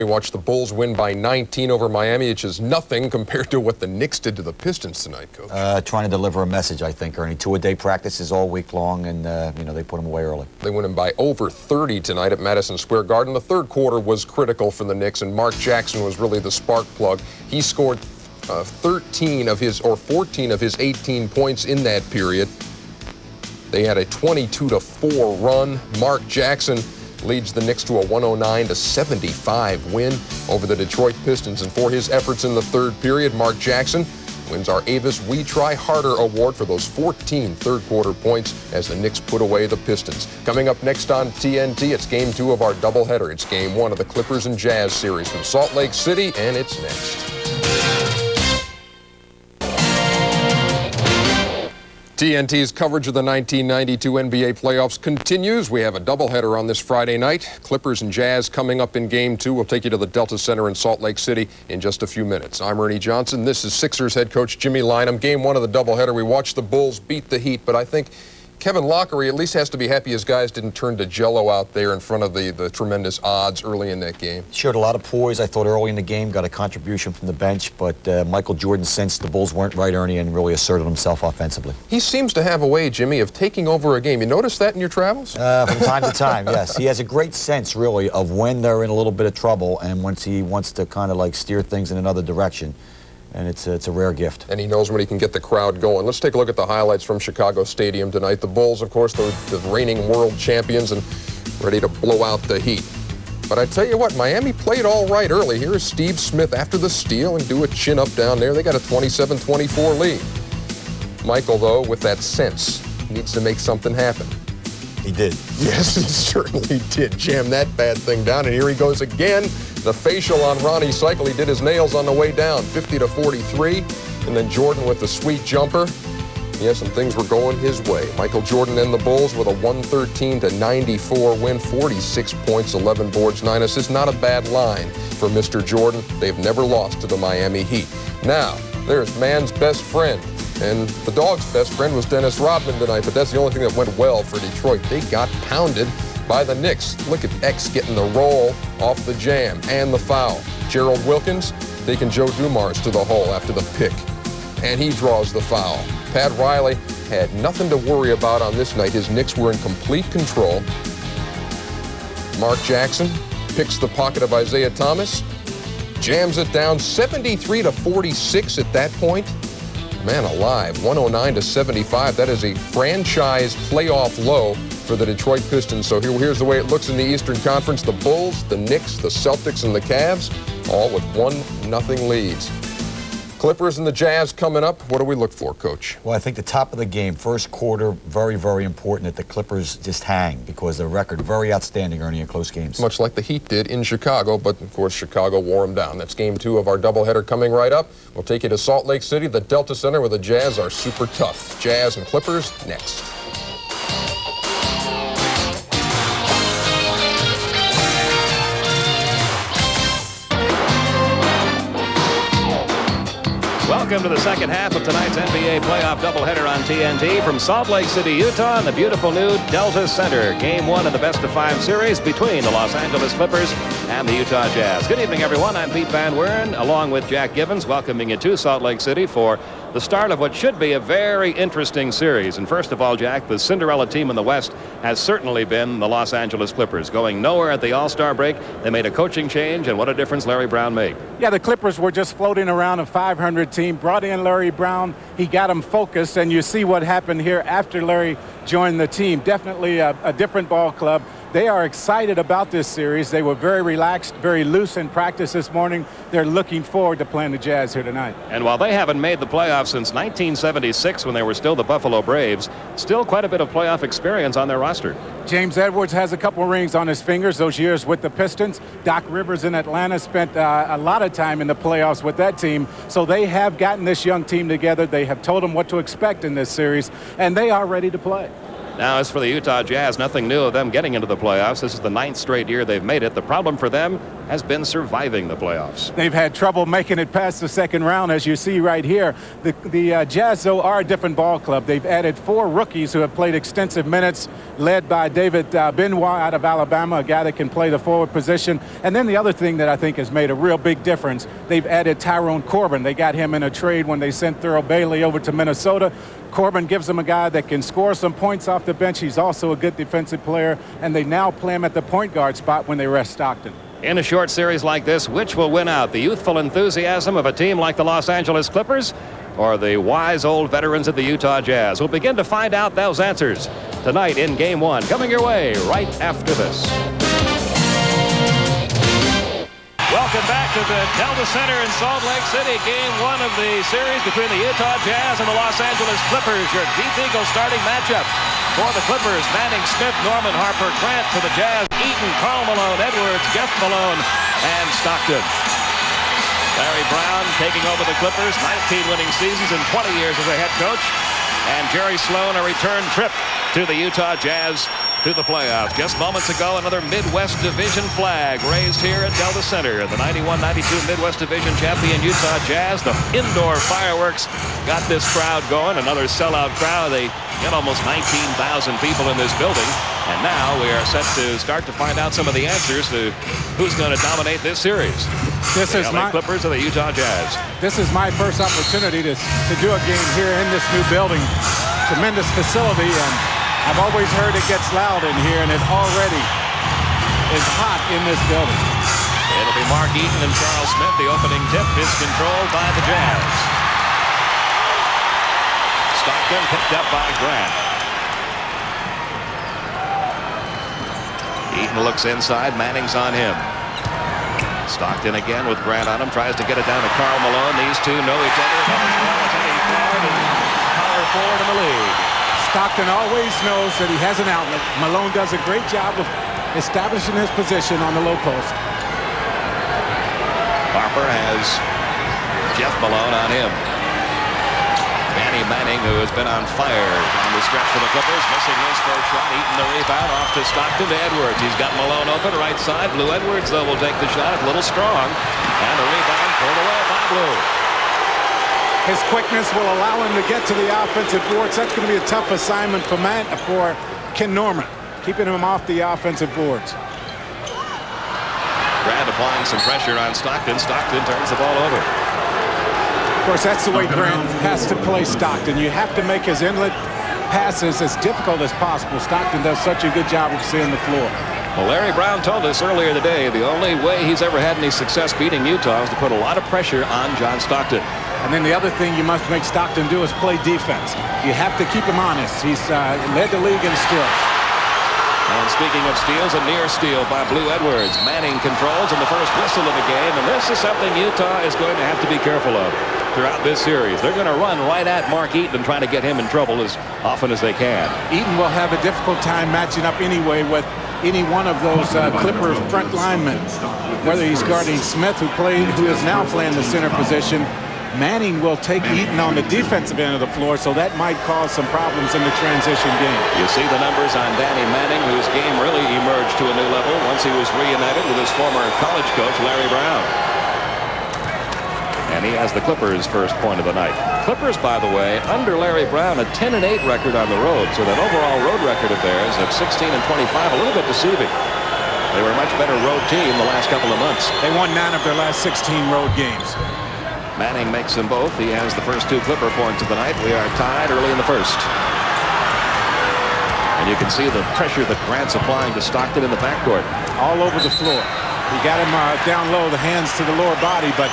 We watched the Bulls win by 19 over Miami, which is nothing compared to what the Knicks did to the Pistons tonight, Coach. Trying to deliver a message, I think, Ernie. Two-a-day practices all week long, and, they put them away early. They win them by over 30 tonight at Madison Square Garden. The third quarter was critical for the Knicks, and Mark Jackson was really the spark plug. He scored 14 of his 18 points in that period. They had a 22-4 run. Mark Jackson leads the Knicks to a 109-75 win over the Detroit Pistons. And for his efforts in the third period, Mark Jackson wins our Avis We Try Harder award for those 14 third-quarter points as the Knicks put away the Pistons. Coming up next on TNT, it's Game 2 of our doubleheader. It's Game 1 of the Clippers and Jazz series from Salt Lake City, and it's next. TNT's coverage of the 1992 NBA playoffs continues. We have a doubleheader on this Friday night. Clippers and Jazz coming up in Game 2. We'll take you to the Delta Center in Salt Lake City in just a few minutes. I'm Ernie Johnson. This is Sixers head coach Jimmy Lynam. Game 1 of the doubleheader. We watched the Bulls beat the Heat, but I think Kevin Lockery at least has to be happy his guys didn't turn to jello out there in front of the tremendous odds early in that game. Showed a lot of poise, I thought, early in the game. Got a contribution from the bench, but Michael Jordan sensed the Bulls weren't right, Ernie, and really asserted himself offensively. He seems to have a way, Jimmy, of taking over a game. You notice that in your travels? From time to time, yes. He has a great sense, really, of when they're in a little bit of trouble and once he wants to kind of like steer things in another direction. And it's a rare gift. And he knows when he can get the crowd going. Let's take a look at the highlights from Chicago Stadium tonight. The Bulls, of course, the reigning world champions and ready to blow out the Heat. But I tell you what, Miami played all right early. Here is Steve Smith after the steal and do a chin-up down there. They got a 27-24 lead. Michael, though, with that sense, needs to make something happen. He did. Yes, he certainly did. Jam that bad thing down, and here he goes again. The facial on Ronnie Cycle. He did his nails on the way down, 50-43. And then Jordan with the sweet jumper. Yes, and things were going his way. Michael Jordan and the Bulls with a 113-94 win, 46 points, 11 boards, 9 assists. Not a bad line for Mr. Jordan. They've never lost to the Miami Heat. Now, there's man's best friend. And the dog's best friend was Dennis Rodman tonight, but that's the only thing that went well for Detroit. They got pounded by the Knicks. Look at X getting the roll off the jam and the foul. Gerald Wilkins taking Joe Dumars to the hole after the pick, and he draws the foul. Pat Riley had nothing to worry about on this night. His Knicks were in complete control. Mark Jackson picks the pocket of Isaiah Thomas, jams it down 73-46 at that point. Man alive, 109-75. That is a franchise playoff low for the Detroit Pistons. So here's the way it looks in the Eastern Conference. The Bulls, the Knicks, the Celtics, and the Cavs, all with 1-0 leads. Clippers and the Jazz coming up. What do we look for, Coach? Well, I think the top of the game, first quarter, very, very important that the Clippers just hang because their record very outstanding, Ernie, in close games. Much like the Heat did in Chicago, but of course Chicago wore them down. That's Game 2 of our doubleheader coming right up. We'll take you to Salt Lake City, the Delta Center, where the Jazz are super tough. Jazz and Clippers next. Welcome to the second half of tonight's NBA playoff doubleheader on TNT from Salt Lake City, Utah, and the beautiful new Delta Center. Game 1 of the best-of-5 series between the Los Angeles Clippers and the Utah Jazz. Good evening, everyone. I'm Pete Van Weren, along with Jack Gibbons, welcoming you to Salt Lake City for the start of what should be a very interesting series. And first of all, Jack, the Cinderella team in the West has certainly been the Los Angeles Clippers. Going nowhere at the All-Star break, they made a coaching change, and what a difference Larry Brown made. Yeah, the Clippers were just floating around a 500 team, brought in Larry Brown. He got them focused, and you see what happened here after Larry joined the team. Definitely a different ball club. They are excited about this series. They were very relaxed, very loose in practice this morning. They're looking forward to playing the Jazz here tonight. And while they haven't made the playoffs since 1976 when they were still the Buffalo Braves, still quite a bit of playoff experience on their roster. James Edwards has a couple rings on his fingers those years with the Pistons. Doc Rivers in Atlanta spent a lot of time in the playoffs with that team. So they have gotten this young team together. They have told them what to expect in this series, and they are ready to play. Now, as for the Utah Jazz, nothing new of them getting into the playoffs. This is the 9th straight year they've made it. The problem for them has been surviving the playoffs. They've had trouble making it past the second round, as you see right here. The Jazz, though, are a different ball club. They've added 4 rookies who have played extensive minutes, led by David Benoit out of Alabama, a guy that can play the forward position. And then the other thing that I think has made a real big difference, they've added Tyrone Corbin. They got him in a trade when they sent Thurl Bailey over to Minnesota. Corbin gives them a guy that can score some points off the bench. He's also a good defensive player, and they now play him at the point guard spot when they rest Stockton. In a short series like this, which will win out, the youthful enthusiasm of a team like the Los Angeles Clippers or the wise old veterans of the Utah Jazz? We'll begin to find out those answers tonight in Game 1. Coming your way right after this. Welcome back to the Delta Center in Salt Lake City. Game 1 of the series between the Utah Jazz and the Los Angeles Clippers. Your Deep Eagle starting matchup. For the Clippers, Manning, Smith, Norman, Harper, Grant. For the Jazz, Eaton, Karl Malone, Edwards, Jeff Malone, and Stockton. Larry Brown taking over the Clippers, 19 winning seasons and 20 years as a head coach. And Jerry Sloan, a return trip to the Utah Jazz to the playoffs. Just moments ago, another Midwest Division flag raised here at Delta Center. The 91-92 Midwest Division champion Utah Jazz. The indoor fireworks got this crowd going. Another sellout crowd. They get almost 19,000 people in this building. And now we are set to start to find out some of the answers to who's going to dominate this series. This is my Clippers or the Utah Jazz. This is my first opportunity to do a game here in this new building. Tremendous facility, and I've always heard it gets loud in here, and it already is hot in this building. It'll be Mark Eaton and Charles Smith. The opening tip is controlled by the Jazz. Stockton picked up by Grant. Eaton looks inside. Manning's on him. Stockton again with Grant on him. Tries to get it down to Karl Malone. These two know each other about as well as any guard and power forward in the league. Stockton always knows that he has an outlet. Malone does a great job of establishing his position on the low post. Harper has Jeff Malone on him. Danny Manning, who has been on fire on the stretch for the Clippers, missing his first shot. Eaton the rebound off to Stockton to Edwards. He's got Malone open right side. Blue Edwards, though, will take the shot. A little strong. And the rebound pulled away by Blue. His quickness will allow him to get to the offensive boards. That's going to be a tough assignment for Ken Norman, keeping him off the offensive boards. Grant applying some pressure on Stockton. Stockton turns the ball over. Of course, that's the way Grant has to play Stockton. You have to make his inlet passes as difficult as possible. Stockton does such a good job of seeing the floor. Well, Larry Brown told us earlier today the only way he's ever had any success beating Utah is to put a lot of pressure on John Stockton. And then the other thing you must make Stockton do is play defense. You have to keep him honest. He's led the league in steals. And speaking of steals, a near steal by Blue Edwards. Manning controls in the first whistle of the game, and this is something Utah is going to have to be careful of throughout this series. They're going to run right at Mark Eaton and trying to get him in trouble as often as they can. Eaton will have a difficult time matching up anyway with any one of those Clipper front linemen, whether he's guarding Smith, who is now playing the center position. Manning will take Eaton on the defensive end of the floor, so that might cause some problems in the transition game. You see the numbers on Danny Manning, whose game really emerged to a new level once he was reunited with his former college coach, Larry Brown. And he has the Clippers' first point of the night. Clippers, by the way, under Larry Brown, a 10-8 record on the road, so that overall road record of theirs of 16-25, a little bit deceiving. They were a much better road team the last couple of months. They won 9 of their last 16 road games. Manning makes them both. He has the first 2 Clipper points of the night. We are tied early in the first. And you can see the pressure that Grant's applying to Stockton in the backcourt. All over the floor. You got him down low, the hands to the lower body, but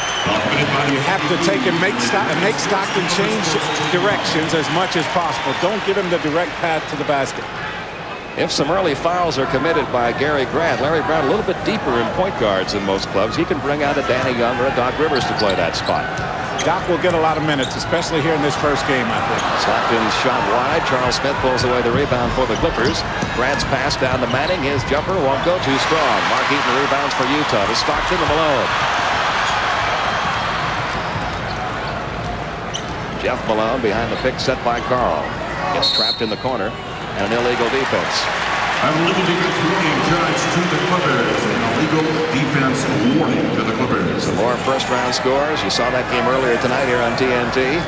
you have to take and make Stockton change directions as much as possible. Don't give him the direct path to the basket. If some early fouls are committed by Gary Grant, Larry Brown a little bit deeper in point guards than most clubs. He can bring out a Danny Young or a Doc Rivers to play that spot. Doc will get a lot of minutes, especially here in this first game, I think. Stockton's shot wide. Charles Smith pulls away the rebound for the Clippers. Grant's pass down to Manning. His jumper won't go too strong. Mark Eaton rebounds for Utah to Stockton to Malone. Jeff Malone behind the pick set by Karl. Gets trapped in the corner. And an illegal defense. A legal defense warning judged to the Clippers. An illegal defense warning to the Clippers. Some more first-round scores. You saw that game earlier tonight here on TNT.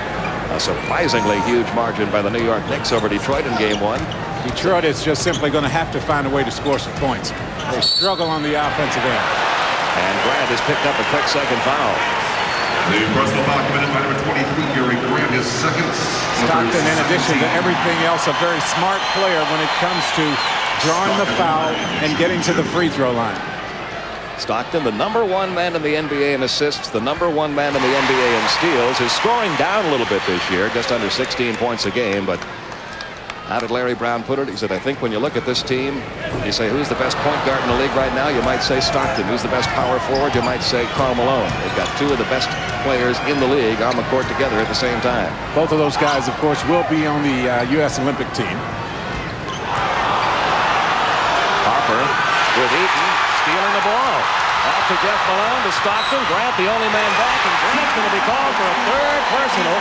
A surprisingly huge margin by the New York Knicks over Detroit in Game 1. Detroit is just simply going to have to find a way to score some points. They struggle on the offensive end. And Grant has picked up a quick second foul. The personal foul committed by number 23, Gary Grant, his second. Stockton, in addition to everything else, a very smart player when it comes to drawing the foul and getting to the free throw line. Stockton, the #1 man in the NBA in assists, the #1 man in the NBA in steals, is scoring down a little bit this year, just under 16 points a game. But how did Larry Brown put it? He said, I think when you look at this team, you say, who's the best point guard in the league right now? You might say Stockton. Who's the best power forward? You might say Karl Malone. They've got two of the best players in the league on the court together at the same time. Both of those guys, of course, will be on the U.S. Olympic team. Harper with Eaton stealing the ball. Off to Jeff Malone to Stockton. Grant the only man back, and Grant's going to be called for a third personal.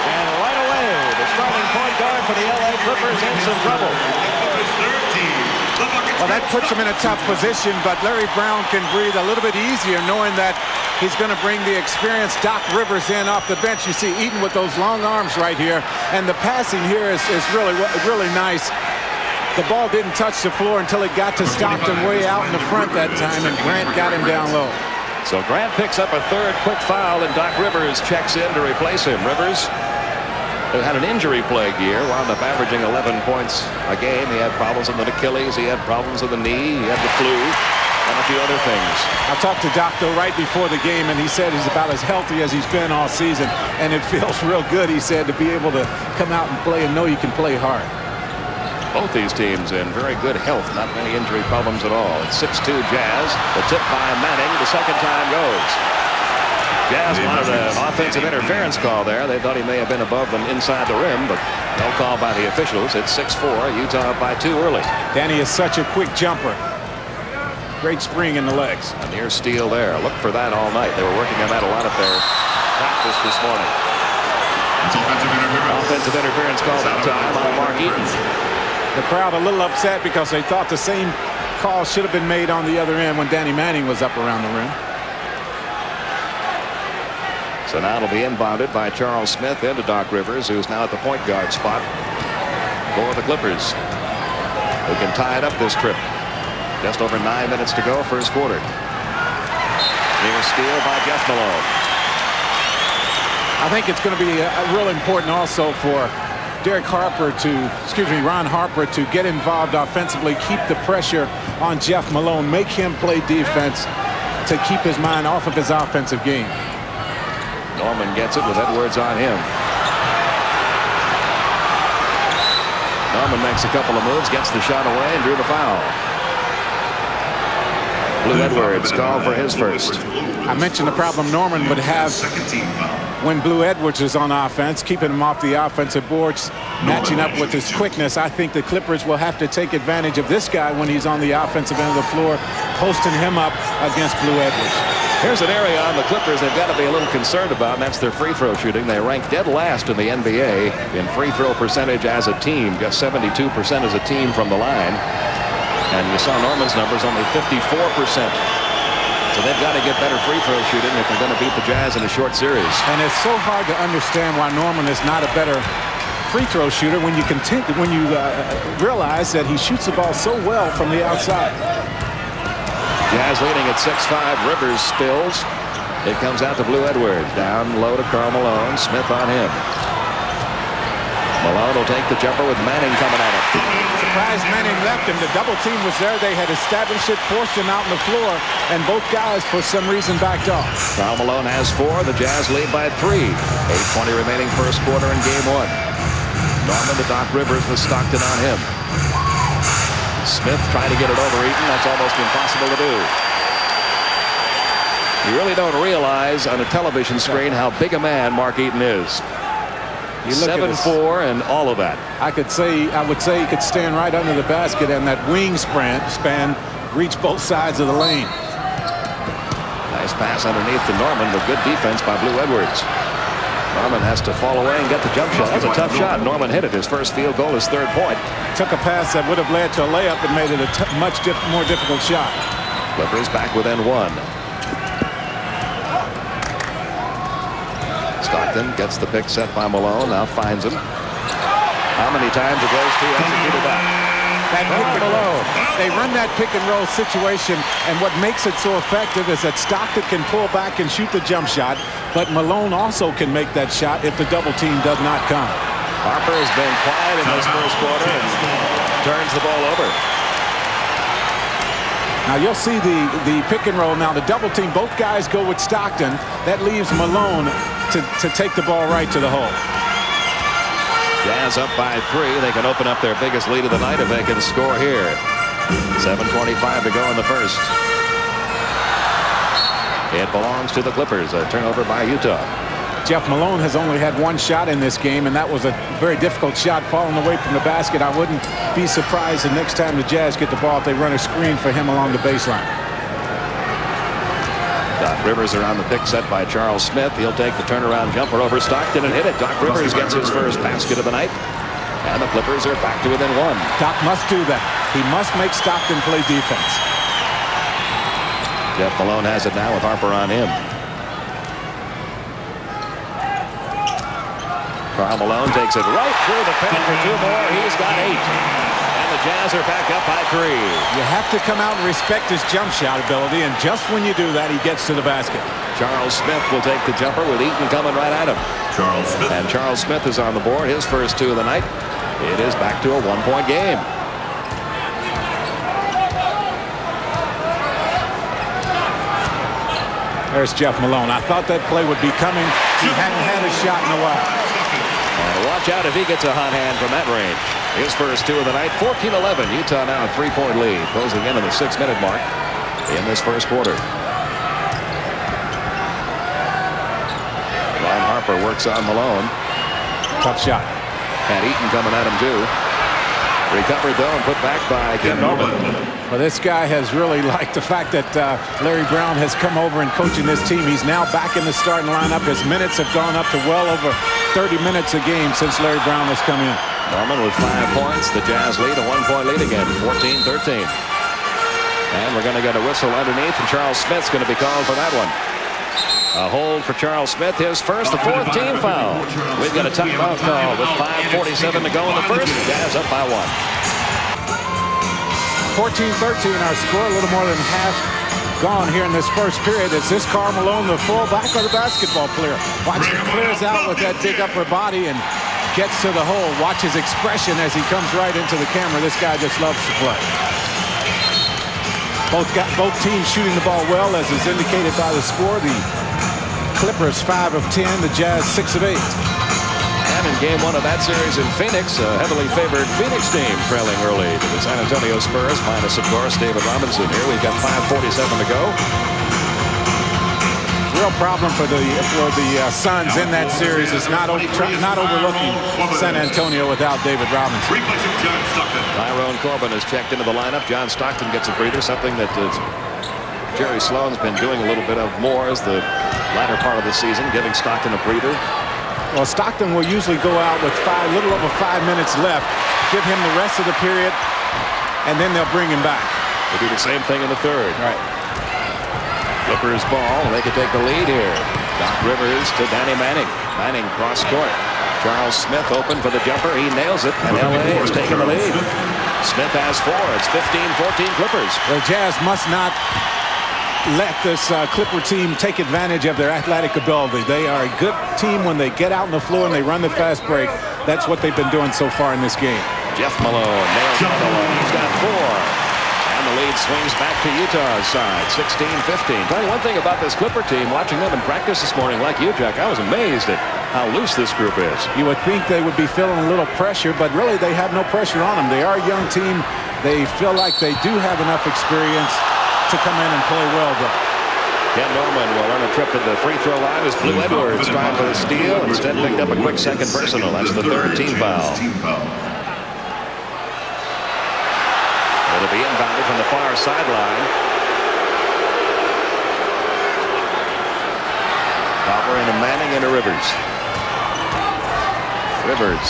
And right away, the starting point guard for the L.A. Clippers in some trouble. Well, that puts him in a tough position, but Larry Brown can breathe a little bit easier knowing that he's going to bring the experienced Doc Rivers in off the bench. You see Eaton with those long arms right here, and the passing here is really nice. The ball didn't touch the floor until it got to Stockton way out in the front that time, and Grant got him down low. So Grant picks up a third quick foul, and Doc Rivers checks in to replace him. Rivers, who had an injury-plagued year, wound up averaging 11 points a game. He had problems with the Achilles, he had problems with the knee, he had the flu, and a few other things. I talked to Doc, though, right before the game, and he said he's about as healthy as he's been all season, and it feels real good, he said, to be able to come out and play and know you can play hard. Both these teams in very good health, not many injury problems at all. It's 6-2 Jazz. The tip by Manning. The second time goes. Jazz wanted an offensive interference call there. They thought he may have been above them inside the rim, but no call by the officials. It's 6-4. Utah up by 2 early. Danny is such a quick jumper. Great spring in the legs. A near steal there. Look for that all night. They were working on that a lot at their practice this morning. It's offensive interference. Offensive interference call that time on Mark Eaton. The crowd a little upset because they thought the same call should have been made on the other end when Danny Manning was up around the rim. So now it'll be inbounded by Charles Smith into Doc Rivers, who's now at the point guard spot for the Clippers, who can tie it up this trip. Just over 9 minutes to go, first quarter. Near steal by Jeff Malone. I think it's going to be real important also for Ron Harper to get involved offensively, keep the pressure on Jeff Malone, make him play defense to keep his mind off of his offensive game. Norman gets it with Edwards on him. Norman makes a couple of moves, gets the shot away, and drew the foul. Blue Edwards called for his first. I mentioned the problem Norman would have when Blue Edwards is on offense, keeping him off the offensive boards, matching up with his quickness. I think the Clippers will have to take advantage of this guy when he's on the offensive end of the floor, posting him up against Blue Edwards. Here's an area on the Clippers they've got to be a little concerned about, and that's their free throw shooting. They rank dead last in the NBA in free throw percentage as a team, just 72% as a team from the line. And you saw Norman's numbers, only 54%. So they've got to get better free throw shooting if they're going to beat the Jazz in a short series. And it's so hard to understand why Norman is not a better free throw shooter when you realize that he shoots the ball so well from the outside. Jazz leading at 6-5. Rivers spills. It comes out to Blue Edwards. Down low to Karl Malone. Smith on him. Malone will take the jumper with Manning coming at him. Surprised Manning left him. The double team was there. They had established it, forced him out on the floor, and both guys, for some reason, backed off. Karl Malone has 4. The Jazz lead by 3. 8:20 remaining first quarter in Game 1. Norman to Doc Rivers with Stockton on him. Smith trying to get it over Eaton. That's almost impossible to do. You really don't realize on a television screen how big a man Mark Eaton is. 7'4" and all of that. I would say he could stand right under the basket, and that wingspan reach both sides of the lane. Nice pass underneath to Norman, but good defense by Blue Edwards. Norman has to fall away and get the jump shot. That's a tough shot. Norman hit it. His first field goal, his third point. Took a pass that would have led to a layup and made it a much more difficult shot. Clippers back within one. Stockton gets the pick set by Malone. Now finds him. How many times it goes to executed that? That pick and roll. They run that pick and roll situation, and what makes it so effective is that Stockton can pull back and shoot the jump shot, but Malone also can make that shot if the double team does not come. Harper has been quiet in this first quarter and turns the ball over. Now you'll see the pick and roll. Now the double team, both guys go with Stockton. That leaves Malone to take the ball right to the hole. Jazz up by 3. They can open up their biggest lead of the night if they can score here. 7:25 to go in the first. It belongs to the Clippers. A turnover by Utah. Jeff Malone has only had one shot in this game, and that was a very difficult shot falling away from the basket. I wouldn't be surprised the next time the Jazz get the ball if they run a screen for him along the baseline. Doc Rivers around the pick set by Charles Smith. He'll take the turnaround jumper over Stockton and hit it. Doc Rivers gets his first basket of the night. And the Clippers are back to within one. Doc must do that. He must make Stockton play defense. Jeff Malone has it now with Harper on him. Karl Malone takes it right through the pen for 2 more. He's got 8. And the Jazz are back up by 3. You have to come out and respect his jump shot ability, and just when you do that, he gets to the basket. Charles Smith will take the jumper with Eaton coming right at him. Charles Smith. And Charles Smith is on the board. His first 2 of the night. It is back to a 1-point game. There's Jeff Malone. I thought that play would be coming. He hadn't had a shot in a while. And watch out if he gets a hot hand from that range. His first 2 of the night. 14-11. Utah now a 3-point lead. Closing in on the 6-minute mark in this first quarter. Ron Harper works on Malone. Tough shot. And Eaton coming at him too. Recovered though and put back by Ken Norman. Well, this guy has really liked the fact that Larry Brown has come over and coaching this team. He's now back in the starting lineup. His minutes have gone up to well over 30 minutes a game since Larry Brown has come in. Norman with 5 points. The Jazz lead, a 1-point lead again, 14-13. And we're going to get a whistle underneath, and Charles Smith's going to be called for that one. A hold for Charles Smith, his first, the 4th team foul. We've got a timeout call with 5:47 to go in the first. The Jazz up by 1. 14-13 our score, a little more than half gone here in this first period. Is this Karl Malone the fullback or the basketball player? Watch, he clears out with that big upper body and gets to the hole. Watch his expression as he comes right into the camera. This guy just loves to play. Both teams shooting the ball well, as is indicated by the score. The Clippers 5 of 10, the Jazz 6 of 8. And in game 1 of that series in Phoenix, a heavily favored Phoenix team trailing early to the San Antonio Spurs, minus of course David Robinson. Here we've got 5:47 to go. Real problem for the Suns in that series is not overlooking San Antonio without David Robinson. John Stockton. Tyrone Corbin has checked into the lineup. John Stockton gets a breather, something that Jerry Sloan's been doing a little bit of more as the latter part of the season, giving Stockton a breather. Well, Stockton will usually go out with a little over 5 minutes left, give him the rest of the period, and then they'll bring him back. They'll do the same thing in the third. Right. Clippers ball. They could take the lead here. Doc Rivers to Danny Manning. Manning cross court. Charles Smith open for the jumper. He nails it, and LA is taking the lead. Smith has 4. It's 15-14 Clippers. The Jazz must not let this Clipper team take advantage of their athletic ability. They are a good team when they get out on the floor and they run the fast break. That's what they've been doing so far in this game. Jeff Malone nails Malone. He's got 4. And the lead swings back to Utah's side, 16-15. Tell you one thing about this Clipper team, watching them in practice this morning like you, Jack, I was amazed at how loose this group is. You would think they would be feeling a little pressure, but really they have no pressure on them. They are a young team. They feel like they do have enough experience to come in and play well, though. Ken Norman will run a trip to the free throw line as Blue Edwards trying for the steal. Instead picked up a quick second personal. That's the 3rd team foul. It'll be inbounded from the far sideline. Popper into Manning into Rivers. Rivers.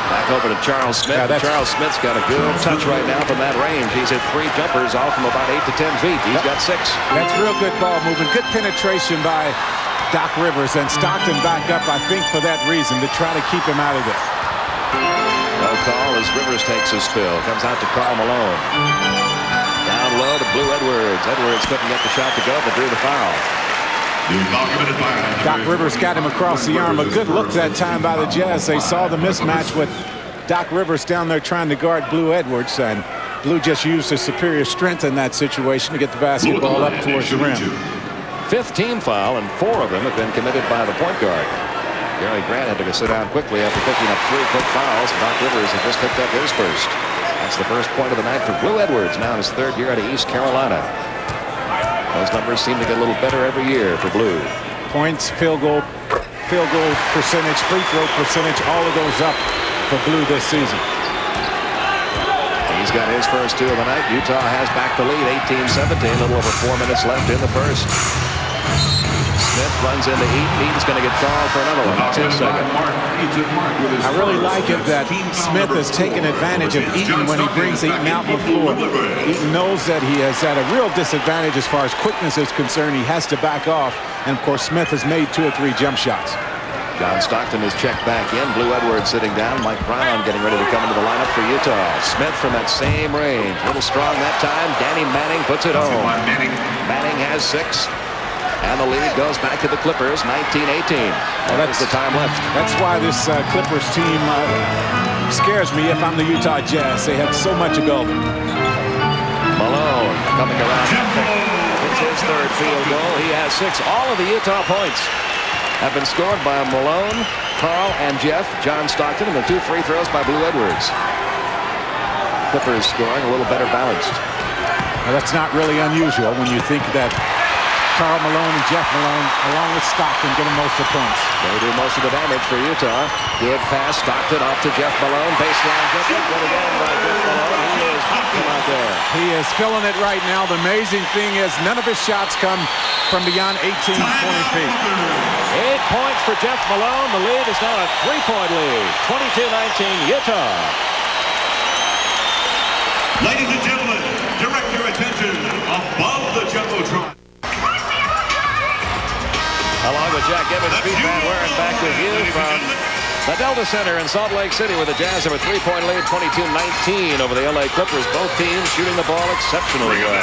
Back over to Charles Smith. Yeah, Charles Smith's got a good touch right now from that range. He's hit 3 jumpers off from about 8 to 10 feet. He's got 6. That's real good ball movement. Good penetration by Doc Rivers, and Stockton back up, I think, for that reason, to try to keep him out of there. No call as Rivers takes a spill. Comes out to Karl Malone. Down low to Blue Edwards. Edwards couldn't get the shot to go, but drew the foul. Doc Rivers got him across the arm. A good look that time by the Jazz. They saw the mismatch with Doc Rivers down there trying to guard Blue Edwards, and Blue just used his superior strength in that situation to get the basketball up towards the rim. 5th team foul, and 4 of them have been committed by the point guard. Gary Grant had to go sit down quickly after picking up 3 quick fouls. Doc Rivers had just picked up his first. That's the first point of the night for Blue Edwards, now in his 3rd year at East Carolina. Those numbers seem to get a little better every year for Blue. Points, field goal percentage, free throw percentage, all of those up for Blue this season. He's got his first 2 of the night. Utah has back the lead, 18-17. A little over 4 minutes left in the first. Smith runs into Eaton. Eaton's going to get called for another one. That's his second. I really like it that Smith has taken advantage of Eaton when he brings Eaton out on the floor. Eaton knows that he has at a real disadvantage as far as quickness is concerned. He has to back off. And, of course, Smith has made 2 or 3 jump shots. John Stockton is checked back in. Blue Edwards sitting down. Mike Brown getting ready to come into the lineup for Utah. Smith from that same range. A little strong that time. Danny Manning puts it home. Manning has 6. And the lead goes back to the Clippers, 19-18. Well, that's the time left. That's why this Clippers team scares me if I'm the Utah Jazz. They have so much ability. Malone coming around. It's his 3rd field goal. He has 6. All of the Utah points have been scored by Malone, Karl, and Jeff. John Stockton, and the 2 free throws by Blue Edwards. Clippers scoring a little better balanced. Now, that's not really unusual when you think that Karl Malone and Jeff Malone, along with Stockton, getting most of the points. They do most of the damage for Utah. Good pass, Stockton off to Jeff Malone. Baseline jumper, good again by Jeff Malone. He is come out there. He is filling it right now. The amazing thing is none of his shots come from beyond 18, 20 feet. 8 points for Jeff Malone. The lead is now a 3-point lead. 22-19 Utah. Ladies and gentlemen, direct your attention above the Jumbotron. Along with Jack Evans, Pete Van Weren back with you from the Delta Center in Salt Lake City, with the Jazz have a 3-point lead, 22-19 over the LA Clippers. Both teams shooting the ball exceptionally well.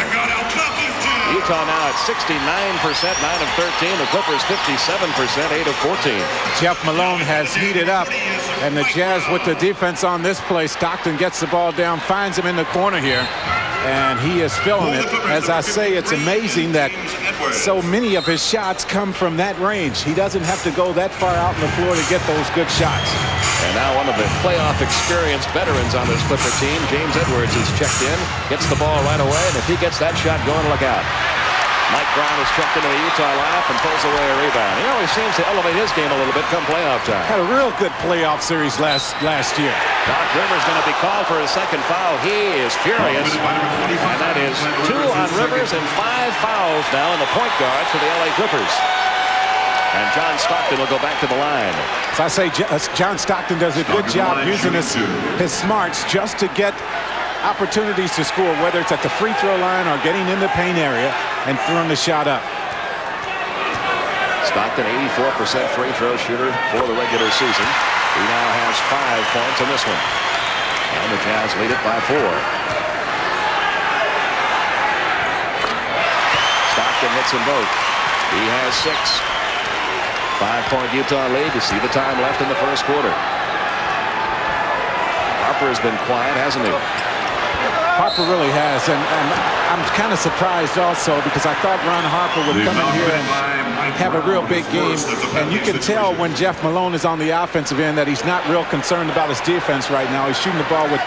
Utah now at 69%, 9 of 13. The Clippers 57%, 8 of 14. Jeff Malone has heated up, and the Jazz with the defense on this play. Stockton gets the ball down, finds him in the corner here, and he is filling it. As I say, it's amazing that so many of his shots come from that range. He doesn't have to go that far out on the floor to get those good shots. And now one of the playoff experienced veterans on this Clipper team, James Edwards, is checked in, gets the ball right away, and if he gets that shot going, look out. Mike Brown is checked into the Utah lineup and pulls away a rebound. He always seems to elevate his game a little bit come playoff time. Had a real good playoff series last year. Doc Rivers going to be called for his 2nd foul. He is furious. And that is 2 on Rivers and 5 fouls now in the point guards for the LA Clippers. And John Stockton will go back to the line. As I say, John Stockton does a good job using his smarts just to get opportunities to score, whether it's at the free throw line or getting in the paint area and throwing the shot up. Stockton, 84% free throw shooter for the regular season. He now has 5 points in this one. And the Jazz lead it by 4. Stockton hits them both. He has 6. 5-point Utah lead. You see the time left in the first quarter. Harper has been quiet, hasn't he? Harper really has, and I'm kind of surprised also because I thought Ron Harper would come in here and have a real big game, and you can tell when Jeff Malone is on the offensive end that he's not real concerned about his defense right now. He's shooting the ball with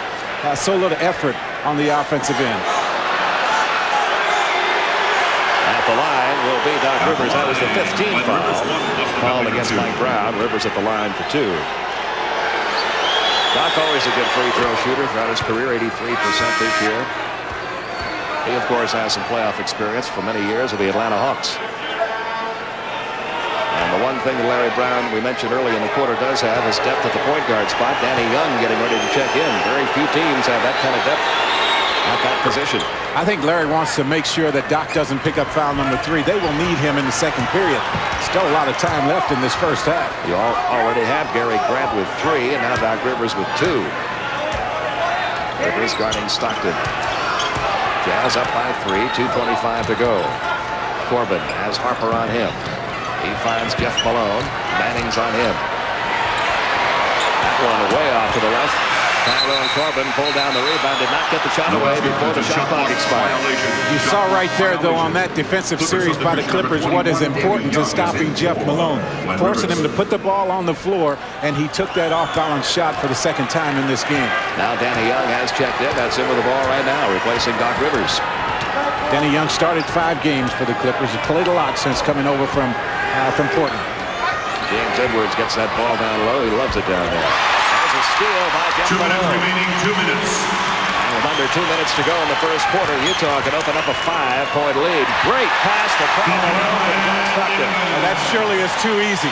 so little effort on the offensive end. At the line will be Doc Rivers. That was the 15th foul called against Mike Brown. Rivers at the line for 2. Doc always a good free throw shooter throughout his career, 83% this year. He, of course, has some playoff experience for many years with the Atlanta Hawks. And the 1-2 thing that Larry Brown, we mentioned earlier in the quarter, does have is depth at the point guard spot. Danny Young getting ready to check in. Very few teams have that kind of depth at that position. I think Larry wants to make sure that Doc doesn't pick up foul number 3. They will need him in the second period. Still a lot of time left in this first half. You already have Gary Grant with 3, and now Doc Rivers with 2. Rivers guarding Stockton. Jazz up by 3, 2:25 to go. Corbin has Harper on him. He finds Jeff Malone. Manning's on him. That one way off to the left. Tyrone Corbin pulled down the rebound, did not get the shot away before the shot clock expired. You saw right there, though, on that defensive series by the Clippers, what is important to stopping Jeff Malone, forcing him to put the ball on the floor, and he took that off-balance shot for the second time in this game. Now Danny Young has checked in. That's in with the ball right now, replacing Doc Rivers. Danny Young started 5 games for the Clippers. He played a lot since coming over from Portland. James Edwards gets that ball down low. He loves it down there. There's a steal by Jeff 2 minutes Malone. remaining, 2 minutes. And with under 2 minutes to go in the first quarter, Utah can open up a 5-point lead. Great pass to Karl Malone and John Stockton. And that surely is too easy.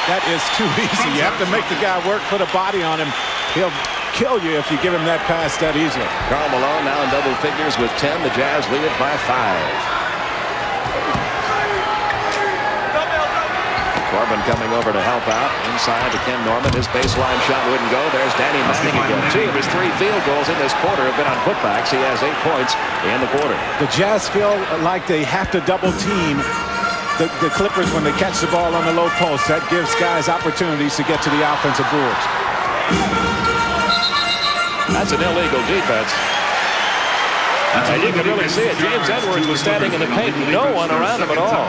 That is too easy. You have to make the guy work, put a body on him. He'll kill you if you give him that pass that easily. Karl Malone now in double figures with 10. The Jazz lead it by 5. Corbin coming over to help out. Inside to Ken Norman. His baseline shot wouldn't go. There's Danny Manning again. 2 of his 3 field goals in this quarter have been on putbacks. He has 8 points in the quarter. The Jazz feel like they have to double team the Clippers when they catch the ball on the low post. That gives guys opportunities to get to the offensive boards. That's an illegal defense. And you can really see it. James Edwards was standing in the paint. No one around him at all.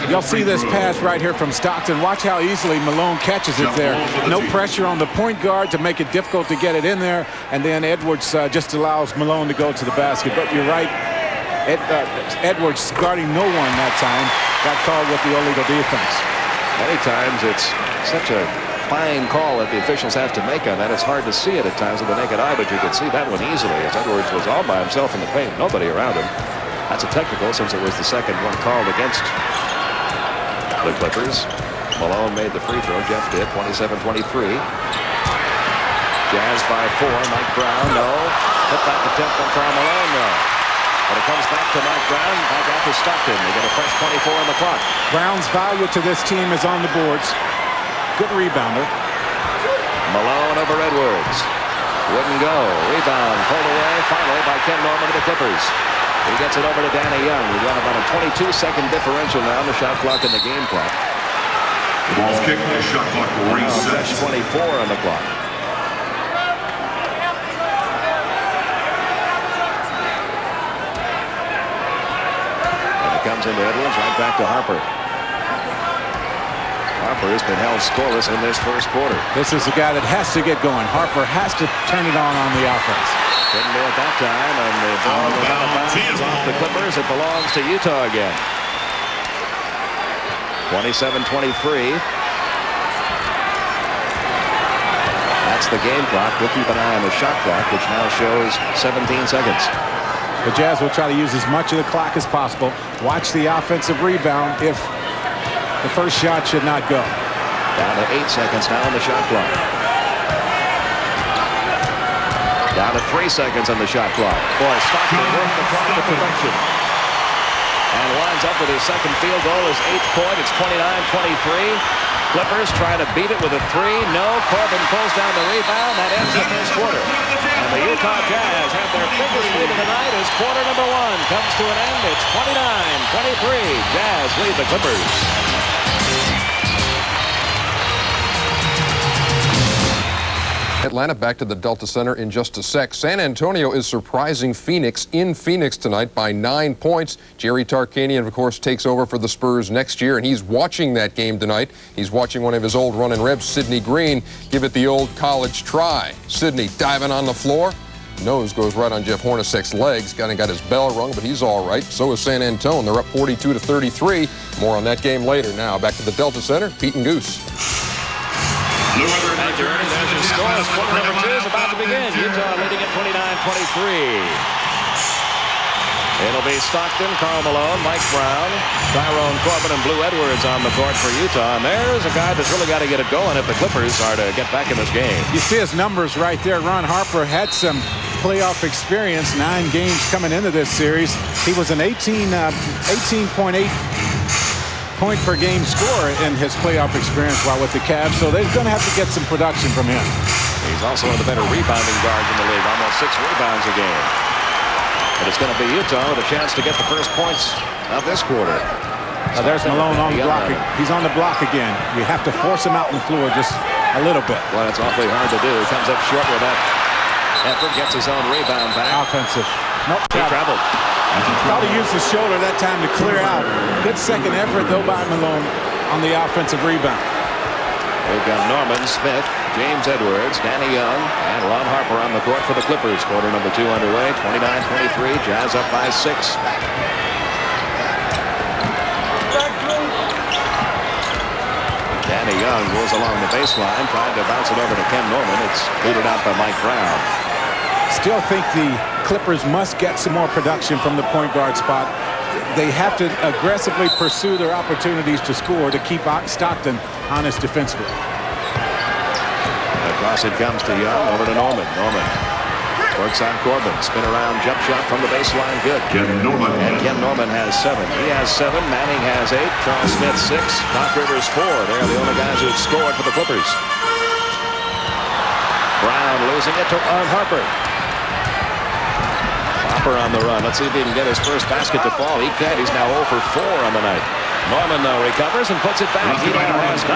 You'll see this pass right here from Stockton. Watch how easily Malone catches it there. No pressure on the point guard to make it difficult to get it in there. And then Edwards just allows Malone to go to the basket. But you're right. Edwards guarding no one that time. Got called with the illegal defense. Many times it's such a fine call that the officials have to make on that. It's hard to see it at times with the naked eye, but you could see that one easily as Edwards was all by himself in the paint. Nobody around him. That's a technical since it was the second one called against the Clippers. Malone made the free throw. Jeff did. 27-23. Jazz by 4. Mike Brown, no. Put back attempt from Karl Malone, no. But it comes back to Mike Brown. Back out to Stockton. They get a fresh 24 on the clock. Brown's value to this team is on the boards. Good rebounder. Malone over Edwards. Wouldn't go. Rebound pulled away finally by Ken Norman to the Clippers. He gets it over to Danny Young. We've got about a 22-second differential now on the shot clock and the game clock. The ball's kicked. The shot clock Fresh resets. 24 on the clock. And it comes into Edwards, right back to Harper. Harper has been held scoreless in this first quarter. This is the guy that has to get going. Harper has to turn it on the offense. Couldn't do it that time, and the ball was out of bounds off the Clippers. It belongs to Utah again. 27-23. That's the game clock. We'll keep an eye on the shot clock, which now shows 17 seconds. The Jazz will try to use as much of the clock as possible. Watch the offensive rebound if the first shot should not go. Down to 8 seconds now on the shot clock. Down to 3 seconds on the shot clock. Boy, Stockton worked the clock to perfection. And lines up with his second field goal, his 8th point. It's 29-23. Clippers try to beat it with a 3. No, Corbin pulls down the rebound. That ends the first quarter. And the Utah Jazz have their biggest lead of the night as quarter number 1 comes to an end. It's 29-23. Jazz lead the Clippers. Atlanta back to the Delta Center in just a sec. San Antonio is surprising Phoenix in Phoenix tonight by 9 points. Jerry Tarkanian, of course, takes over for the Spurs next year, and he's watching that game tonight. He's watching one of his old running reps, Sidney Green, give it the old college try. Sidney diving on the floor. Nose goes right on Jeff Hornacek's legs. Kind of got his bell rung, but he's all right. So is San Antonio. They're up 42-33. More on that game later. Now back to the Delta Center. Pete and Goose. Thank you, Ernie. There's your score. Quarter number 2 is about to begin. Utah leading at 29-23. It'll be Stockton, Karl Malone, Mike Brown, Tyrone Corbin, and Blue Edwards on the court for Utah. And there's a guy that's really got to get it going if the Clippers are to get back in this game. You see his numbers right there. Ron Harper had some playoff experience, 9 games coming into this series. He was an 18.8 point per game scorer in his playoff experience while with the Cavs. So they're going to have to get some production from him. He's also one of the better rebounding guards in the league, almost 6 rebounds a game. But it's going to be Utah with a chance to get the first points of this quarter. There's Malone on the block. He's on the block again. You have to force him out on the floor just a little bit. Well, it's awfully hard to do. He comes up short with that effort, gets his own rebound back. Offensive. Nope. He traveled. Thought he used his shoulder that time to clear out. Good second effort, though, by Malone on the offensive rebound. We've got Norman, Smith, James Edwards, Danny Young, and Ron Harper on the court for the Clippers. Quarter number 2 underway, 29-23, Jazz up by 6. Danny Young goes along the baseline, trying to bounce it over to Ken Norman. It's booted out by Mike Brown. Still think the Clippers must get some more production from the point guard spot. They have to aggressively pursue their opportunities to score to keep Stockton honest defensively. Across it comes to Young, over to Norman. Norman works on Corbin. Spin around jump shot from the baseline. Good. Ken Norman. And Ken Norman has 7. He has 7. Manning has 8. Charles Smith 6. Doc Rivers 4. They're the only guys who have scored for the Clippers. Brown losing it to Harper. Harper on the run. Let's see if he can get his first basket to fall. He can't. He's now 0 for 4 on the night. Norman, though, recovers and puts it back. He now has 9.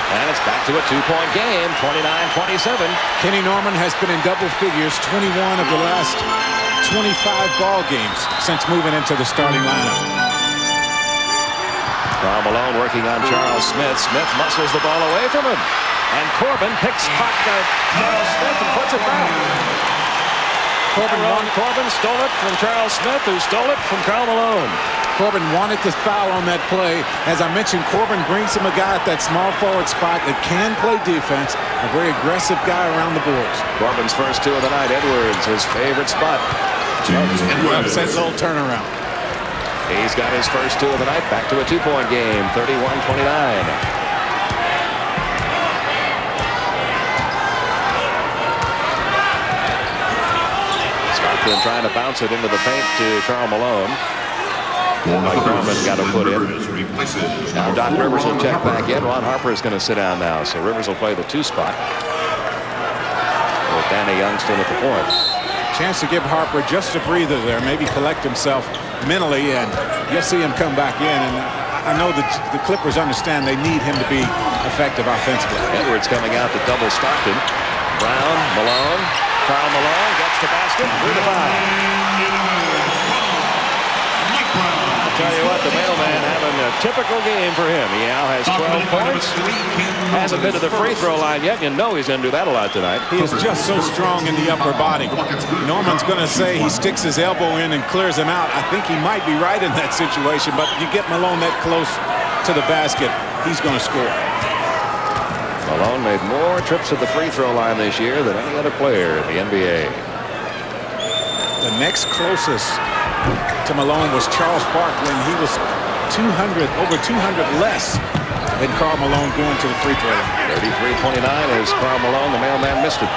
And it's back to a 2-point game, 29-27. Kenny Norman has been in double figures 21 of the last 25 ball games since moving into the starting lineup. Karl Malone working on Charles Smith. Smith muscles the ball away from him. And Corbin picks Charles Smith and puts it back. Corbin stole it from Charles Smith, who stole it from Karl Malone. Corbin wanted to foul on that play. As I mentioned, Corbin brings him a guy at that small forward spot that can play defense, a very aggressive guy around the boards. Corbin's first 2 of the night. Edwards, his favorite spot. Upset little turnaround. He's got his first 2 of the night. Back to a 2-point game, 31-29. Stockton trying to bounce it into the paint to Karl Malone. Mike Norman got a foot in. Now Doc Rivers will check back in. Ron Harper is going to sit down now, so Rivers will play the 2 spot. With Danny Young still at the point. Chance to give Harper just a breather there, maybe collect himself mentally, and you'll see him come back in. And I know that the Clippers understand they need him to be effective offensively. Edwards coming out to double Stockton. Brown, Malone, Karl Malone gets the basket, through the foul. Tell you what, the mailman having a typical game for him. He now has 12 points. Hasn't been to the free throw line yet. You know he's going to do that a lot tonight. He is just so strong in the upper body. Norman's going to say he sticks his elbow in and clears him out. I think he might be right in that situation, but you get Malone that close to the basket, he's going to score. Malone made more trips to the free throw line this year than any other player in the NBA. The next closest to Malone was Charles Barkley, and he was over 200 less than Karl Malone going to the free throw line. 33-29 is Karl Malone. The mailman missed it.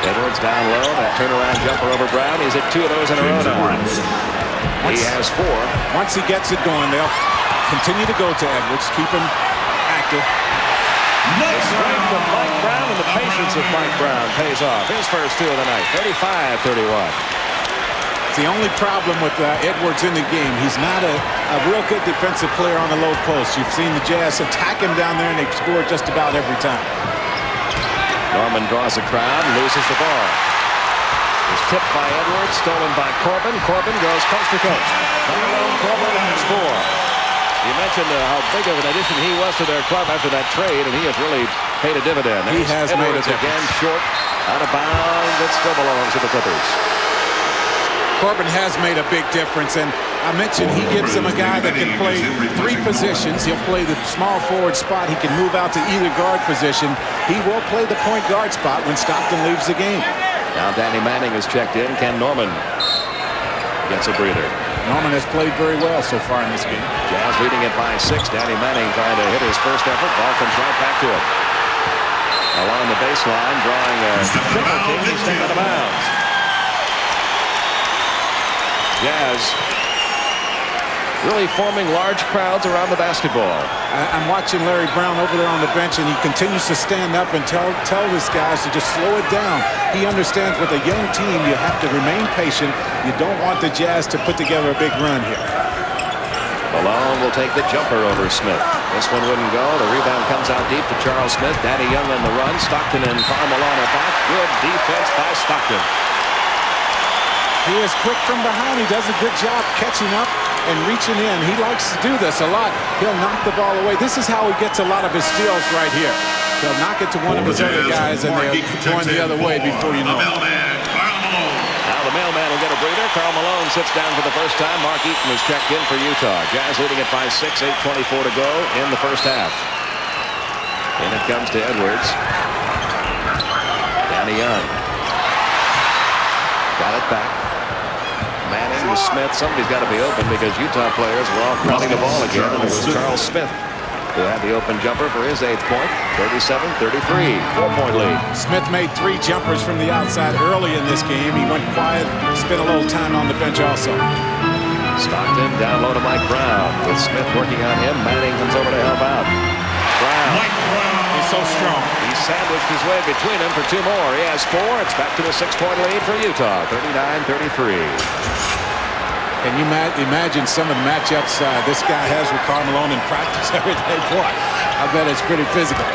Edwards down low. That turnaround jumper over Brown. He's at 2 of those in a row now. He has 4. Once he gets it going, they'll continue to go to Edwards, keep him active. The strength of Mike Brown and the patience of Mike Brown pays off. His first 2 of the night, 35-31. It's the only problem with Edwards in the game. He's not a real good defensive player on the low post. You've seen the Jazz attack him down there, and they've scored just about every time. Norman draws a crowd and loses the ball. It's tipped by Edwards, stolen by Corbin. Corbin goes coast to coast. Corbin has 4. You mentioned how big of an addition he was to their club after that trade, and he has really paid a dividend. He has made a difference. Again, short, out of bounds. It still belongs to the Clippers. Corbin has made a big difference, and I mentioned he gives him a guy that can play 3 positions. He'll play the small forward spot. He can move out to either guard position. He will play the point guard spot when Stockton leaves the game. Now Danny Manning is checked in. Ken Norman gets a breather. Norman has played very well so far in this game. Jazz leading it by 6. Danny Manning trying to hit his first effort. Ball comes right back to him. Along the baseline, drawing a triple team. He's taken out of bounds. Jazz really forming large crowds around the basketball. I'm watching Larry Brown over there on the bench, and he continues to stand up and tell his guys to just slow it down. He understands with a young team, you have to remain patient. You don't want the Jazz to put together a big run here. Malone will take the jumper over Smith. This one wouldn't go. The rebound comes out deep to Charles Smith. Danny Young on the run. Stockton and Karl Malone are back. Good defense by Stockton. He is quick from behind. He does a good job catching up and reaching in. He likes to do this a lot. He'll knock the ball away. This is how he gets a lot of his steals right here. He'll knock it to one of his other guys, and they're going the other way before you know it. Now the mailman will get a breather. Karl Malone sits down for the first time. Mark Eaton is checked in for Utah. Jazz leading it by 6, 8:24 to go in the first half. And it comes to Edwards. Danny Young. Got it back. Manning to Smith. Somebody's got to be open because Utah players were all crowding the ball again. And it was Charles Smith who had the open jumper for his 8th point. 37-33. 4-point lead. Smith made 3 jumpers from the outside early in this game. He went quiet, spent a little time on the bench also. Stockton down low to Mike Brown. With Smith working on him, Manning comes over to help out. Mike Brown. He's so strong. He sandwiched his way between them for 2 more. He has 4. It's back to a 6-point lead for Utah. 39-33. Can you imagine some of the matchups this guy has with Karl Malone in practice every day? Boy, I bet it's pretty physical.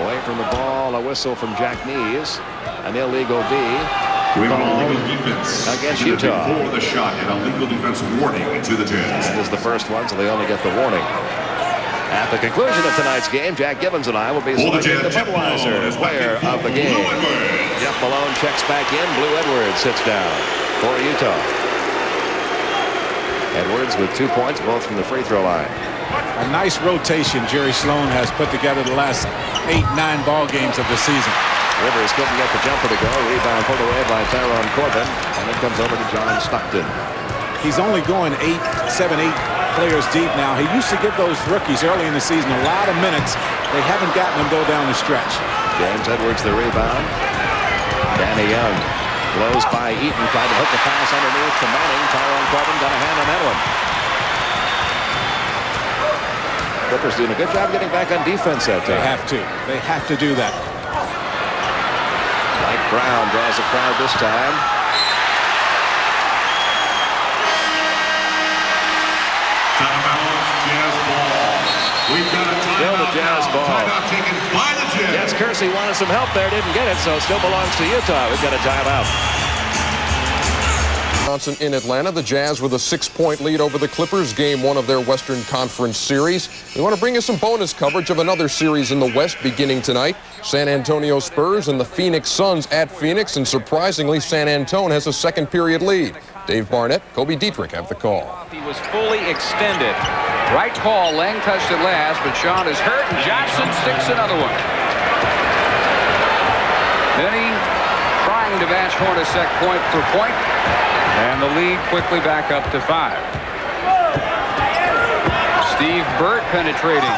Away from the ball, a whistle from Jack Nees. An illegal D. We have an illegal defense against Utah. Before the shot, an illegal defense warning to the Jazz. This is the first one, so they only get the warning. At the conclusion of tonight's game, Jack Gibbons and I will be selecting the Budweiser player of the game. Jeff Malone checks back in. Blue Edwards sits down for Utah. Edwards with 2 points, both from the free throw line. A nice rotation Jerry Sloan has put together the last 8-9 ball games of the season. Rivers couldn't get the jumper to go. Rebound pulled away by Tyrone Corbin. And it comes over to John Stockton. He's only going 7, 8 players deep now. He used to give those rookies early in the season a lot of minutes. They haven't gotten them though down the stretch. James Edwards the rebound. Danny Young blows by Eaton. Tried to hook the pass underneath to Manning. Tyrone Corbin got a hand on that one. Clippers doing a good job getting back on defense that time. They have to. They have to do that. Mike Brown draws a crowd this time. We've got a still the Jazz ball. Timeout taken by the Jazz. Yes, Kersey wanted some help there, didn't get it, so it still belongs to Utah. We've got a timeout. Johnson in Atlanta. The Jazz with a 6-point lead over the Clippers. Game 1 of their Western Conference series. We want to bring you some bonus coverage of another series in the West beginning tonight. San Antonio Spurs and the Phoenix Suns at Phoenix. And surprisingly, San Antonio has a second period lead. Dave Barnett, Kobe Dietrich have the call. He was fully extended. Right call. Lang touched it last, but Sean is hurt, and Johnson sticks another one. Benny trying to match Hornacek point for point, and the lead quickly back up to 5. Steve Burt penetrating.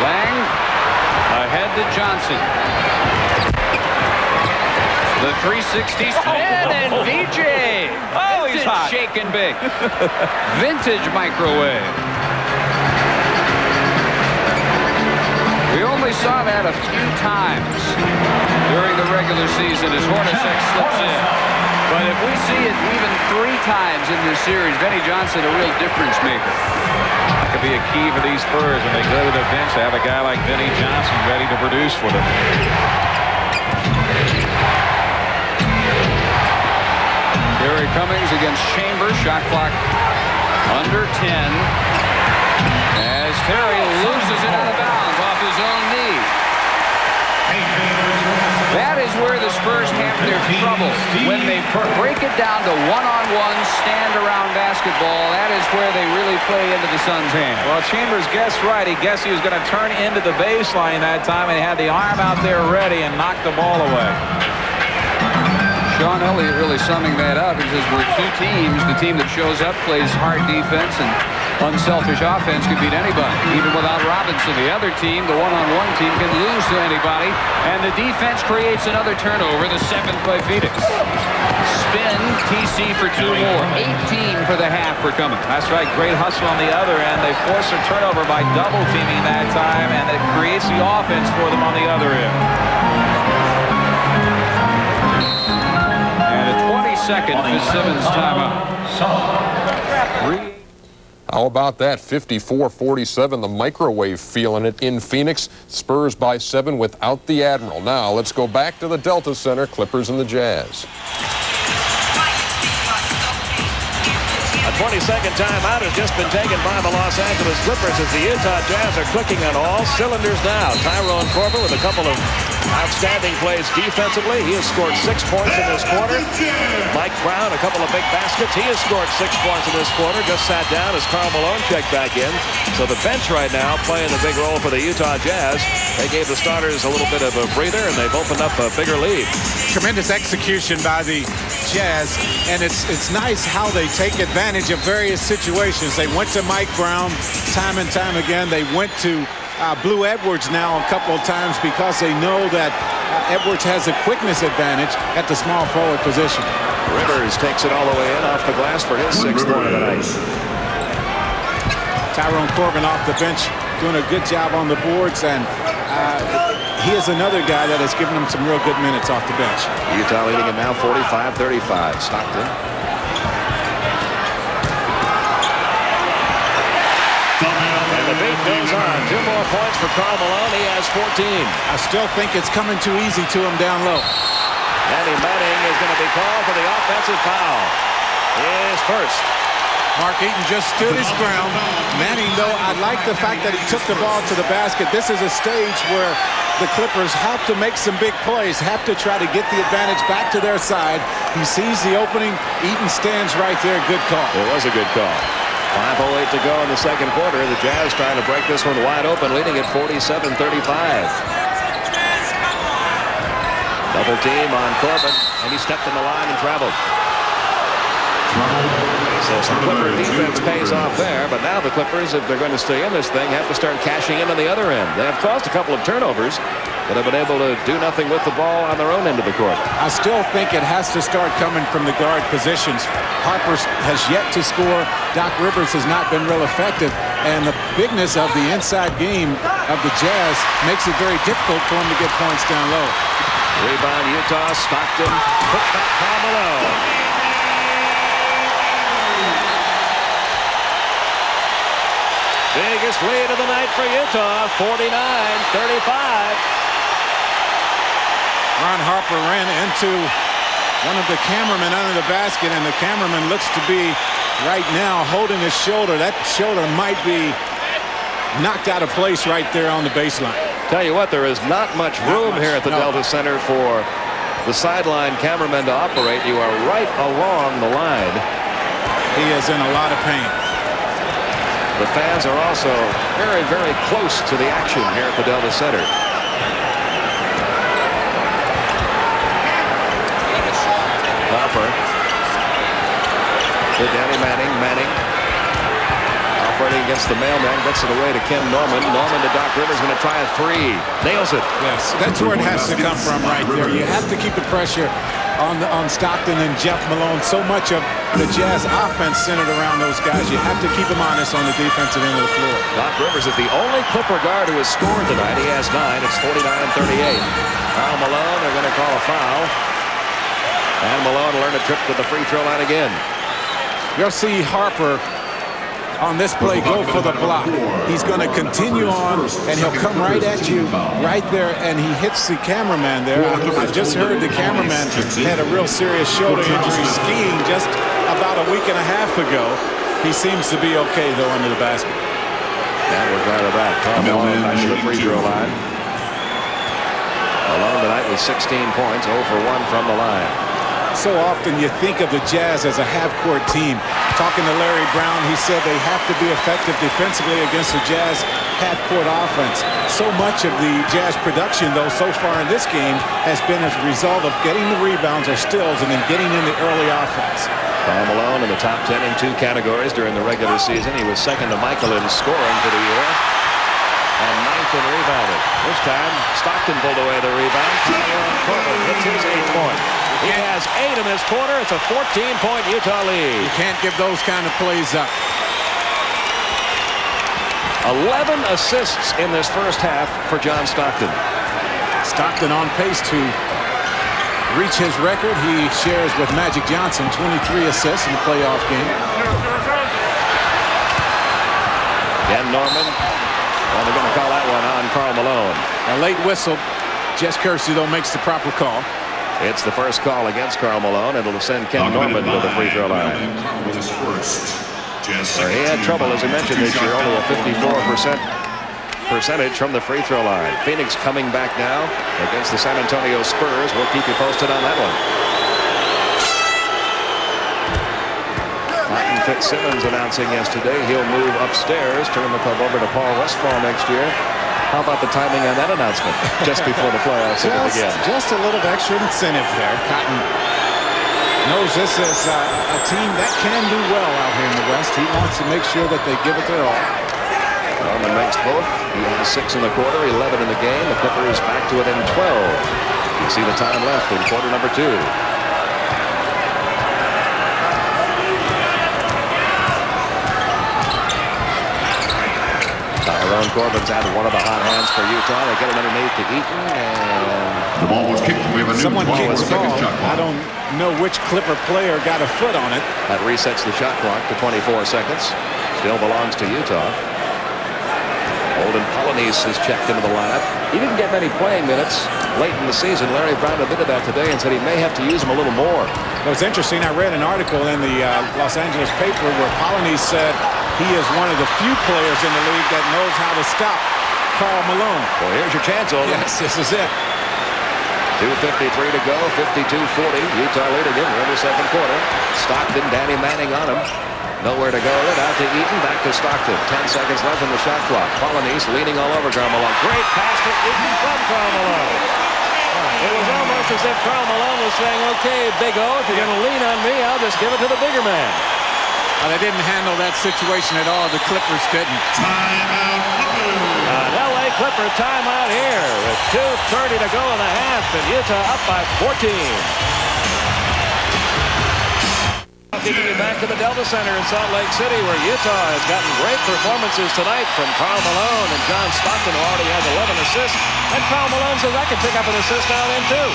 Lang ahead to Johnson. The 360 spin, and VJ. Oh, he's hot. Shaking big. Vintage microwave. We only saw that a few times during the regular season as Hornacek slips in. But if we see it even 3 times in this series, Benny Johnson a real difference maker. That could be a key for these Spurs when they go to the bench to have a guy like Benny Johnson ready to produce for them. Gary Cummings against Chambers. Shot clock under 10. As Terry loses it out of bounds off his own knee. That is where the Spurs have their trouble. When they break it down to one-on-one, stand-around basketball, that is where they really play into the Suns' hand. Well, Chambers guessed right. He guessed he was going to turn into the baseline that time, and he had the arm out there ready and knocked the ball away. Sean Elliott really summing that up. He says we're two teams. The team that shows up plays hard defense and unselfish offense can beat anybody. Even without Robinson, the other team, the one-on-one team, can lose to anybody. And the defense creates another turnover, the 7th by Phoenix. Spin, TC for 2 more. 18 for the half for Cummins. That's right. Great hustle on the other end. They force a turnover by double-teaming that time, and it creates the offense for them on the other end. And a 22nd for Simmons timeout. How about that? 54-47. The microwave feeling it in Phoenix. Spurs by 7 without the Admiral. Now let's go back to the Delta Center. Clippers and the Jazz. A 22nd timeout has just been taken by the Los Angeles Clippers as the Utah Jazz are clicking on all cylinders now. Tyrone Corbin with a couple of outstanding plays defensively. He has scored 6 points in this quarter. Mike Brown, a couple of big baskets. He has scored 6 points in this quarter. Just sat down as Karl Malone checked back in. So the bench right now playing the big role for the Utah Jazz. They gave the starters a little bit of a breather, and they've opened up a bigger lead. Tremendous execution by the Jazz, and it's nice how they take advantage of various situations. They went to Mike Brown time and time again. They went to Blue Edwards now a couple of times because they know that Edwards has a quickness advantage at the small forward position. Rivers takes it all the way in off the glass for his 6th point of the night. Tyrone Corbin off the bench doing a good job on the boards, and he is another guy that has given him some real good minutes off the bench. Utah leading it now 45-35. Stockton. And the beat goes on. 2 more points for Karl Malone. He has 14. I still think it's coming too easy to him down low. Manning is going to be called for the offensive foul. His first. Mark Eaton just stood his ground. Manning, though, I like the fact that he took the ball to the basket. This is a stage where the Clippers have to make some big plays, have to try to get the advantage back to their side. He sees the opening. Eaton stands right there. Good call. It was a good call. 5:08 to go in the second quarter. The Jazz trying to break this one wide open, leading at 47-35. Double team on Corbin, and he stepped in the line and traveled. So some Clipper defense pays off there, but now the Clippers, if they're going to stay in this thing, have to start cashing in on the other end. They have caused a couple of turnovers, but have been able to do nothing with the ball on their own end of the court. I still think it has to start coming from the guard positions. Harper has yet to score. Doc Rivers has not been real effective, and the bigness of the inside game of the Jazz makes it very difficult for them to get points down low. Rebound Utah. Stockton. Put back Karl Malone. Biggest lead of the night for Utah, 49-35. Ron Harper ran into one of the cameramen under the basket, and the cameraman looks to be right now holding his shoulder. That shoulder might be knocked out of place right there on the baseline. Tell you what, there is not much room here at the Delta Center for the sideline cameraman to operate. You are right along the line. He is in a lot of pain. The fans are also very, very close to the action here at the Delta Center. Harper. To Danny Manning. Manning operating against the mailman. Gets it away to Ken Norman. Norman to Doc Rivers. Going to try a 3. Nails it. Yes, that's where it has to come from right there. You have to keep the pressure on Stockton and Jeff Malone. So much of the Jazz offense centered around those guys. You have to keep them honest on the defensive end of the floor. Doc Rivers is the only Clipper guard who has scored tonight. He has 9. It's 49-38. Karl Malone, they're going to call a foul. And Malone will earn a trip to the free throw line again. You'll see Harper on this play go for the block. He's going to continue on, and he'll come right at you right there, and he hits the cameraman there. I just heard the cameraman had a real serious shoulder injury skiing just about a week and a half ago. He seems to be okay, though, under the basket. And we're glad of that. Karl Malone back to the free throw line. Malone tonight with 16 points, 0 for 1 from the line. So often you think of the Jazz as a half-court team. Talking to Larry Brown, he said they have to be effective defensively against the Jazz half-court offense. So much of the Jazz production, though, so far in this game has been as a result of getting the rebounds or steals and then getting in the early offense. Karl Malone in the top 10 in 2 categories during the regular season. He was second to Michael in scoring for the year and 9th in rebounding. This time, Stockton pulled away the rebound. Corbin hits his 8th point. He has 8 in this quarter. It's a 14-point Utah lead. You can't give those kind of plays up. 11 assists in this first half for John Stockton. Stockton on pace to reach his record. He shares with Magic Johnson 23 assists in the playoff game. Again, Norman. Well, they're going to call that one on Karl Malone. A late whistle. Jess Kersey, though, makes the proper call. It's the first call against Karl Malone. It'll send Ken Norman to the free throw line. Where he had trouble, as I mentioned this year, only a 54% percentage from the free throw line. Phoenix coming back now against the San Antonio Spurs. We'll keep you posted on that one. Martin Fitzsimmons announcing yesterday he'll move upstairs, turn the club over to Paul Westphal next year. How about the timing on that announcement just before the playoffs begin? Just a little extra incentive there. Cotton knows this is a team that can do well out here in the West. He wants to make sure that they give it their all. Norman makes both. He has 6 in the quarter, 11 in the game. The Clippers back to it in 12. You see the time left in quarter number 2. Tyrone Corbin's had one of the hot hands for Utah. They get it underneath to Eaton, and The ball was kicked. We have a new someone kicked the ball. shot clock. I don't know which Clipper player got a foot on it. that resets the shot clock to 24 seconds. Still belongs to Utah. Holden Polynice is checked into the lineup. He didn't get many playing minutes late in the season. Larry Brown admitted that today and said he may have to use him a little more. It was interesting. I read an article in the Los Angeles paper where Polynice said he is one of the few players in the league that knows how to stop Karl Malone. Well, here's your chance, Holden. Yes, this is it. 2:53 to go, 52-40. Utah leading it in the second quarter. Stockton, Danny Manning on him. Nowhere to go. It out to Eaton, back to Stockton. 10 seconds left in the shot clock. Polynice leaning all over Karl Malone. Great pass to Eaton from Karl Malone. It was almost as if Karl Malone was saying, okay, Big O, if you're going to lean on me, I'll just give it to the bigger man. Well, they didn't handle that situation at all. The Clippers didn't. An LA Clipper timeout here with 2:30 to go in the half, and Utah up by 14. Keeping you back to the Delta Center in Salt Lake City, where Utah has gotten great performances tonight from Karl Malone and John Stockton, who already has 11 assists. And Karl Malone says, I can pick up an assist now then, too.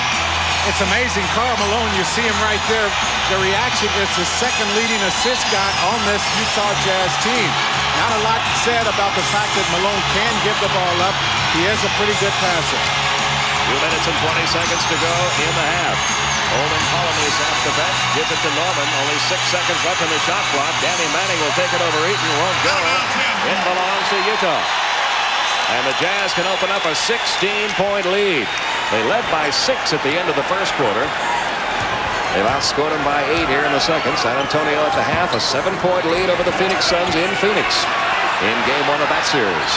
It's amazing. Karl Malone, you see him right there. The reaction is the second leading assist guy on this Utah Jazz team. Not a lot said about the fact that Malone can give the ball up. He is a pretty good passer. 2 minutes and 20 seconds to go in the half. Holden Polynice off the bench, gives it to Norman. Only 6 seconds left in the shot clock. Danny Manning will take it over Eaton. Won't go. It belongs to Utah. And the Jazz can open up a 16-point lead. They led by 6 at the end of the first quarter. They've outscored them by 8 here in the second. San Antonio at the half, a 7-point lead over the Phoenix Suns in Phoenix in game 1 of that series.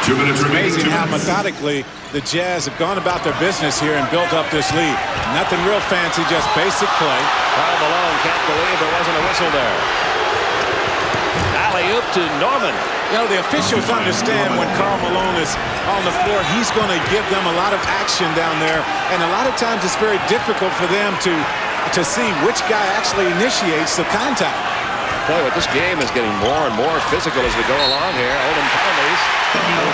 2 minutes remaining. Amazing how methodically the Jazz have gone about their business here and built up this lead. Nothing real fancy, just basic play. Karl Malone can't believe there wasn't a whistle there. Alley-oop to Norman. You know, the officials understand when Karl Malone is on the floor, he's going to give them a lot of action down there. And a lot of times it's very difficult for them to see which guy actually initiates the contact. Tell you what, this game is getting more and more physical as we go along here. Holden Polynice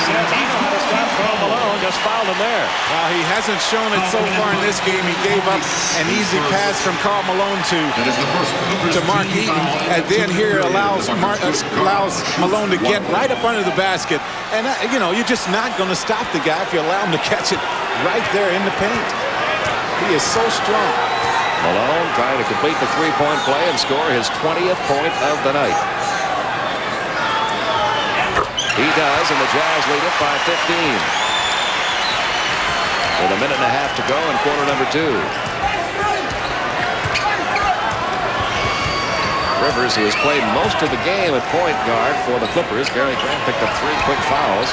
says, I know how to stop Karl Malone, just fouled him there. Well, he hasn't shown it so far in this game. He gave up an easy pass from Karl Malone to Mark Eaton, and then here allows Malone to get right up under the basket. And, you know, you're just not going to stop the guy if you allow him to catch it right there in the paint. He is so strong. Malone trying to complete the three-point play and score his 20th point of the night. He does, and the Jazz lead it by 15. with a minute and a half to go in quarter number 2. Rivers, who has played most of the game at point guard for the Clippers. Gary Grant picked up 3 quick fouls.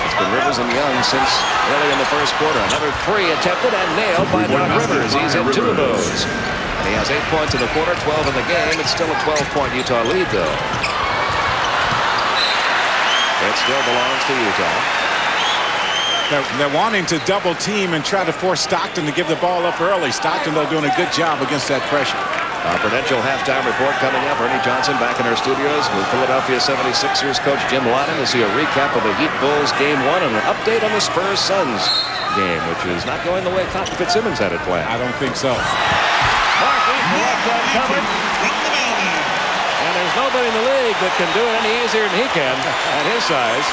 It's been Rivers and Young since early in the first quarter. Another 3 attempted and nailed by Doc Rivers. He's hit 2 of those. And he has 8 points in the quarter, 12 in the game. It's still a 12-point Utah lead, though. It still belongs to Utah. They're wanting to double team and try to force Stockton to give the ball up early. Stockton, though, doing a good job against that pressure. Prudential halftime report coming up. Ernie Johnson back in our studios with Philadelphia 76ers coach Jim Lyman to see a recap of the Heat Bulls Game 1 and an update on the Spurs Suns game, which is not going the way Cotton Fitzsimmons had it planned. I don't think so. Mark Eaton left uncovered. And there's nobody in the league that can do it any easier than he can at his size.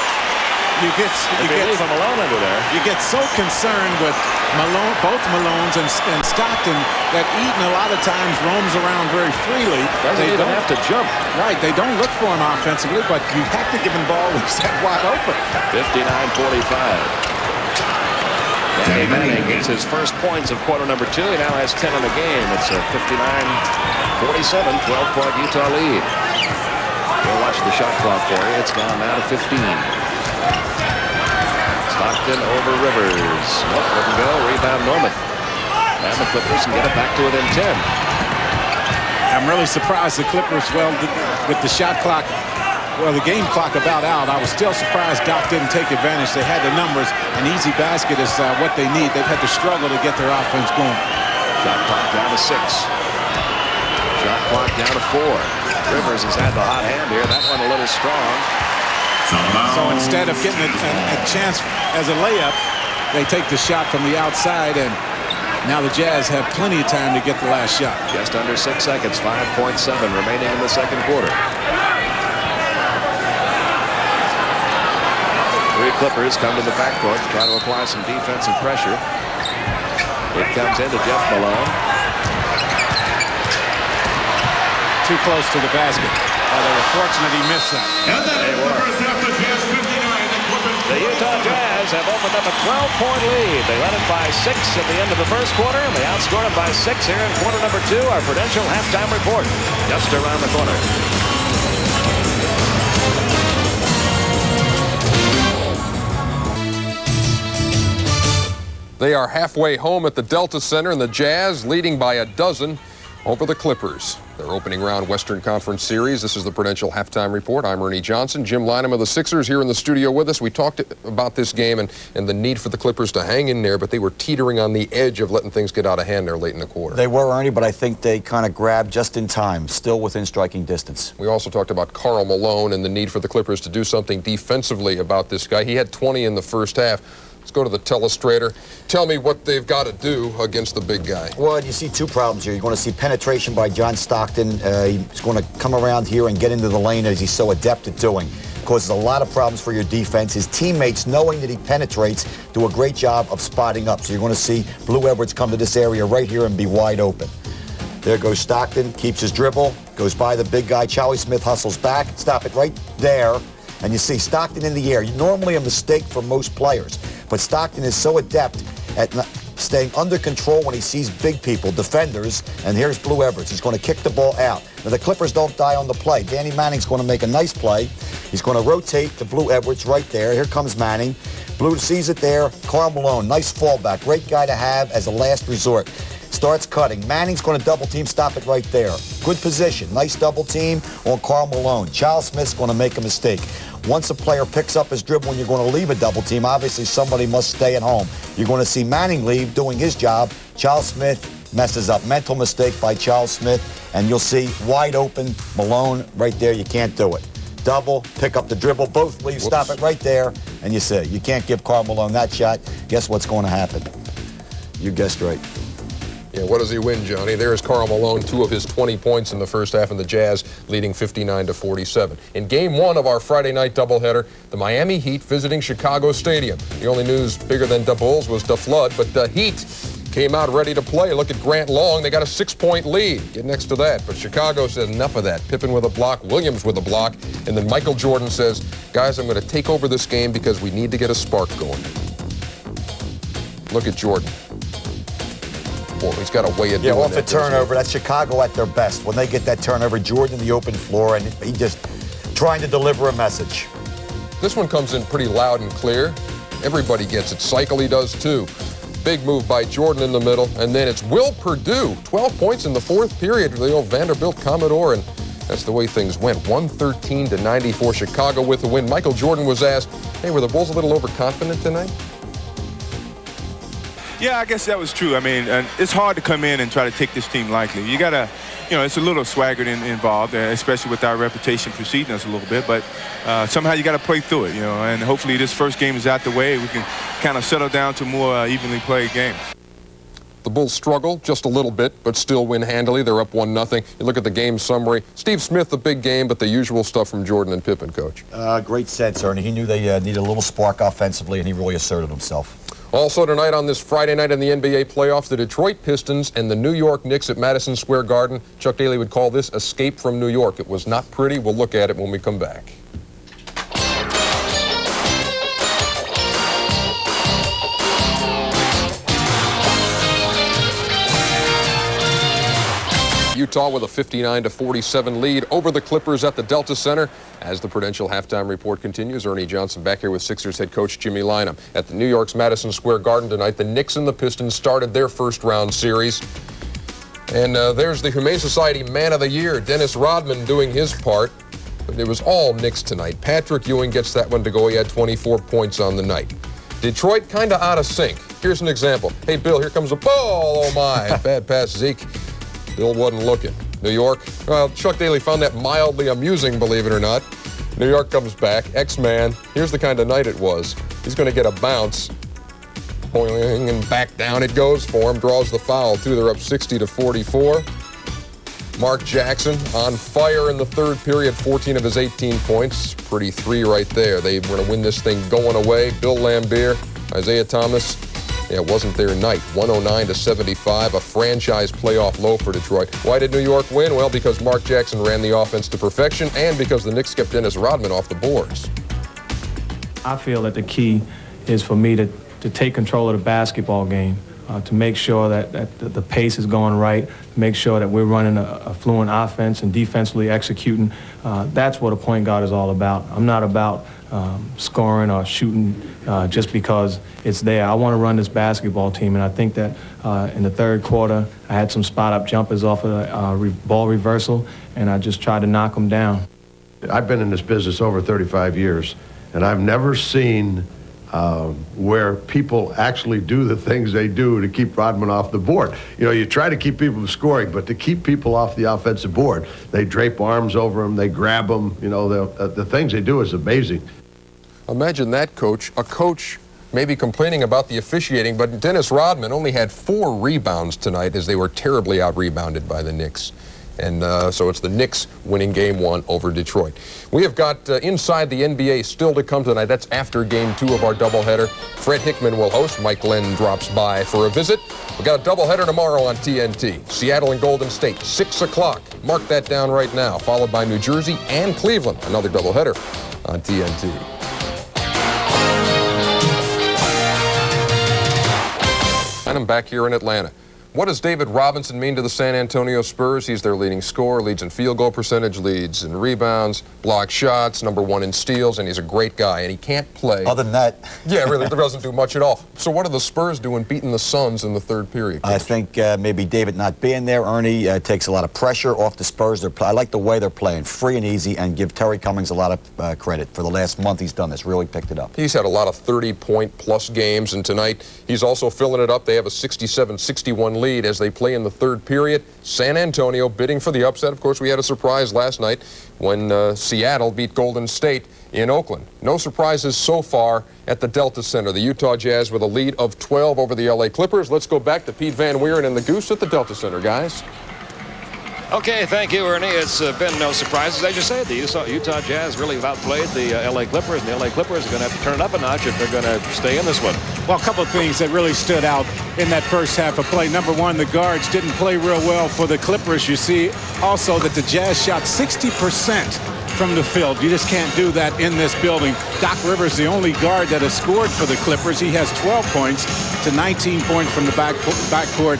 You get Malone under there. You get so concerned with Malone, both Malones and Stockton, that Eaton a lot of times roams around very freely. They don't have to jump. Right, they don't look for him offensively, but you have to give him the ball when he's that wide open. 59-45. Danny Manning gets his first points of quarter number 2. He now has 10 in the game. It's a 59-47, 12-point Utah lead. We'll watch the shot clock for you. It's down now to 15. Stockton over Rivers. Nope, wouldn't go. Rebound Norman. And the Clippers can get it back to within 10. I'm really surprised the Clippers, with the shot clock, the game clock about out. I was still surprised Doc didn't take advantage. They had the numbers. An easy basket is what they need. They've had to struggle to get their offense going. Shot clock down to 6. Shot clock down to 4. Rivers has had the hot hand here. That one a little strong. So instead of getting a chance as a layup, they take the shot from the outside, and now the Jazz have plenty of time to get the last shot. Just under 6 seconds, 5.7 remaining in the second quarter. 3 Clippers come to the backcourt to try to apply some defensive pressure. It comes into Jeff Malone. Too close to the basket. Oh, they were fortunate he missed that. And then the Clippers have the Jazz 59. The Utah Jazz have opened up a 12-point lead. They led it by 6 at the end of the first quarter, and they outscored them by 6 here in quarter number 2. Our Prudential halftime report just around the corner. They are halfway home at the Delta Center, and the Jazz leading by 12 over the Clippers. Their opening round Western Conference Series. This is the Prudential Halftime Report. I'm Ernie Johnson. Jim Lynam of the Sixers here in the studio with us. We talked about this game and the need for the Clippers to hang in there, but they were teetering on the edge of letting things get out of hand there late in the quarter. They were, Ernie, but I think they kind of grabbed just in time, still within striking distance. We also talked about Karl Malone and the need for the Clippers to do something defensively about this guy. He had 20 in the first half. Let's go to the telestrator. Tell me what they've got to do against the big guy. Well, you see 2 problems here. You're going to see penetration by John Stockton. He's going to come around here and get into the lane as he's so adept at doing. Causes a lot of problems for your defense. His teammates, knowing that he penetrates, do a great job of spotting up. So you're going to see Blue Edwards come to this area right here and be wide open. There goes Stockton, keeps his dribble, goes by the big guy. Charlie Smith hustles back. Stop it right there. And you see Stockton in the air. Normally a mistake for most players. But Stockton is so adept at staying under control when he sees big people, defenders. And here's Blue Edwards. He's going to kick the ball out. Now, the Clippers don't die on the play. Danny Manning's going to make a nice play. He's going to rotate to Blue Edwards right there. Here comes Manning. Blue sees it there. Karl Malone, nice fallback. Great guy to have as a last resort. Starts cutting. Manning's going to double team. Stop it right there. Good position. Nice double team on Karl Malone. Charles Smith's going to make a mistake. Once a player picks up his dribble and you're going to leave a double team, obviously somebody must stay at home. You're going to see Manning leave doing his job. Charles Smith messes up. Mental mistake by Charles Smith. And you'll see wide open Malone right there. You can't do it. Double, pick up the dribble, both leave, stop it right there. And you say, you can't give Karl Malone that shot. Guess what's going to happen? You guessed right. Yeah, what does he win, Johnny? There's Karl Malone, 2 of his 20 points in the first half, and the Jazz leading 59-47. In Game 1 of our Friday night doubleheader, the Miami Heat visiting Chicago Stadium. The only news bigger than the Bulls was the flood, but the Heat came out ready to play. Look at Grant Long. They got a 6-point lead. Get next to that. But Chicago says enough of that. Pippen with a block, Williams with a block, and then Michael Jordan says, guys, I'm going to take over this game because we need to get a spark going. Look at Jordan. Boy, he's got a way of doing off that. the turnover. That's Chicago at their best. When they get that turnover, Jordan in the open floor, and he just trying to deliver a message. This one comes in pretty loud and clear. Everybody gets it. Cycli does too. Big move by Jordan in the middle, and then it's Will Perdue. 12 points in the fourth period for the old Vanderbilt Commodore, and that's the way things went. 113-94, Chicago with the win. Michael Jordan was asked, hey, were the Bulls a little overconfident tonight? Yeah, I guess that was true. I mean, it's hard to come in and try to take this team lightly. You got to, it's a little swagger involved, especially with our reputation preceding us a little bit. But somehow you got to play through it, and hopefully this first game is out the way. We can kind of settle down to more evenly played games. The Bulls struggle just a little bit, but still win handily. They're up 1-0. You look at the game summary. Steve Smith, the big game, but the usual stuff from Jordan and Pippen, Coach. Great sense, Ernie. He knew they needed a little spark offensively, and he really asserted himself. Also tonight on this Friday night in the NBA playoffs, the Detroit Pistons and the New York Knicks at Madison Square Garden. Chuck Daly would call this Escape from New York. It was not pretty. We'll look at it when we come back. Utah with a 59-47 lead over the Clippers at the Delta Center. As the Prudential halftime report continues, Ernie Johnson back here with Sixers head coach Jimmy Lynam. At the New York's Madison Square Garden tonight, the Knicks and the Pistons started their first round series. And there's the Humane Society Man of the Year, Dennis Rodman, doing his part. But it was all Knicks tonight. Patrick Ewing gets that one to go. He had 24 points on the night. Detroit kind of out of sync. Here's an example. Hey, Bill, here comes a ball. Oh, my. Bad pass, Zeke. Bill wasn't looking. New York, well, Chuck Daly found that mildly amusing, believe it or not. New York comes back, X-Man. Here's the kind of night it was. He's going to get a bounce. Boing, and back down it goes for him. Draws the foul, too. They're up 60-44. Mark Jackson on fire in the third period, 14 of his 18 points. Pretty three right there. They were going to win this thing going away. Bill Laimbeer, Isaiah Thomas. Yeah, it wasn't their night. 109-75, a franchise playoff low for Detroit. Why did New York win? Well, because Mark Jackson ran the offense to perfection and because the Knicks kept Dennis Rodman off the boards. I feel that the key is for me to take control of the basketball game, to make sure that the pace is going right, to make sure that we're running a fluent offense and defensively executing. That's what a point guard is all about. I'm not about scoring or shooting just because it's there. I want to run this basketball team, and I think that in the third quarter, I had some spot-up jumpers off of the ball reversal, and I just tried to knock them down. I've been in this business over 35 years, and I've never seen where people actually do the things they do to keep Rodman off the board. You try to keep people from scoring, but to keep people off the offensive board, they drape arms over them, they grab them. The things they do is amazing. Imagine that, Coach. A coach maybe complaining about the officiating, but Dennis Rodman only had 4 rebounds tonight as they were terribly out-rebounded by the Knicks. And so it's the Knicks winning Game 1 over Detroit. We have got Inside the NBA still to come tonight. That's after Game 2 of our doubleheader. Fred Hickman will host. Mike Glenn drops by for a visit. We've got a doubleheader tomorrow on TNT. Seattle and Golden State, 6 o'clock. Mark that down right now. Followed by New Jersey and Cleveland. Another doubleheader on TNT. And I'm back here in Atlanta. What does David Robinson mean to the San Antonio Spurs? He's their leading scorer, leads in field goal percentage, leads in rebounds, block shots, #1 in steals, and he's a great guy, and he can't play. Other than that. Yeah, really, doesn't do much at all. So what are the Spurs doing beating the Suns in the third period? I think maybe David not being there, Ernie, takes a lot of pressure off the Spurs. I like the way they're playing, free and easy, and give Terry Cummings a lot of credit. For the last month he's done this, really picked it up. He's had a lot of 30-point-plus games, and tonight he's also filling it up. They have a 67-61 lead as they play in the third period. San Antonio bidding for the upset. Of course, we had a surprise last night when Seattle beat Golden State in Oakland. No surprises so far at the Delta Center. The Utah Jazz with a lead of 12 over the LA Clippers. Let's go back to Pete Van Wieren and the Goose at the Delta Center, guys. Okay, thank you, Ernie. It's been no surprises. As you said, the Utah Jazz really outplayed the LA Clippers, and the LA Clippers are going to have to turn it up a notch if they're going to stay in this one. Well, a couple of things that really stood out in that first half of play. Number one, the guards didn't play real well for the Clippers. You see also that the Jazz shot 60% from the field. You just can't do that in this building. Doc Rivers, the only guard that has scored for the Clippers. He has 12 points to 19 points from the backcourt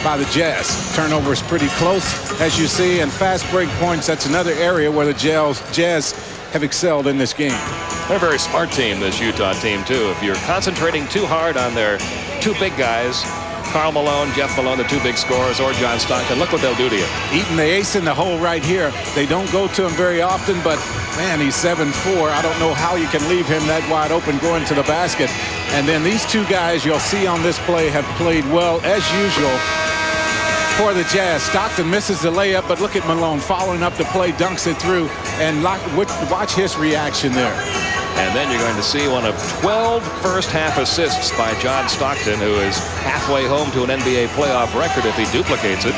by the Jazz. Turnover is pretty close, as you see, and fast break points, that's another area where the Jazz have excelled in this game. They're a very smart team, this Utah team, too. If you're concentrating too hard on their two big guys, Karl Malone, Jeff Malone, the two big scorers, or John Stockton, look what they'll do to you. Eaton the ace in the hole right here. They don't go to him very often, but man, he's 7'4". I don't know how you can leave him that wide open going to the basket. And then these two guys you'll see on this play have played well as usual for the Jazz. Stockton misses the layup, but look at Malone following up the play, dunks it through, and watch his reaction there. And then you're going to see one of 12 first-half assists by John Stockton, who is halfway home to an NBA playoff record if he duplicates it.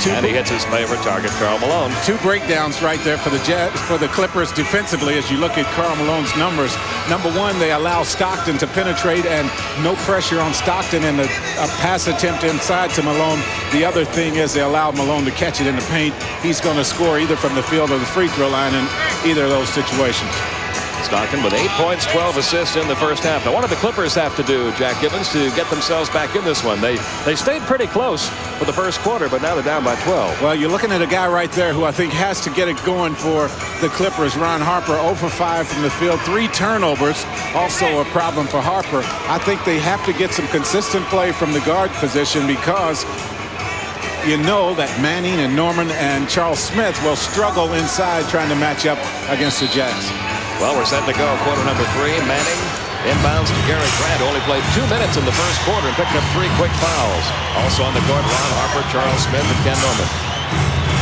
And he hits his favorite target, Karl Malone. 2 breakdowns right there for the Clippers defensively as you look at Karl Malone's numbers. Number one, they allow Stockton to penetrate and no pressure on Stockton in a pass attempt inside to Malone. The other thing is they allow Malone to catch it in the paint. He's going to score either from the field or the free throw line in either of those situations. Stockton with 8 points, 12 assists in the first half. Now, what do the Clippers have to do, Jack Gibbons, to get themselves back in this one? They stayed pretty close for the first quarter, but now they're down by 12. Well, you're looking at a guy right there who I think has to get it going for the Clippers. Ron Harper, 0 for 5 from the field. 3 turnovers, also a problem for Harper. I think they have to get some consistent play from the guard position because you know that Manning and Norman and Charles Smith will struggle inside trying to match up against the Jazz. Well, we're set to go. Quarter number 3. Manning inbounds to Gary Grant. Only played 2 minutes in the first quarter and picking up 3 quick fouls. Also on the court, Ron Harper, Charles Smith, and Ken Norman.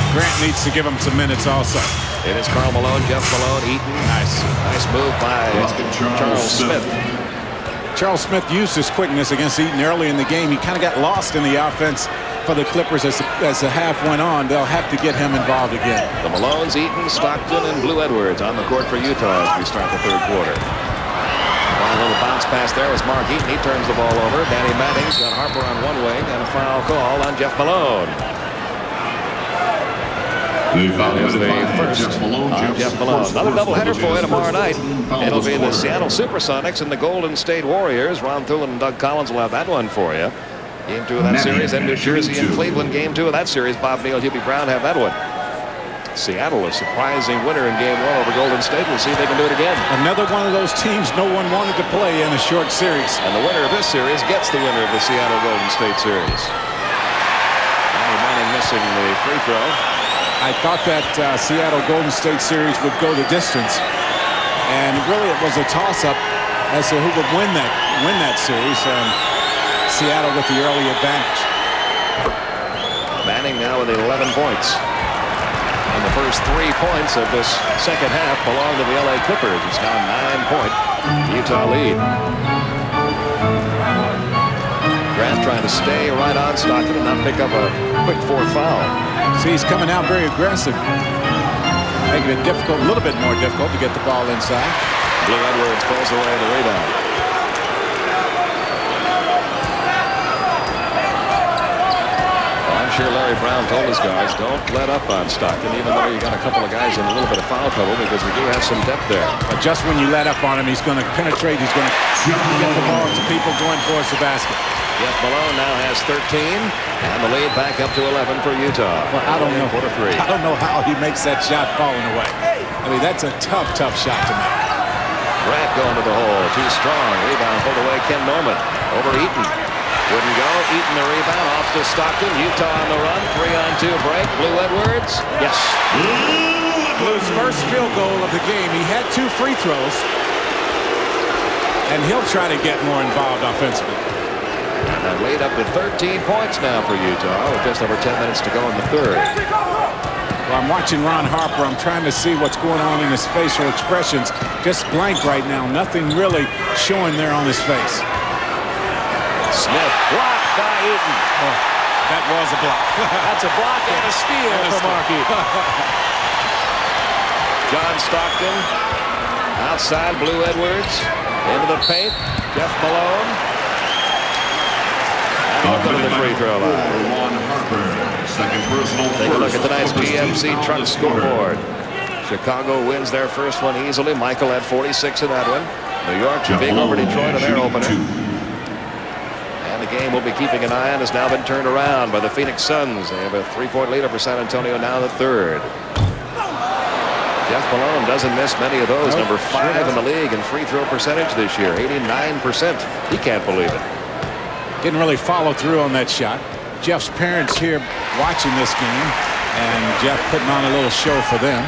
Grant needs to give him some minutes also. It is Karl Malone, Jeff Malone, Eaton. Nice move by Charles Smith. Charles Smith used his quickness against Eaton early in the game. He kind of got lost in the offense for the Clippers as the half went on. They'll have to get him involved again. The Malones, Eaton, Stockton, and Blue Edwards on the court for Utah as we start the third quarter. A little bounce pass there was Mark Eaton. He turns the ball over. Danny Manning's got Harper on one wing and a foul call on Jeff Malone. There's the first on Jeff Malone. Another doubleheader for you tomorrow night. It'll be the Seattle Supersonics and the Golden State Warriors. Ron Thulin and Doug Collins will have that one for you. Game 2 of that series, and New Jersey and Cleveland. Game 2 of that series. Bob Neal, Hubie Brown have that one. Seattle, a surprising winner in Game 1 over Golden State. We'll see if they can do it again. Another one of those teams no one wanted to play in a short series. And the winner of this series gets the winner of the Seattle Golden State series. Danny Manning missing the free throw. I thought that Seattle Golden State series would go the distance, and really it was a toss-up as to who would win that series. Seattle with the early advantage. Manning now with 11 points. And the first 3 points of this second half belong to the LA Clippers. It's now a 9-point Utah lead. Grant trying to stay right on Stockton and not pick up a quick 4th foul. See, he's coming out very aggressive, making it difficult, a little bit more difficult to get the ball inside. Blue Edwards pulls away the rebound. Sure, Larry Brown told his guys, don't let up on Stockton, even though you got a couple of guys in a little bit of foul trouble, because we do have some depth there. But just when you let up on him, he's going to penetrate. He's going to get the ball to people going towards the basket. Jeff Malone now has 13, and the lead back up to 11 for Utah. Well, I don't know. Quarter 3. I don't know how he makes that shot falling away. I mean, that's a tough shot to make. Grant going to the hole, too strong. Rebound pulled away. Ken Norman over Eaton. Wouldn't go. Eaton the rebound off to Stockton. Utah on the run. 3-on-2 break. Blue Edwards. Yes. Blue's first field goal of the game. He had 2 free throws. And he'll try to get more involved offensively. And that lead up to 13 points now for Utah with just over 10 minutes to go in the third. Well, I'm watching Ron Harper. I'm trying to see what's going on in his facial expressions. Just blank right now. Nothing really showing there on his face. Smith blocked by Eaton. Oh, that was a block. That's a block and a steal for Mark Eaton. John Stockton outside. Blue Edwards into the paint. Jeff Malone. And we'll go to the free throw line. Second personal. Take a look at tonight's GMC Truck scoreboard. Chicago wins their first one easily. Michael had 46 in that one. New York big over Detroit in their opener. And the game we'll be keeping an eye on has now been turned around by the Phoenix Suns. They have a 3-point lead over San Antonio now in the third. Jeff Malone doesn't miss many of those. Number 5 in the league in free throw percentage this year. 89%. He can't believe it. Didn't really follow through on that shot. Jeff's parents here watching this game, and Jeff putting on a little show for them.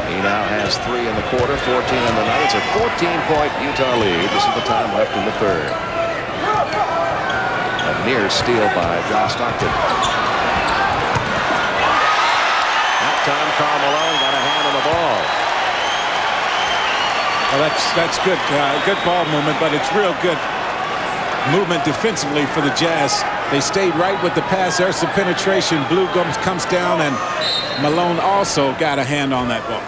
He now has 3 in the quarter, 14 in the night. It's a 14-point Utah lead. This is the time left in the third. A near steal by John Stockton. That time, Karl Malone got a hand on the ball. Well, that's good. Good ball movement, but it's real good movement defensively for the Jazz. They stayed right with the pass. There's some penetration. Blue comes down, and Malone also got a hand on that ball.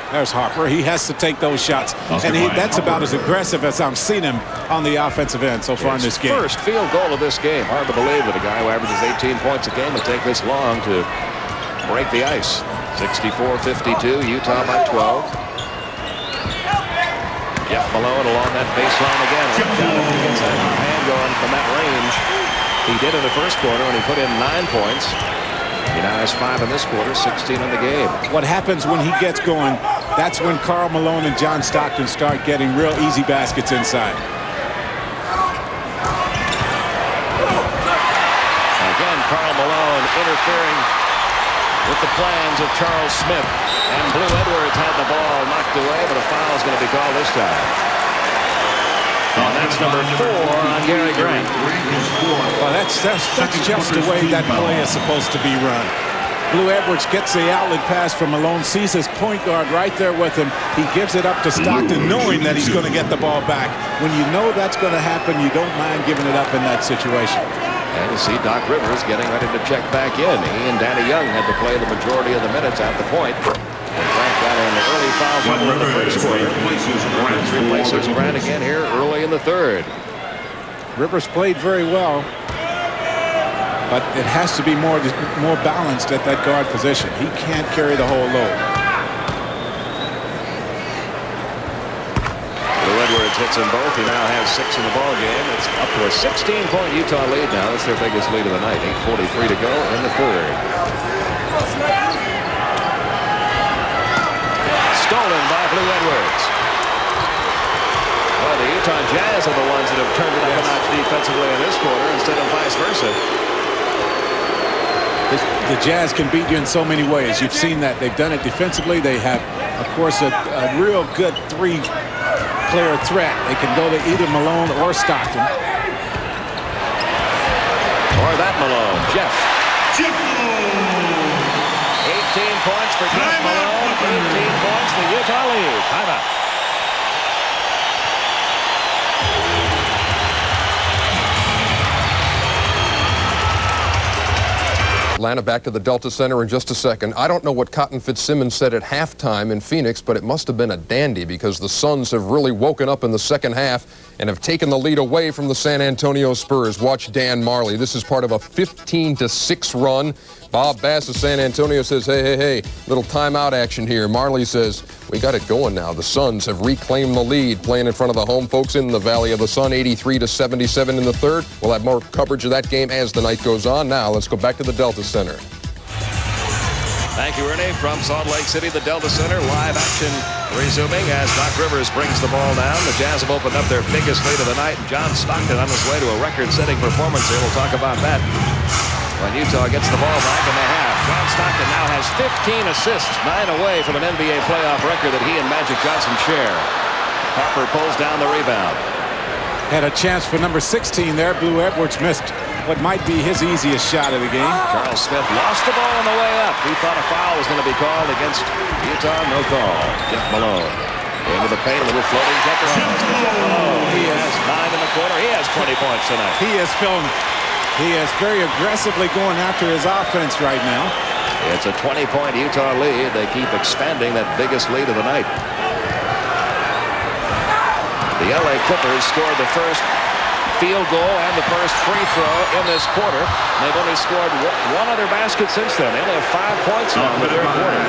There's Harper. He has to take those shots. And that's about as aggressive as I've seen him on the offensive end so far in this game. First field goal of this game. Hard to believe that a guy who averages 18 points a game will take this long to break the ice. 64-52, Utah by 12. Jeff Malone along that baseline again. Watch out if he gets that hand going from that range. He did in the first quarter, and he put in 9 points. He now has 5 in this quarter, 16 in the game. What happens when he gets going, that's when Karl Malone and John Stockton start getting real easy baskets inside. Again, Karl Malone interfering with the plans of Charles Smith. And Blue Edwards had the ball knocked away, but a foul is going to be called this time. And that's number 4 on Gary Grant. Well, that's just the way that play is supposed to be run. Blue Edwards gets the outlet pass from Malone, sees his point guard right there with him. He gives it up to Stockton, knowing that he's going to get the ball back. When you know that's going to happen, you don't mind giving it up in that situation. And you see Doc Rivers getting ready to check back in. He and Danny Young had to play the majority of the minutes at the point. Grant got in the early foul trouble in the first quarter. Replaces Grant again here early in the third. Rivers played very well, but it has to be more balanced at that guard position. He can't carry the whole load. Blue Edwards hits them both. He now has 6 in the ball game. It's up to a 16-point Utah lead now. That's their biggest lead of the night. 8:43 to go in the third. Stolen by Blue Edwards. Well, the Utah Jazz are the ones that have turned it up a notch defensively in this quarter instead of vice versa. The Jazz can beat you in so many ways. You've seen that. They've done it defensively. They have, of course, a real good 3-player threat. They can go to either Malone or Stockton. Or that Malone. Jeff. 18 points for Jeff Malone. 18 points for Utah lead. Timeout. Atlanta back to the Delta Center in just a second. I don't know what Cotton Fitzsimmons said at halftime in Phoenix, but it must have been a dandy because the Suns have really woken up in the second half and have taken the lead away from the San Antonio Spurs. Watch Dan Marley. This is part of a 15-6 run. Bob Bass of San Antonio says, hey, little timeout action here. Marley says, we got it going now. The Suns have reclaimed the lead, playing in front of the home folks in the Valley of the Sun, 83-77 in the third. We'll have more coverage of that game as the night goes on. Now let's go back to the Delta Center. Thank you, Ernie. From Salt Lake City, the Delta Center, live action resuming as Doc Rivers brings the ball down. The Jazz have opened up their biggest lead of the night. John Stockton on his way to a record-setting performance here. We'll talk about that when Utah gets the ball back, and they have. John Stockton now has 15 assists, 9 away from an NBA playoff record that he and Magic Johnson share. Harper pulls down the rebound. Had a chance for number 16 there. Blue Edwards missed what might be his easiest shot of the game. Charles Smith lost the ball on the way up. He thought a foul was going to be called against Utah. No call. Jeff Malone into the paint, a little floating jumper. He has 9 in the quarter. He has 20 points tonight. He is very aggressively going after his offense right now. It's a 20-point Utah lead. They keep expanding that biggest lead of the night. The LA Clippers scored the first field goal and the first free throw in this quarter. They've only scored one other basket since then. They only have 5 points now in the third quarter.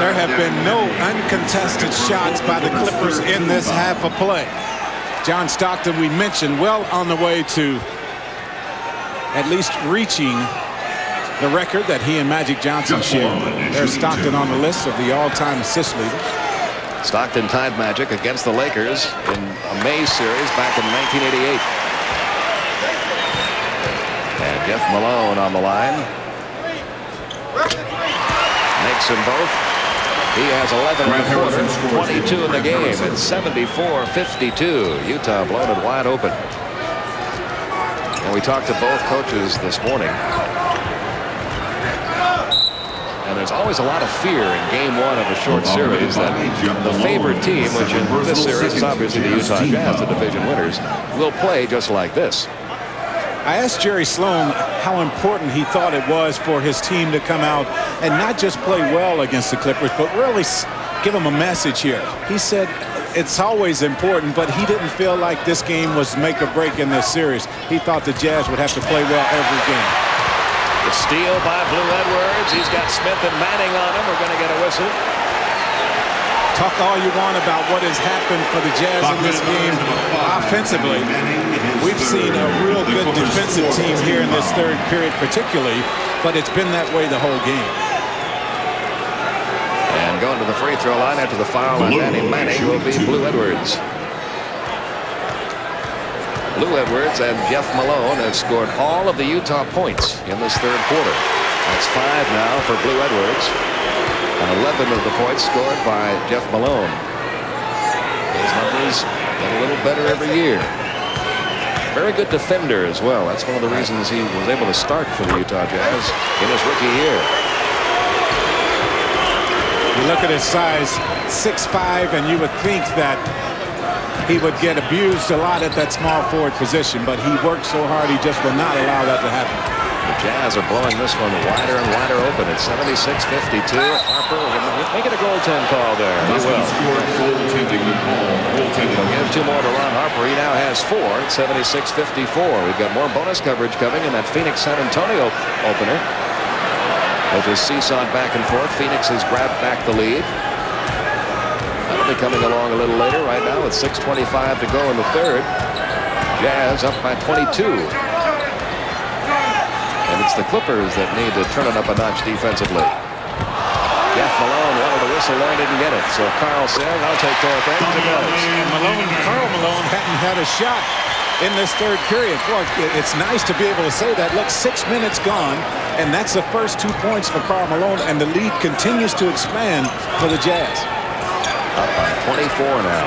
There have been no uncontested shots by the Clippers in this half of play. John Stockton, we mentioned, well on the way to at least reaching the record that he and Magic Johnson share. There's Stockton on the list of the all-time assist leaders. Stockton tied Magic against the Lakers in a May series back in 1988. And Jeff Malone on the line. Makes them both. He has 11 in the quarter, 22 in the game. It's 74-52. Utah blown it wide open. And we talked to both coaches this morning. And there's always a lot of fear in game one of a short series that the favored team, which in this series is obviously the Utah Jazz, the division winners, will play just like this. I asked Jerry Sloan how important he thought it was for his team to come out and not just play well against the Clippers, but really give them a message here. He said it's always important, but he didn't feel like this game was make or break in this series. He thought the Jazz would have to play well every game. The steal by Blue Edwards. He's got Smith and Manning on him. We're going to get a whistle. Talk all you want about what has happened for the Jazz in this game offensively. We've seen a real good defensive team here in this third period particularly, but it's been that way the whole game. And going to the free throw line after the foul on Danny Manning will be Blue Edwards. Blue Edwards and Jeff Malone have scored all of the Utah points in this third quarter. That's 5 now for Blue Edwards. And 11 of the points scored by Jeff Malone. His numbers get a little better every year. Very good defender as well. That's one of the reasons he was able to start for the Utah Jazz in his rookie year. You look at his size, 6'5", and you would think that he would get abused a lot at that small forward position, but he worked so hard he just will not allow that to happen. The Jazz are blowing this one wider and wider open. It's 76-52. Harper will make it a goaltend call there. He will. We'll give 2 more to Ron Harper. He now has 4. It's 76-54. We've got more bonus coverage coming in that Phoenix-San Antonio opener. Which is seesawed back and forth. Phoenix has grabbed back the lead. That'll be coming along a little later. Right now it's 6:25 to go in the third. Jazz up by 22. And it's the Clippers that need to turn it up a notch defensively. Jeff Malone wanted a whistle there, didn't get it. So Karl said, I'll take care of things. Karl Malone hadn't had a shot in this third period. Boy, it's nice to be able to say that. Look, 6 minutes gone, and that's the first 2 points for Karl Malone, and the lead continues to expand for the Jazz. Up by 24 now.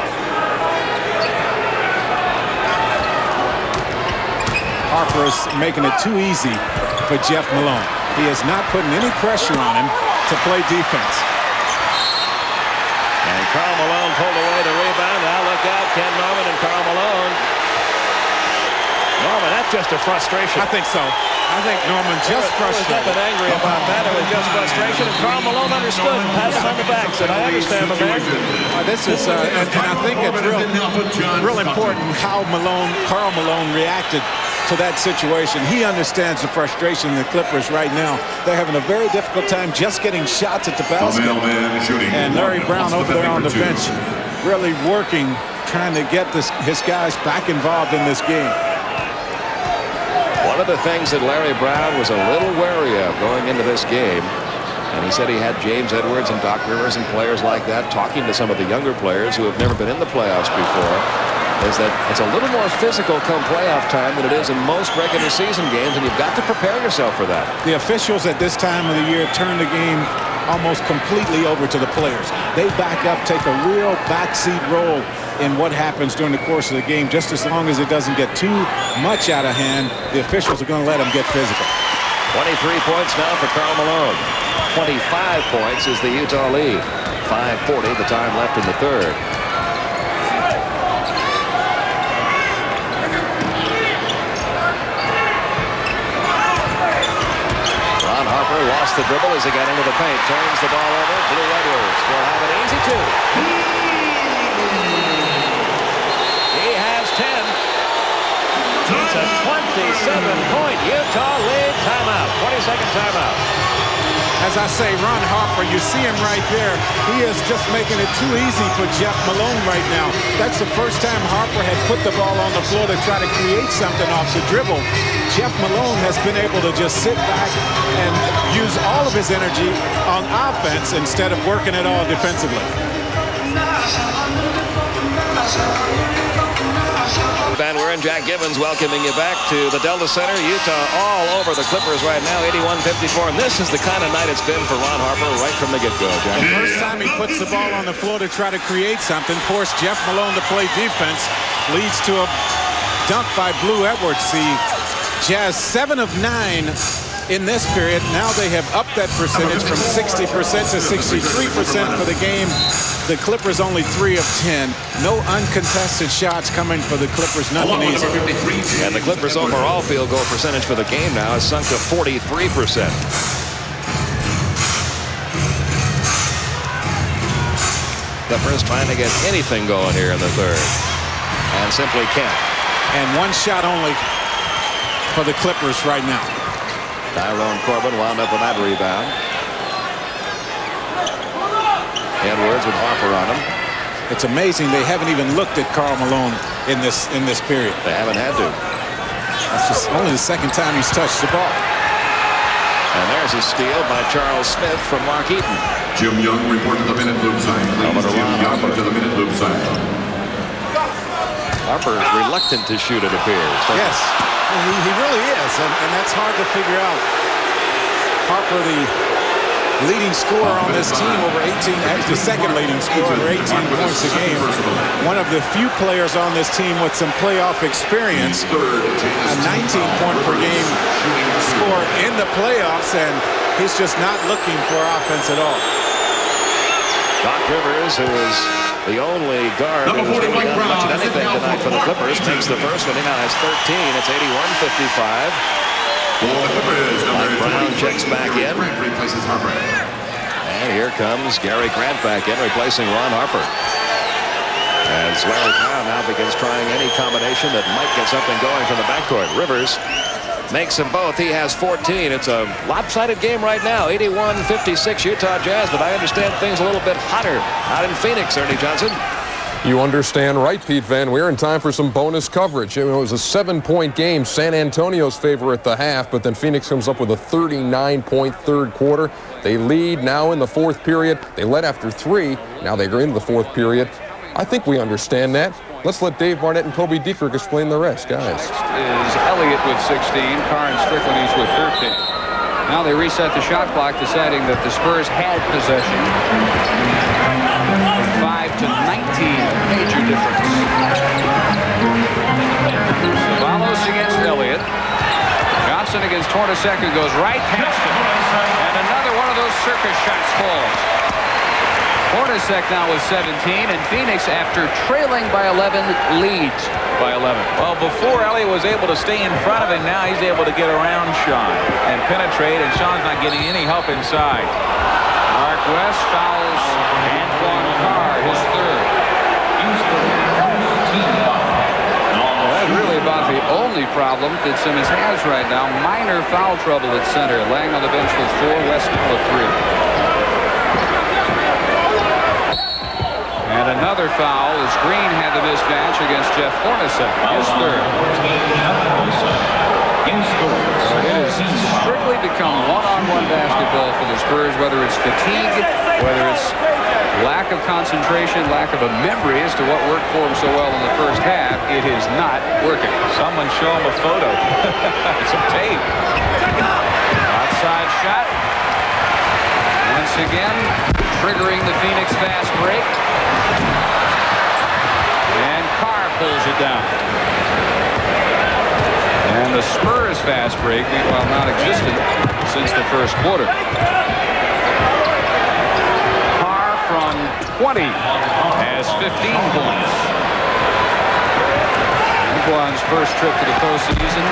Harper is making it too easy for Jeff Malone. He is not putting any pressure on him to play defense. And Karl Malone pulled away the rebound. Now look out, Ken Norman and Karl Malone. Norman, that's just a frustration. I think so. I think Norman just frustrated. He was nothing angry about that. It was just frustration. And Karl Malone understood and patted him on the back. Said, I understand, my man. This is, and I think it's real important how Karl Malone reacted to that situation. He understands the frustration of the Clippers right now. They're having a very difficult time just getting shots at the basket. And Larry Brown over there on the bench really working, trying to get his guys back involved in this game. One of the things that Larry Brown was a little wary of going into this game, and he said he had James Edwards and Doc Rivers and players like that talking to some of the younger players who have never been in the playoffs before, is that it's a little more physical come playoff time than it is in most regular season games, and you've got to prepare yourself for that. The officials at this time of the year turn the game almost completely over to the players. They back up, take a real backseat role in what happens during the course of the game. Just as long as it doesn't get too much out of hand, the officials are going to let them get physical. 23 points now for Karl Malone. 25 points is the Utah lead. 5:40 the time left in the third. Ron Harper lost the dribble as he got into the paint. Turns the ball over. Blue Edwards will have an easy 2. He has 10. It's a 27-point Utah lead. Timeout. 20-second timeout. As I say, Ron Harper, you see him right there. He is just making it too easy for Jeff Malone right now. That's the first time Harper had put the ball on the floor to try to create something off the dribble. Jeff Malone has been able to just sit back and use all of his energy on offense instead of working it all defensively. Van Weer and Jack Gibbons welcoming you back to the Delta Center. Utah all over the Clippers right now, 81-54. And this is the kind of night it's been for Ron Harper right from the get-go, Jack. The first time he puts the ball on the floor to try to create something, force Jeff Malone to play defense, leads to a dunk by Blue Edwards. The Jazz 7 of 9 in this period. Now they have upped that percentage from 60% to 63% for the game. The Clippers only 3 of 10. No uncontested shots coming for the Clippers. Nothing easy. And the Clippers' overall field goal percentage for the game now is sunk to 43%. Clippers trying to get anything going here in the third. And simply can't. And one shot only for the Clippers right now. Tyrone Corbin wound up with that rebound. Edwards with Harper on him. It's amazing they haven't even looked at Karl Malone in this period. They haven't had to. That's just only the second time he's touched the ball. And there's a steal by Charles Smith from Mark Eaton. Jim Young reported the minute loop sign. Please, Jim Young to the minute loop sign. Harper is reluctant to shoot, it appears. Yes, he really is, and that's hard to figure out. Harper, the leading scorer on this team, over 18, the second leading scorer, over 18 points a game. One of the few players on this team with some playoff experience. A 19-point per game score in the playoffs, and he's just not looking for offense at all. Doc Rivers, who is the only guard who's really done much of anything tonight for the Clippers, takes the first one. He now has 13. It's 81-55. Mike Brown checks back in. And here comes Gary Grant back in, replacing Ron Harper. As Larry Brown now begins trying any combination that might get something going from the backcourt. Rivers makes them both. He has 14. It's a lopsided game right now. 81-56 Utah Jazz, but I understand things a little bit hotter out in Phoenix, Ernie Johnson. You understand right, Pete Van Weer. In time for some bonus coverage. It was a 7-point game. San Antonio's favor at the half, but then Phoenix comes up with a 39-point third quarter. They lead now in the fourth period. They led after 3. Now they're in the fourth period. I think we understand that. Let's let Dave Barnett and Toby Dietrich explain the rest, guys. Is Elliott with 16, Karl Strickland each with 13. Now they reset the shot clock, deciding that the Spurs had possession. From 5 to 19, major difference. Savalos against Elliott. Johnson against Hornacek, who goes right past him. And another one of those circus shots falls. Hornacek now with 17, and Phoenix, after trailing by 11, leads by 11. Well, before Elliott was able to stay in front of him, now he's able to get around Sean and penetrate, and Sean's not getting any help inside. Mark West fouls Antoine Carr, his third. Well, that's really about the only problem that Simmons has right now. Minor foul trouble at center. Lang on the bench with 4, West with 3. And another foul as Green had the mismatch against Jeff Hornacek, his third. So it has strictly become one-on-one basketball for the Spurs, whether it's fatigue, whether it's lack of concentration, lack of a memory as to what worked for him so well in the first half. It is not working. Someone show him a photo. Some tape. Outside shot. Once again, triggering the Phoenix fast break. And Carr pulls it down. And the Spurs fast break, meanwhile, not existent since the first quarter. Carr from 20 has 15 points. Antoine's first trip to the postseason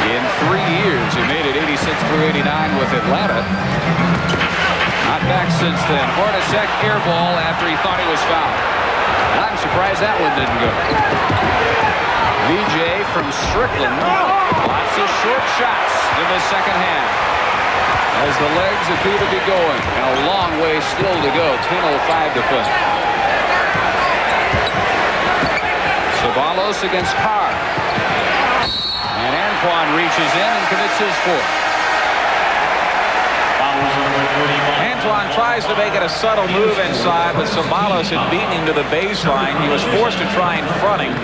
in 3 years. He made it 86 through 89 with Atlanta. Not back since then. Hornacek air ball after he thought he was fouled. And I'm surprised that one didn't go. VJ from Strickland. Lots of short shots in the second half as the legs appear to be going. And a long way still to go. 10:05 to play. Ceballos against Carr. And Antoine reaches in and commits his fourth. Antoine tries to make it a subtle move inside, but Ceballos had beaten him to the baseline. He was forced to try and front him.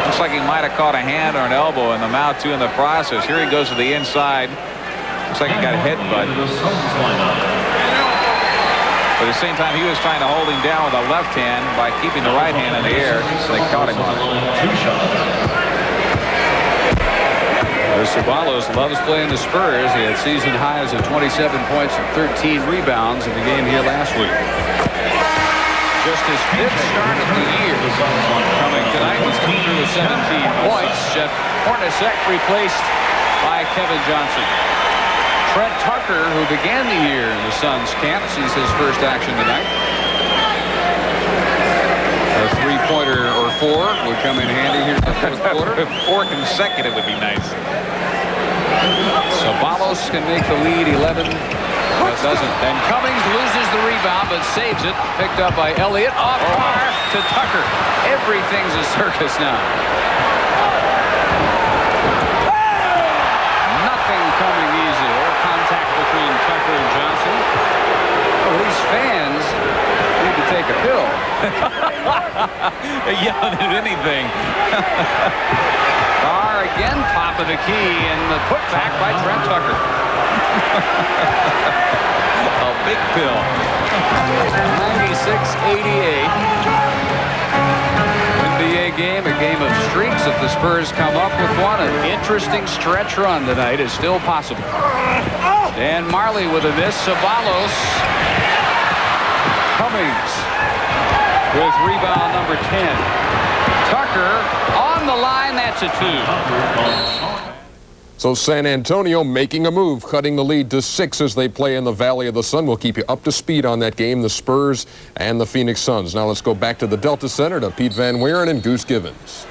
Looks like he might have caught a hand or an elbow in the mouth, too, in the process. Here he goes to the inside. Looks like he got a headbutt. But at the same time, he was trying to hold him down with a left hand by keeping the right hand in the air. So they caught him on it. Ceballos loves playing the Spurs. He had season highs of 27 points and 13 rebounds in the game here last week. Just his fifth start of the year. Coming tonight, he's coming through with 17 points. Jeff Hornacek replaced by Kevin Johnson. Trent Tucker, who began the year in the Suns camp, sees his first action tonight. A three-pointer or four would come in handy here in the fourth quarter. 4 consecutive would be nice. Ceballos can make the lead 11. But doesn't. And Cummings loses the rebound but saves it. Picked up by Elliott. Off Carr to Tucker. Everything's a circus now. Nothing coming easy. Or contact between Tucker and Johnson. Well, these fans need to take a pill. They're yelling at anything. Carr again, top of the key, and the putback by Trent Tucker. A big pill. 96-88. NBA game, a game of streaks. If the Spurs come up with one, an interesting stretch run tonight is still possible. Dan Marley with a miss. Ceballos. Cummings with rebound number 10. Tucker on the line. That's a 2. So San Antonio making a move, cutting the lead to 6 as they play in the Valley of the Sun. We'll keep you up to speed on that game, the Spurs and the Phoenix Suns. Now let's go back to the Delta Center to Pete Van Wieren and Goose Givens.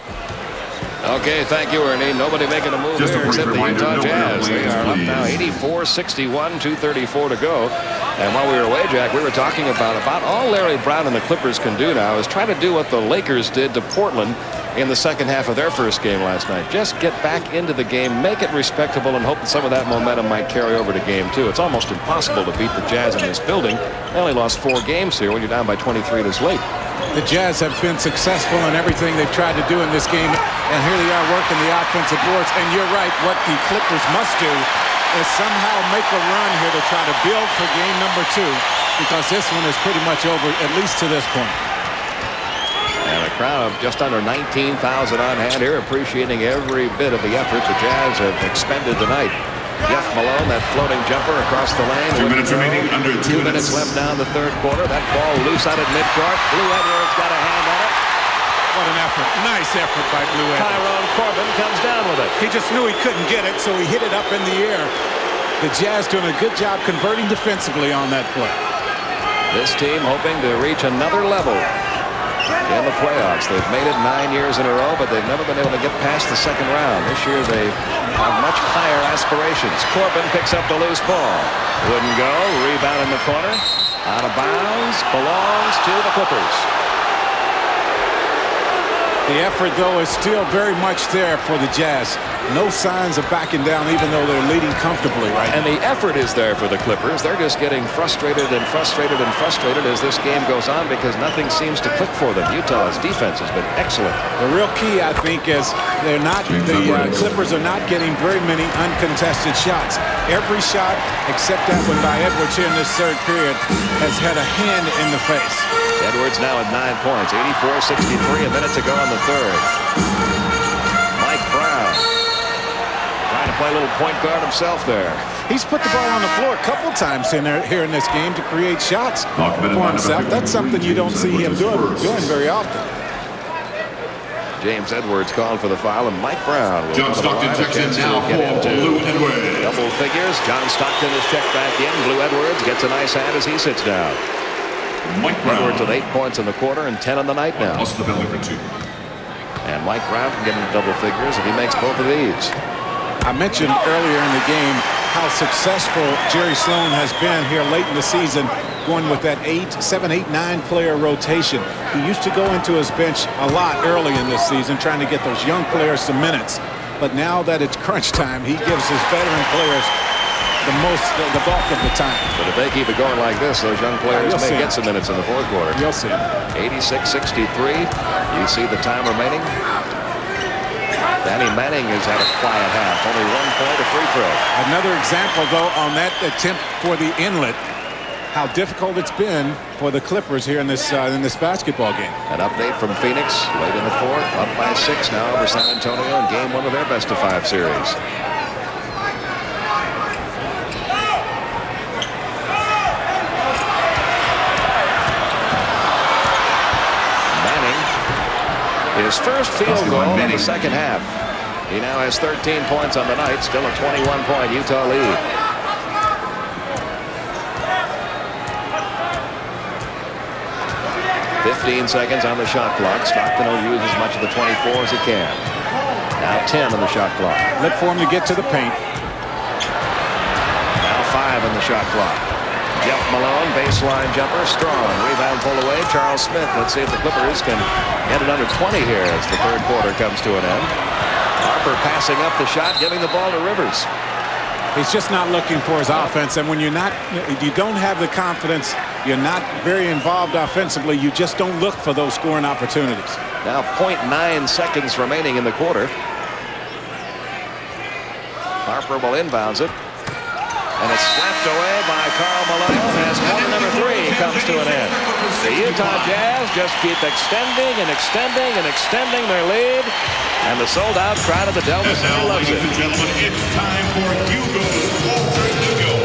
Okay, thank you, Ernie. Nobody making a move here except the Utah Jazz. They are up now 84-61, 2:34 to go. And while we were away, Jack, we were talking about all Larry Brown and the Clippers can do now is try to do what the Lakers did to Portland in the second half of their first game last night. Just get back into the game, make it respectable, and hope that some of that momentum might carry over to game 2. It's almost impossible to beat the Jazz in this building. They only lost 4 games here when you're down by 23 this late. The Jazz have been successful in everything they've tried to do in this game, and here they are working the offensive boards. And you're right, what the Clippers must do is somehow make a run here to try to build for game number 2, because this one is pretty much over, at least to this point. And a crowd of just under 19,000 on hand here, appreciating every bit of the effort the Jazz have expended tonight. Jeff Malone, that floating jumper across the lane. 2 minutes remaining, under 2 minutes left now in the third quarter. That ball loose out at midcourt. Blue Edwards got a hand on it. What an effort. Nice effort by Blue Edwards. Tyrone Corbin comes down with it. He just knew he couldn't get it, so he hit it up in the air. The Jazz doing a good job converting defensively on that play. This team hoping to reach another level in the playoffs. They've made it 9 years in a row, but they've never been able to get past the second round. This year they have much higher aspirations. Corbin picks up the loose ball. Wouldn't go. Rebound in the corner. Out of bounds. Belongs to the Clippers. The effort, though, is still very much there for the Jazz. No signs of backing down, even though they're leading comfortably right now. And the effort is there for the Clippers. They're just getting frustrated and frustrated and frustrated as this game goes on because nothing seems to click for them. Utah's defense has been excellent. The real key, I think, is the Clippers are not getting very many uncontested shots. Every shot, except that one by Edwards here in this third period, has had a hand in the face. Edwards now at 9 points, 84-63, a minute to go in the third. Mike Brown trying to play a little point guard himself there. He's put the ball on the floor a couple times here in this game to create shots for himself. That's something you don't see him doing very often. James Edwards called for the foul, and Mike Brown will John Stockton checks in now for Blue Edwards. Double figures. John Stockton is checked back in. Blue Edwards gets a nice hand as he sits down. Mike Brown. Edwards with 8 points in the quarter and 10 in the night now. Plus the belly for 2. And Mike Brown can get into double figures if he makes both of these. I mentioned earlier in the game how successful Jerry Sloan has been here late in the season, going with that 7, 8, 9 player rotation. He used to go into his bench a lot early in this season trying to get those young players some minutes. But now that it's crunch time, he gives his veteran players the bulk of the time. But if they keep it going like this, those young players may get some minutes in the fourth quarter. You'll see. 86-63. You see the time remaining. Danny Manning has had a quiet half. Only 1 point, a free throw. Another example, though, on that attempt for the inlet, how difficult it's been for the Clippers here in this basketball game. An update from Phoenix late in the fourth, up by 6 now over San Antonio in game 1 of their best-of-5 series. His first field goal in the second half. He now has 13 points on the night, still a 21-point Utah lead. "15 seconds on the shot clock. Stockton will use as much of the 24 as he can. Now 10 on the shot clock. Look for him to get to the paint. Now 5 on the shot clock. Jeff Malone, baseline jumper, strong. Rebound pulled away. Charles Smith. Let's see if the Clippers can get it under 20 here as the third quarter comes to an end. Harper passing up the shot, giving the ball to Rivers. He's just not looking for his offense, and when you don't have the confidence, you're not very involved offensively, you just don't look for those scoring opportunities. Now 0.9 seconds remaining in the quarter. Harper will inbounds it. And it's slapped away by Karl Malone as quarter number 3 comes to an end. The Utah Jazz just keep extending and extending and extending their lead. And the sold-out crowd of the Delta Center loves it. Ladies and gentlemen, it's time for Hugo's Alter Ego.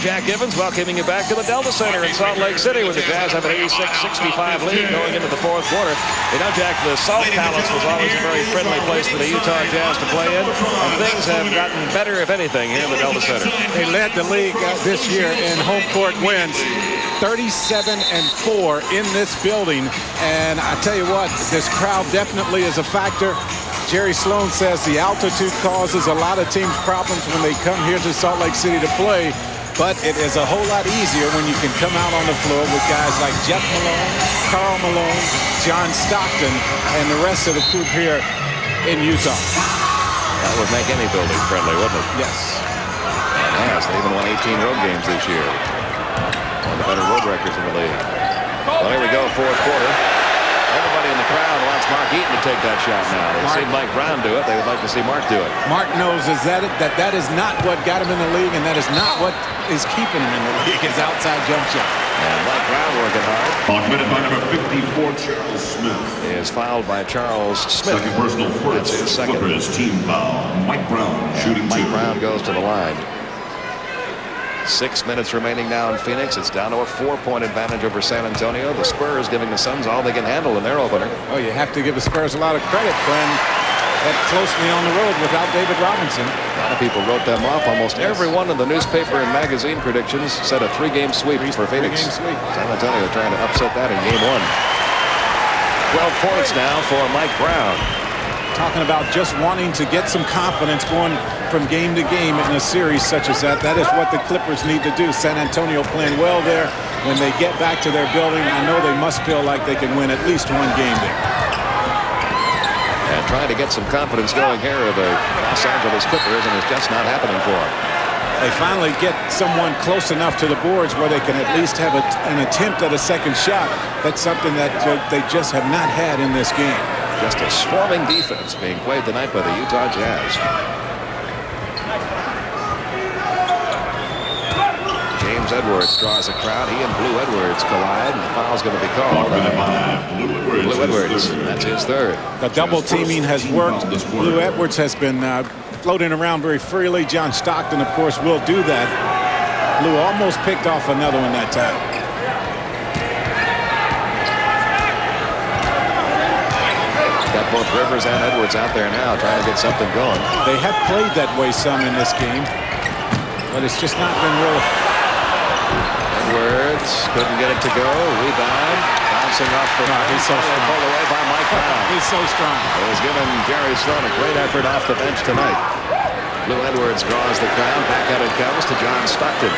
Jack Givens welcoming you back to the Delta Center in Salt Lake City with the Jazz have an 86-65 lead going into the fourth quarter. You know, Jack, the Salt Palace was always a very friendly place for the Utah Jazz to play in, and things have gotten better, if anything, here in the Delta Center. They led the league this year in home court wins, 37-4 in this building, and I tell you what, this crowd definitely is a factor. Jerry Sloan says the altitude causes a lot of teams problems when they come here to Salt Lake City to play. But it is a whole lot easier when you can come out on the floor with guys like Jeff Malone, Karl Malone, John Stockton, and the rest of the group here in Utah. That would make any building friendly, wouldn't it? Yes. Yes, they even won 18 road games this year. One of the better road records in the league. Well, here we go, fourth quarter. Everybody in the crowd wants Mark Eaton to take that shot now. They've seen Mike Brown do it. They would like to see Mark do it. Mark knows that is not what got him in the league, and that is not what is keeping him in the league, his outside jump shot. And Mike Brown working hard. Committed by number 54, Charles Smith. Is fouled by Charles Smith. Second personal for That's his second. Clippers team foul. Mike Brown shooting Mike 2. Brown goes to the line. 6 minutes remaining now in Phoenix. It's down to a 4-point advantage over San Antonio. The Spurs giving the Suns all they can handle in their opener. Oh, you have to give the Spurs a lot of credit playing that closely on the road without David Robinson. A lot of people wrote them off. Almost every one of the newspaper and magazine predictions said a 3-game sweep for Phoenix. 3-game sweep. San Antonio trying to upset that in game 1. 12 points now for Mike Brown. Talking about just wanting to get some confidence going from game to game in a series such as that. That is what the Clippers need to do. San Antonio playing well there. When they get back to their building, I know they must feel like they can win at least one game there. And trying to get some confidence going here are the Los Angeles Clippers, and it's just not happening for them. They finally get someone close enough to the boards where they can at least have an attempt at a second shot. That's something that they just have not had in this game. Just a swarming defense being played tonight by the Utah Jazz. James Edwards draws a crowd. He and Blue Edwards collide, and the foul's going to be called. Blue Edwards. That's his third. The double teaming has worked. Blue Edwards has been floating around very freely. John Stockton, of course, will do that. Blue almost picked off another one that time. Got both Rivers and Edwards out there now trying to get something going. They have played that way some in this game, but it's just not been real. Edwards couldn't get it to go. Rebound. Bouncing off the he's so strong. pulled away by Mike Brown. He's so strong. It was given Jerry Sloan a great effort off the bench tonight. Lou Edwards draws the crowd. Back out it comes to John Stockton.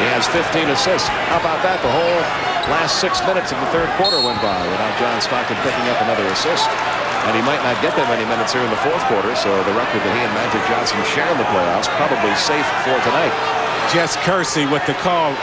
He has 15 assists. How about that? The whole last 6 minutes of the third quarter went by without John Stockton picking up another assist. And he might not get that many minutes here in the fourth quarter, so the record that he and Magic Johnson share in the playoffs probably safe for tonight. Jess Kersey with the call.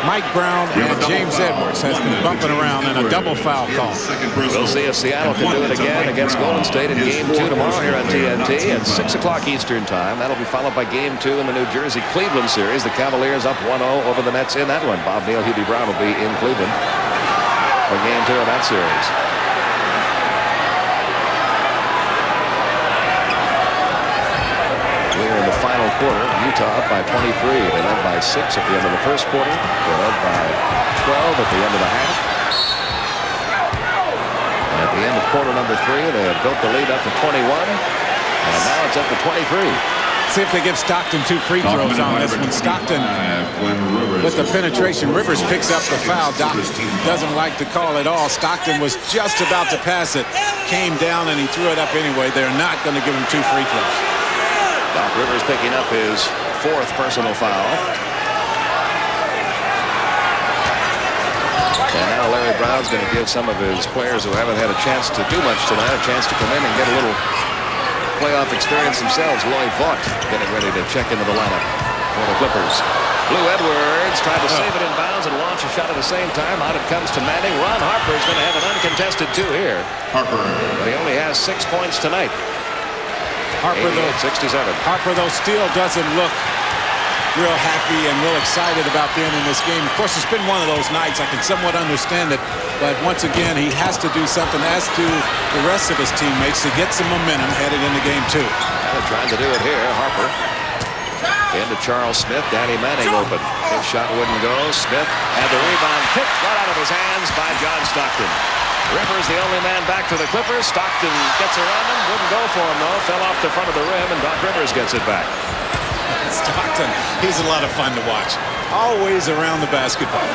Mike Brown and James Edwards has been bumping around in a double foul call. We'll see if Seattle can do it again against Golden State in Game 2 tomorrow here on TNT at 6 o'clock Eastern Time. That'll be followed by Game 2 in the New Jersey-Cleveland series. The Cavaliers up 1-0 over the Nets in that one. Bob Neal, Hubie Brown will be in Cleveland for Game 2 of that series. Final quarter, Utah up by 23. They led by 6 at the end of the first quarter. They led by 12 at the end of the half. And at the end of quarter number 3, they have built the lead up to 21. And now it's up to 23. See if they give Stockton 2 free throws on this one. Stockton with the penetration. Rivers picks up the foul. Doc doesn't like the call at all. Stockton was just about to pass it. Came down and he threw it up anyway. They're not going to give him 2 free throws. Doc Rivers picking up his 4th personal foul. And now Larry Brown's going to give some of his players who haven't had a chance to do much tonight a chance to come in and get a little playoff experience themselves. Lloyd Vaught getting ready to check into the lineup for the Clippers. Lou Edwards tried to save it in bounds and launch a shot at the same time. Out it comes to Manning. Ron Harper is going to have an uncontested 2 here. Harper. But he only has 6 points tonight. Harper, though, still doesn't look real happy and real excited about being in this game. Of course, it's been one of those nights. I can somewhat understand it. But once again, he has to do something, as do the rest of his teammates, to get some momentum headed into Game 2. They're trying to do it here. Harper into Charles Smith. Danny Manning open. His shot wouldn't go. Smith had the rebound picked right out of his hands by John Stockton. Rivers the only man back to the Clippers. Stockton gets around him. Wouldn't go for him, though. Fell off the front of the rim, and Doc Rivers gets it back. Stockton, he's a lot of fun to watch. Always around the basketball.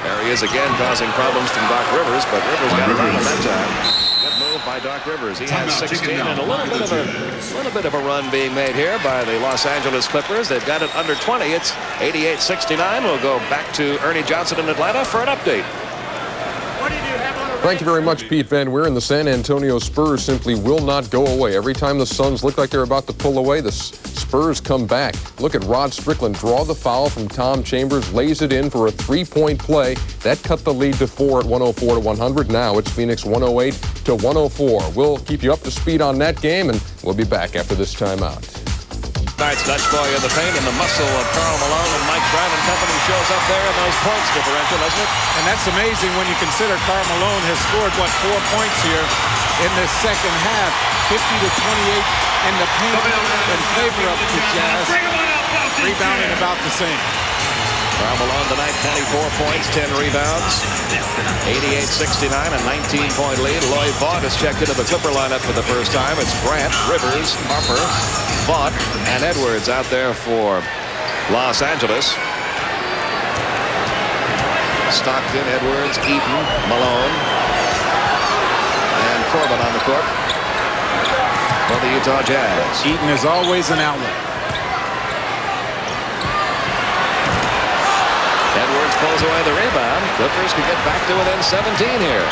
There he is again, causing problems from Doc Rivers, but Rivers got it out of that time. Good move by Doc Rivers. He has 16 and a little bit of a run being made here by the Los Angeles Clippers. They've got it under 20. It's 88-69. We'll go back to Ernie Johnson in Atlanta for an update. Thank you very much, Pete Van Weer. And the San Antonio Spurs simply will not go away. Every time the Suns look like they're about to pull away, the Spurs come back. Look at Rod Strickland draw the foul from Tom Chambers, lays it in for a 3-point play. That cut the lead to 4 at 104-100. Now it's Phoenix 108-104. We'll keep you up to speed on that game, and we'll be back after this timeout. Tonight's Dutch boy in the paint, and the muscle of Karl Malone and Mike Brown and company shows up there in those points differential, doesn't it? And that's amazing when you consider Karl Malone has scored, 4 points here in this second half. 50-28 in the paint in favor of the Jazz. Rebounding about the same. Karl Malone tonight, 24 points, 10 rebounds, 88-69, a 19-point lead. Lloyd Vaught has checked into the Clipper lineup for the first time. It's Grant, Rivers, Harper, Vaught, and Edwards out there for Los Angeles. Stockton, Edwards, Eaton, Malone, and Corbin on the court for the Utah Jazz. Eaton is always an outlet. Edwards pulls away the rebound. Clippers can get back to within 17 here.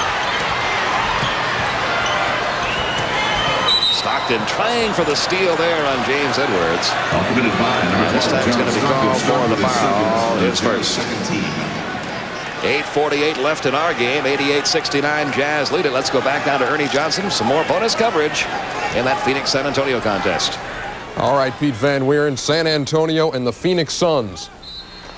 Stockton trying for the steal there on James Edwards. This time he's going to be called for the foul. His first. 8:48 left in our game. 88-69 Jazz lead it. Let's go back down to Ernie Johnson. Some more bonus coverage in that Phoenix-San Antonio contest. All right, Pete Van Weer in San Antonio and the Phoenix Suns.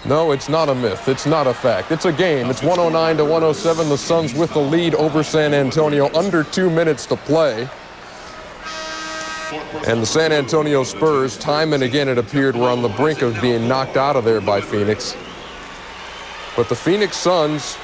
No, it's not a myth. It's not a fact. It's a game. It's 109-107. The Suns with the lead over San Antonio. Under 2 minutes to play. And the San Antonio Spurs, time and again it appeared, were on the brink of being knocked out of there by Phoenix. But the Phoenix Suns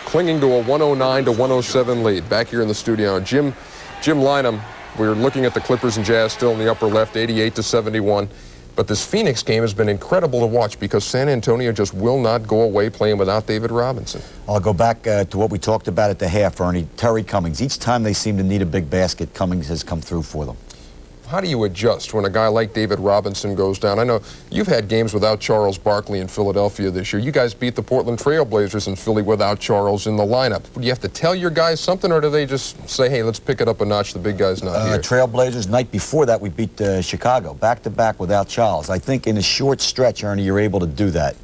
clinging to a 109-107 lead. Back here in the studio, Jim Lynam, We're looking at the Clippers and Jazz still in the upper left, 88-71. But this Phoenix game has been incredible to watch because San Antonio just will not go away playing without David Robinson. I'll go back to what we talked about at the half, Ernie. Terry Cummings. Each time they seem to need a big basket, Cummings has come through for them. How do you adjust when a guy like David Robinson goes down? I know you've had games without Charles Barkley in Philadelphia this year. You guys beat the Portland Trail Blazers in Philly without Charles in the lineup. Do you have to tell your guys something, or do they just say, hey, let's pick it up a notch, the big guy's not here? Trail Blazers, night before that, we beat Chicago, back-to-back without Charles. I think in a short stretch, Ernie, you're able to do that.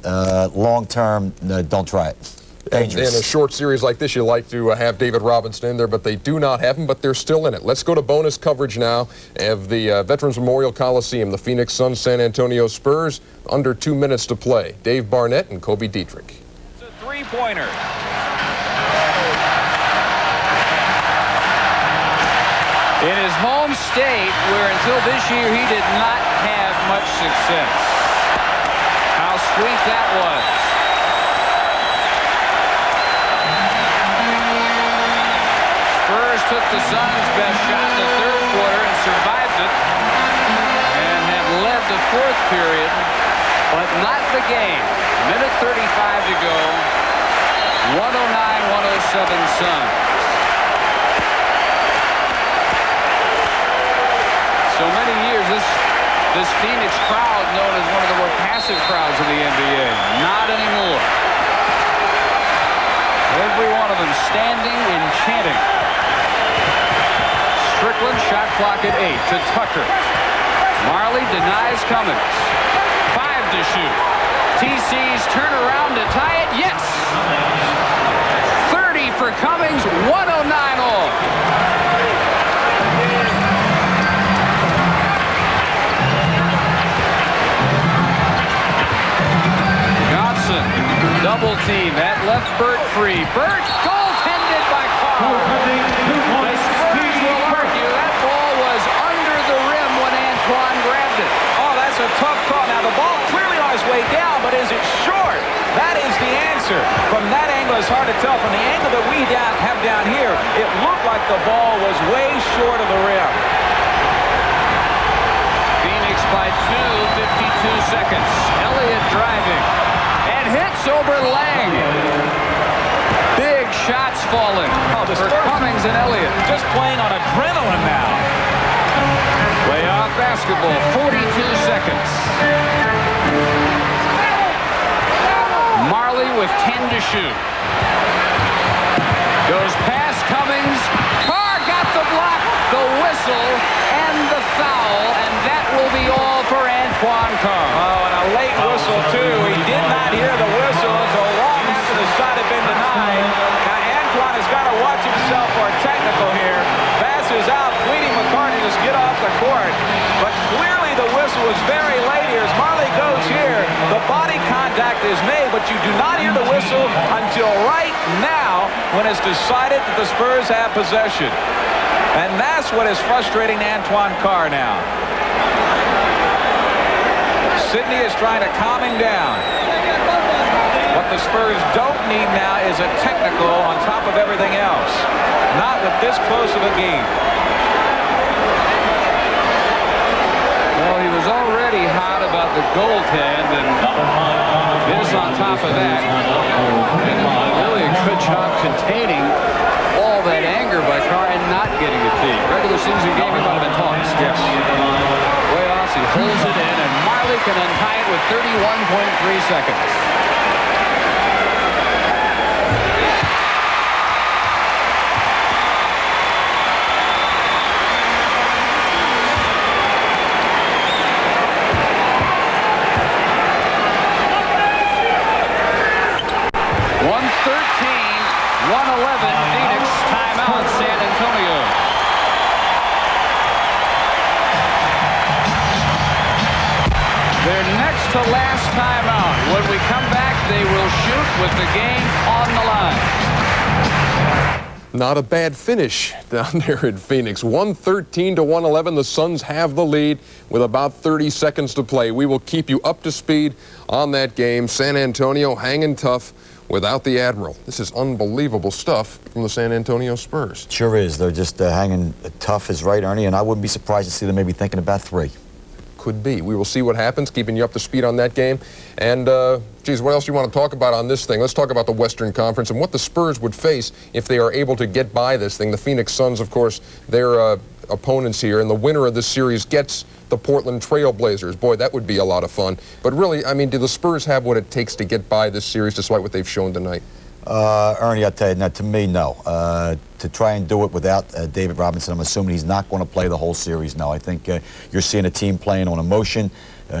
Long-term, don't try it. Dangerous. In a short series like this, you like to have David Robinson in there, but they do not have him, but they're still in it. Let's go to bonus coverage now of the Veterans Memorial Coliseum, the Phoenix Suns, San Antonio Spurs, under 2 minutes to play. Dave Barnett and Kobe Dietrich. It's a three-pointer. In his home state, where until this year he did not have much success. How sweet that was. Took the Suns' best shot in the third quarter and survived it and have led the fourth period, but not the game. Minute 35 to go. 109-107 Suns. So many years, this Phoenix crowd known as one of the more passive crowds in the NBA. Not anymore. Every one of them standing and chanting. Strickland, shot clock at 8 to Tucker. Marley denies Cummings. 5 to shoot. TC's turn around to tie it. Yes! 30 for Cummings. 109 all. Johnson, double team. That left Burt free. Burt, goaltended by Karl. A tough call. Now the ball clearly on its way down, but is it short? That is the answer. From that angle, it's hard to tell. From the angle that we have down here, it looked like the ball was way short of the rim. Phoenix by 52 seconds. Elliott driving and hits over Lang. Big shots falling for Cummings and Elliott. Just playing on adrenaline now. Playoff basketball, 42 seconds. Marley with 10 to shoot. Goes past Cummings. Carr got the block, the whistle, and the foul, and that will be all for Antoine Carr. Oh, and a late whistle, too. He did not hear the whistle until long after the shot had been denied. Now, Antoine has got to watch himself for a technical here. Passes out, pleading McCartney to get off the court. But clearly the whistle was very late here. As Marley goes here, the body contact is made, but you do not hear the whistle until right now when it's decided that the Spurs have possession. And that's what is frustrating Antoine Carr now. Sidney is trying to calm him down. What the Spurs don't need now is a technical on top of everything else. Not with this close of a game. Well, he was already hot about the goaltend, and this on top of that. Really a good job containing all that anger by Carr and not getting a tee. Regular season game, he might have been tossed. Yes. Playoffs, he holds it in, and Marley can untie it with 31.3 seconds. Phoenix, timeout, San Antonio. Their next to last timeout. When we come back, they will shoot with the game on the line. Not a bad finish down there in Phoenix. 113-111. The Suns have the lead with about 30 seconds to play. We will keep you up to speed on that game. San Antonio hanging tough. without the Admiral. This is unbelievable stuff from the San Antonio Spurs. Sure is. They're just hanging tough as right, Ernie, and I wouldn't be surprised to see them maybe thinking about 3. Could be. We will see what happens, keeping you up to speed on that game. And, geez, what else do you want to talk about on this thing? Let's talk about the Western Conference and what the Spurs would face if they are able to get by this thing. The Phoenix Suns, of course, their opponents here, and the winner of this series gets the Portland Trail Blazers. Boy, that would be a lot of fun. But really, I mean, do the Spurs have what it takes to get by this series despite what they've shown tonight? Ernie, I'll tell you, now, to me, no. To try and do it without David Robinson, I'm assuming he's not going to play the whole series, no. I think you're seeing a team playing on emotion.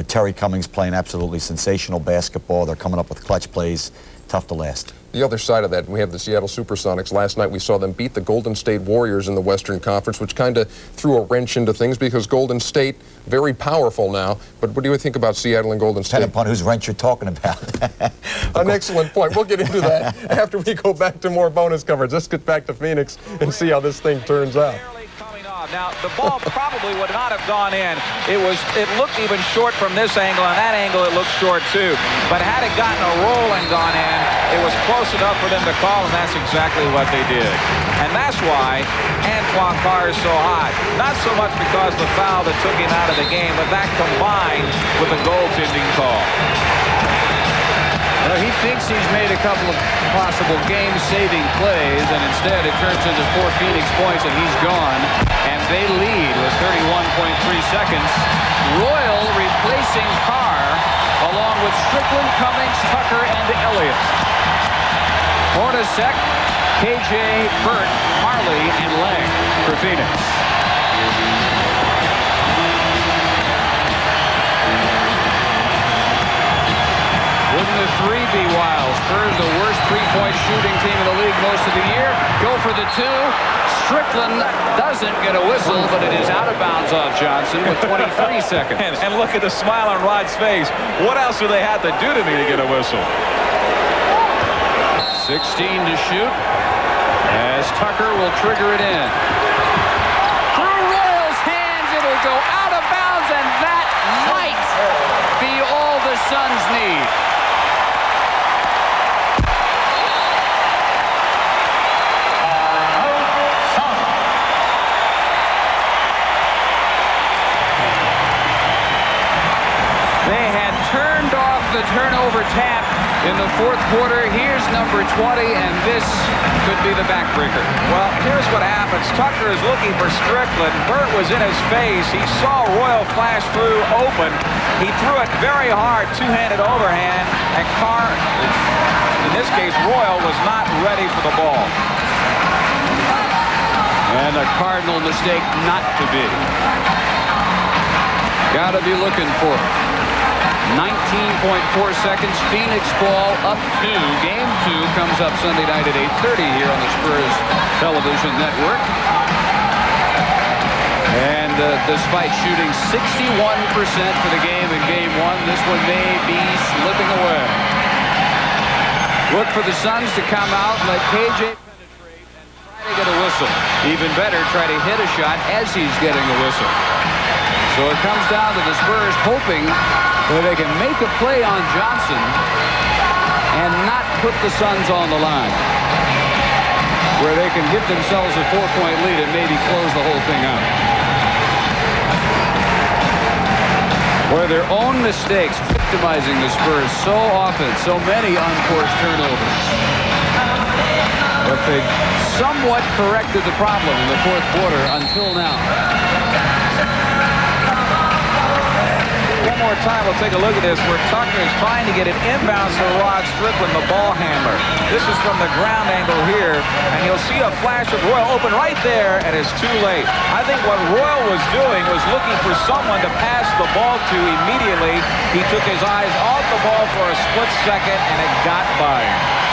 Terry Cummings playing absolutely sensational basketball. They're coming up with clutch plays. Tough to last. The other side of that, we have the Seattle Supersonics. Last night we saw them beat the Golden State Warriors in the Western Conference, which kind of threw a wrench into things because Golden State, very powerful now. But what do you think about Seattle and Golden State? Depending upon whose wrench you're talking about. An excellent point. We'll get into that after we go back to more bonus coverage. Let's get back to Phoenix and see how this thing turns out. Now, the ball probably would not have gone in. It looked even short from this angle, and that angle it looked short too. But had it gotten a roll and gone in, it was close enough for them to call, and that's exactly what they did. And that's why Antoine Carr is so hot. Not so much because of the foul that took him out of the game, but that combined with the goaltending call. Well, he thinks he's made a couple of possible game-saving plays, and instead it turns into 4 Phoenix points, and he's gone. And they lead with 31.3 seconds. Royal replacing Carr, along with Strickland, Cummings, Tucker, and Elliott. Hornacek, KJ, Burt, Marley, and Lang for Phoenix. Wouldn't the 3 be wild? Spurs, the worst three-point shooting team in the league most of the year. Go for the 2. Strickland doesn't get a whistle, but it is out of bounds off Johnson with 23 seconds. And look at the smile on Rod's face. What else do they have to do to me to get a whistle? 16 to shoot as Tucker will trigger it in. Through Royal's hands, it'll go out of bounds, and that might be all the Suns need. The turnover tap in the 4th quarter. Here's number 20, and this could be the backbreaker. Well, here's what happens. Tucker is looking for Strickland. Burt was in his face. He saw Royal flash through open. He threw it very hard, two-handed overhand, and Carr, in this case Royal, was not ready for the ball. And a cardinal mistake not to be. Gotta be looking for it. 19.4 seconds. Phoenix ball up 2. Game 2 comes up Sunday night at 8:30 here on the Spurs television network. And despite shooting 61% for the game in Game 1, this one may be slipping away. Look for the Suns to come out and let KJ penetrate and try to get a whistle. Even better, try to hit a shot as he's getting a whistle. So it comes down to the Spurs hoping that they can make a play on Johnson and not put the Suns on the line, where they can give themselves a 4-point lead and maybe close the whole thing out. Where their own mistakes victimizing the Spurs so often, so many unforced turnovers. But they somewhat corrected the problem in the 4th quarter until now. One more time, we'll take a look at this where Tucker is trying to get it inbounds to Rod Strickland, the ball handler. This is from the ground angle here, and you'll see a flash of Royal open right there, and it's too late. I think what Royal was doing was looking for someone to pass the ball to immediately. He took his eyes off the ball for a split second, and it got by him.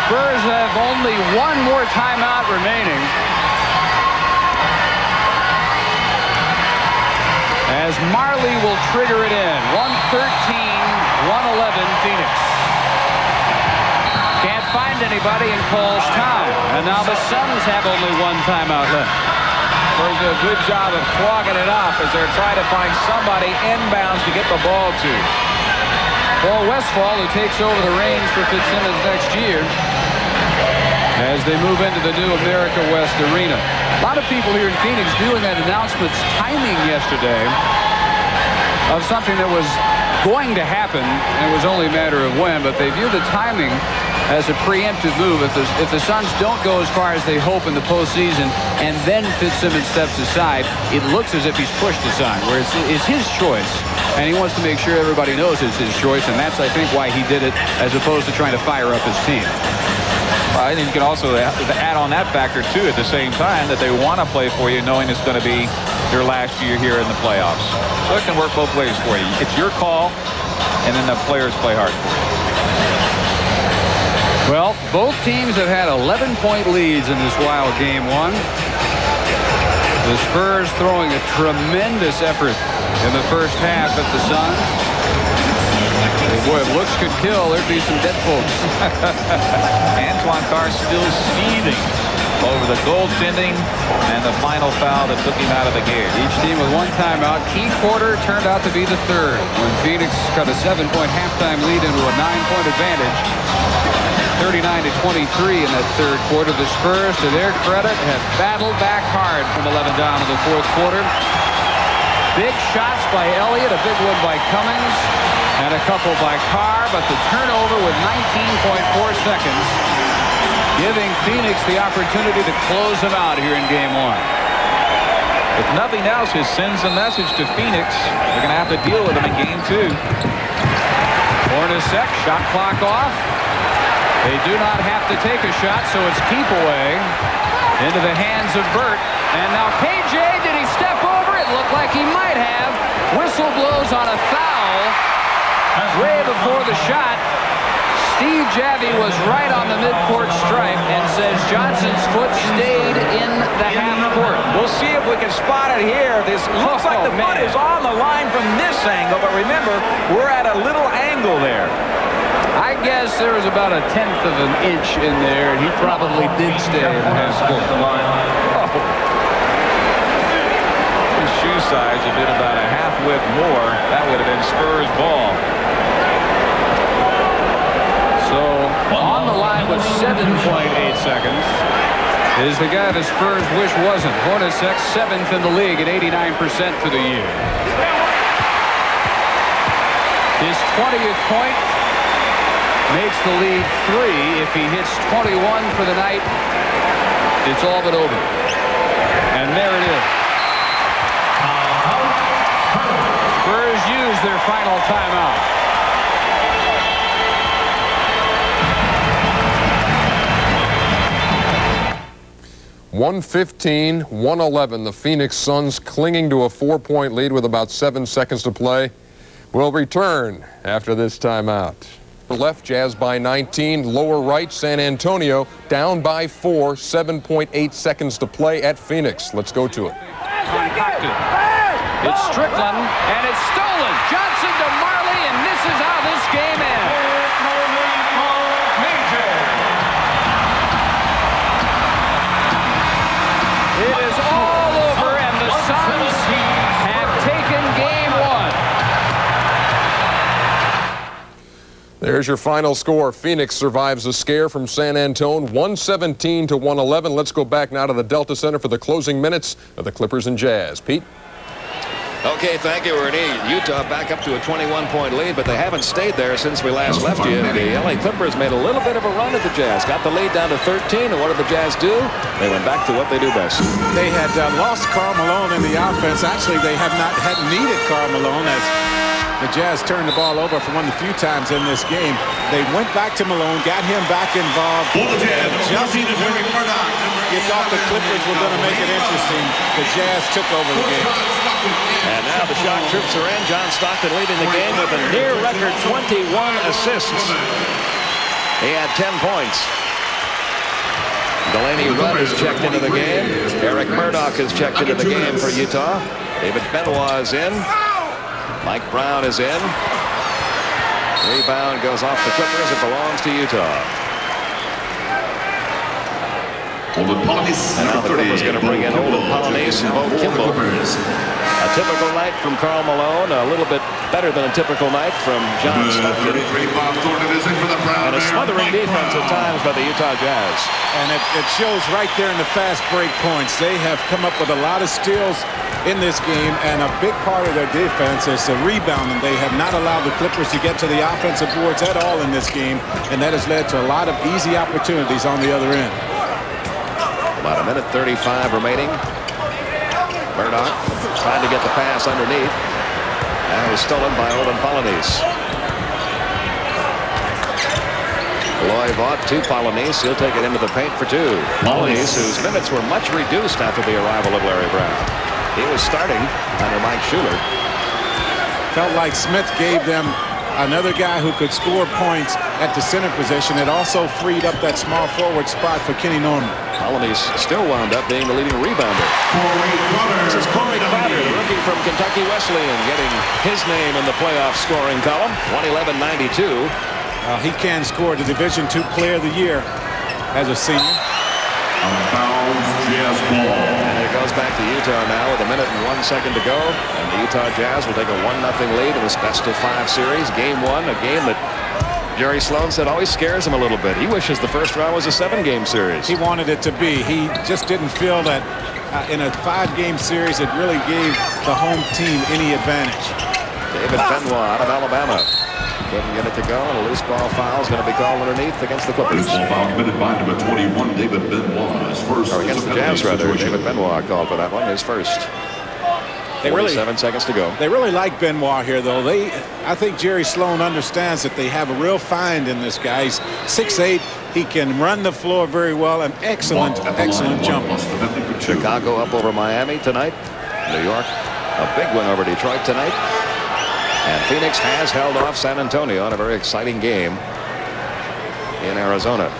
Spurs have only one more timeout remaining. As Marley will trigger it in. 113-111 Phoenix. Can't find anybody and calls time. And now the Suns have only one timeout left. Spurs do a good job of clogging it up as they're trying to find somebody inbounds to get the ball to. Paul Westphal, who takes over the reins for Fitzsimmons next year as they move into the new America West Arena. A lot of people here in Phoenix doing that announcement's timing yesterday of something that was going to happen, and it was only a matter of when, but they view the timing as a preemptive move. If the Suns don't go as far as they hope in the postseason and then Fitzsimmons steps aside, it looks as if he's pushed aside, where it's his choice, and he wants to make sure everybody knows it's his choice, and that's, I think, why he did it as opposed to trying to fire up his team. Well, I think you can also add on that factor, too, at the same time, that they want to play for you knowing it's going to be their last year here in the playoffs. So it can work both ways for you. It's your call, and then the players play hard for you. Well, both teams have had 11-point leads in this wild game one. The Spurs throwing a tremendous effort in the first half at the Suns. Boy, if looks could kill, there'd be some dead folks. Antoine Carr still seething over the goaltending and the final foul that took him out of the game. Each team with one timeout. Key quarter turned out to be the third when Phoenix cut a 7-point halftime lead into a 9-point advantage. 39-23 in that third quarter. The Spurs, to their credit, have battled back hard from 11 down in the fourth quarter. Big shots by Elliott, a big one by Cummings, and a couple by Carr, but the turnover with 19.4 seconds, giving Phoenix the opportunity to close them out here in game one. If nothing else, it sends a message to Phoenix. They're going to have to deal with them in game two. Hornacek, shot clock off. They do not have to take a shot, so it's keep away into the hands of Burt. And now KJ, did he step over? It looked like he might have. Whistle blows on a foul way before the shot. Steve Javy was right on the midcourt stripe and says Johnson's foot stayed in the half court. We'll see if we can spot it here. This looks like the foot is on the line from this angle, but remember, we're at a little angle there. I guess there was about 1/10 of an inch in there, and he probably did stay in the half court. His shoe size had been about a half width more. That would have been Spurs ball. So on the line with 7.8 seconds is the guy the Spurs wish wasn't. Hornacek, 7th in the league at 89% for the year. His 20th point makes the lead 3. If he hits 21 for the night, it's all but over. And there it is. Spurs use their final timeout. (115-111). The Phoenix Suns clinging to a 4-point lead with about 7 seconds to play. Will return after this timeout. Left, Jazz by 19. Lower right, San Antonio down by 4. 7.8 seconds to play at Phoenix. Let's go to it. It's Strickland, and it's stolen. Johnson to Marley, and this is how this game ends. It is all over, and the Suns have taken game one. There's your final score. Phoenix survives the scare from San Antonio, 117-111. Let's go back now to the Delta Center for the closing minutes of the Clippers and Jazz. Pete? Okay, thank you, Ernie. Utah back up to a 21-point lead, but they haven't stayed there since we last left you. The LA Clippers made a little bit of a run at the Jazz. Got the lead down to 13, and what did the Jazz do? They went back to what they do best. They had lost Karl Malone in the offense. Actually, they hadn't needed Karl Malone as the Jazz turned the ball over for one of the few times in this game. They went back to Malone, got him back involved. Just when you thought the Clippers were going to make it interesting, the Jazz took over the game. And now the shot troops are in. John Stockton leading the game with a near-record 21 assists. He had 10 points. Delaney Rudd is checked into the game. Eric Murdoch is checked into the game for Utah. David Benoit is in. Mike Brown is in. Rebound goes off the Clippers. It belongs to Utah. And now the Clippers going to bring in Olden Polynice and Bo Kimball. A typical night from Karl Malone, a little bit better than a typical night from John Stockton. And a smothering defense at times by the Utah Jazz. And it shows right there in the fast break points. They have come up with a lot of steals in this game, and a big part of their defense is the rebounding. They have not allowed the Clippers to get to the offensive boards at all in this game, and that has led to a lot of easy opportunities on the other end. About a minute 35 remaining. Murdoch trying to get the pass underneath. And it was stolen by Olden Polynice. Loy Vaught to Polynice. He'll take it into the paint for two. Polynice, whose minutes were much reduced after the arrival of Larry Brown. He was starting under Mike Schuler. Felt like Smith gave them another guy who could score points at the center position. It also freed up that small forward spot for Kenny Norman. Polynice still wound up being the leading rebounder. This is Corey Crowder, the rookie from Kentucky Wesleyan, getting his name in the playoff scoring column. 111.92. He can score the Division II Player of the Year as a senior. Jazz ball. And it goes back to Utah now with a minute and 1 second to go. And the Utah Jazz will take a 1-0 lead in this best-of-5 series. Game 1, a game that Jerry Sloan said always scares him a little bit. He wishes the first round was a 7-game series. He wanted it to be. He just didn't feel that in a 5-game series it really gave the home team any advantage. David Benoit out of Alabama. Couldn't get it to go, and a loose ball foul is going to be called underneath against the Clippers. Loose ball foul committed by number 21, David Benoit. His first. Or against the Jazz, rather. David Benoit called for that one, his first. 47 seconds to go. They really like Benoit here, though. I think Jerry Sloan understands that they have a real find in this guy. He's 6'8". He can run the floor very well. An excellent jumper. Chicago up over Miami tonight. New York, a big win over Detroit tonight. And Phoenix has held off San Antonio in a very exciting game in Arizona.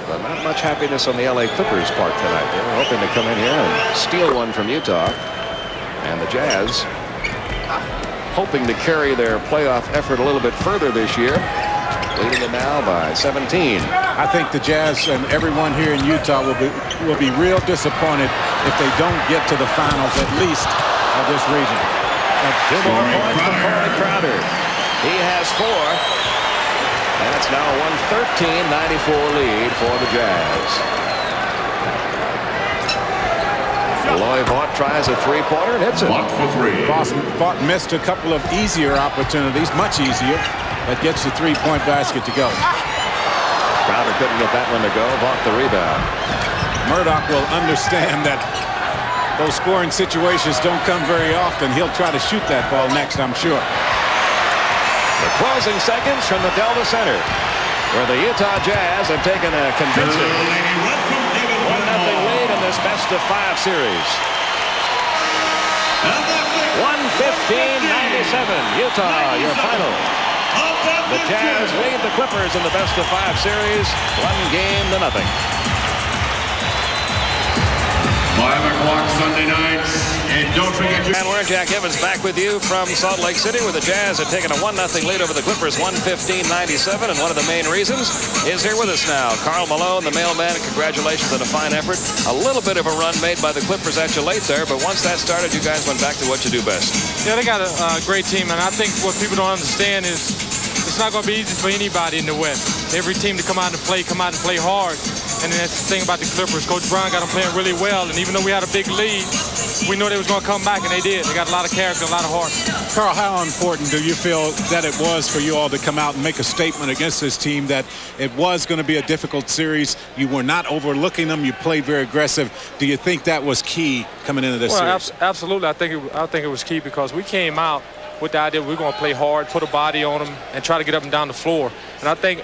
But not much happiness on the LA Clippers' part tonight. They were hoping to come in here and steal one from Utah. And the Jazz hoping to carry their playoff effort a little bit further this year. Leading it now by 17. I think the Jazz and everyone here in Utah will be real disappointed if they don't get to the finals, at least of this region. And 2 more points for Corey Crowder. He has 4. And it's now a 113-94 lead for the Jazz. Loy Vaught tries a three-pointer and hits it. Vaught missed a couple of easier opportunities, much easier. That gets the three-point basket to go. Crowder couldn't get that one to go. Vaught the rebound. Murdoch will understand that those scoring situations don't come very often. He'll try to shoot that ball next, I'm sure. The closing seconds from the Delta Center, where the Utah Jazz have taken a convincing 1-0 lead in this best-of-5 series. 115-97. Utah, your final. The Jazz lead the Clippers in the best-of-5 series, 1-0. 5 o'clock Sunday nights. And don't forget And we're Jack Evans back with you from Salt Lake City, where the Jazz have taken a 1-0 lead over the Clippers, 115-97. And one of the main reasons is here with us now. Karl Malone, the mailman, congratulations on a fine effort. A little bit of a run made by the Clippers at you late there, but once that started, you guys went back to what you do best. Yeah, they got a great team, and I think what people don't understand is it's not going to be easy for anybody in the West. Every team to come out and play hard. And that's the thing about the Clippers. Coach Brown got them playing really well, and even though we had a big lead, we knew they was going to come back, and they did. They got a lot of character, a lot of heart. Carl, how important do you feel that it was for you all to come out and make a statement against this team that it was going to be a difficult series? You were not overlooking them. You played very aggressive. Do you think that was key coming into this series? Absolutely. I think it was key because we came out with the idea we're going to play hard, put a body on them, and try to get up and down the floor. And I think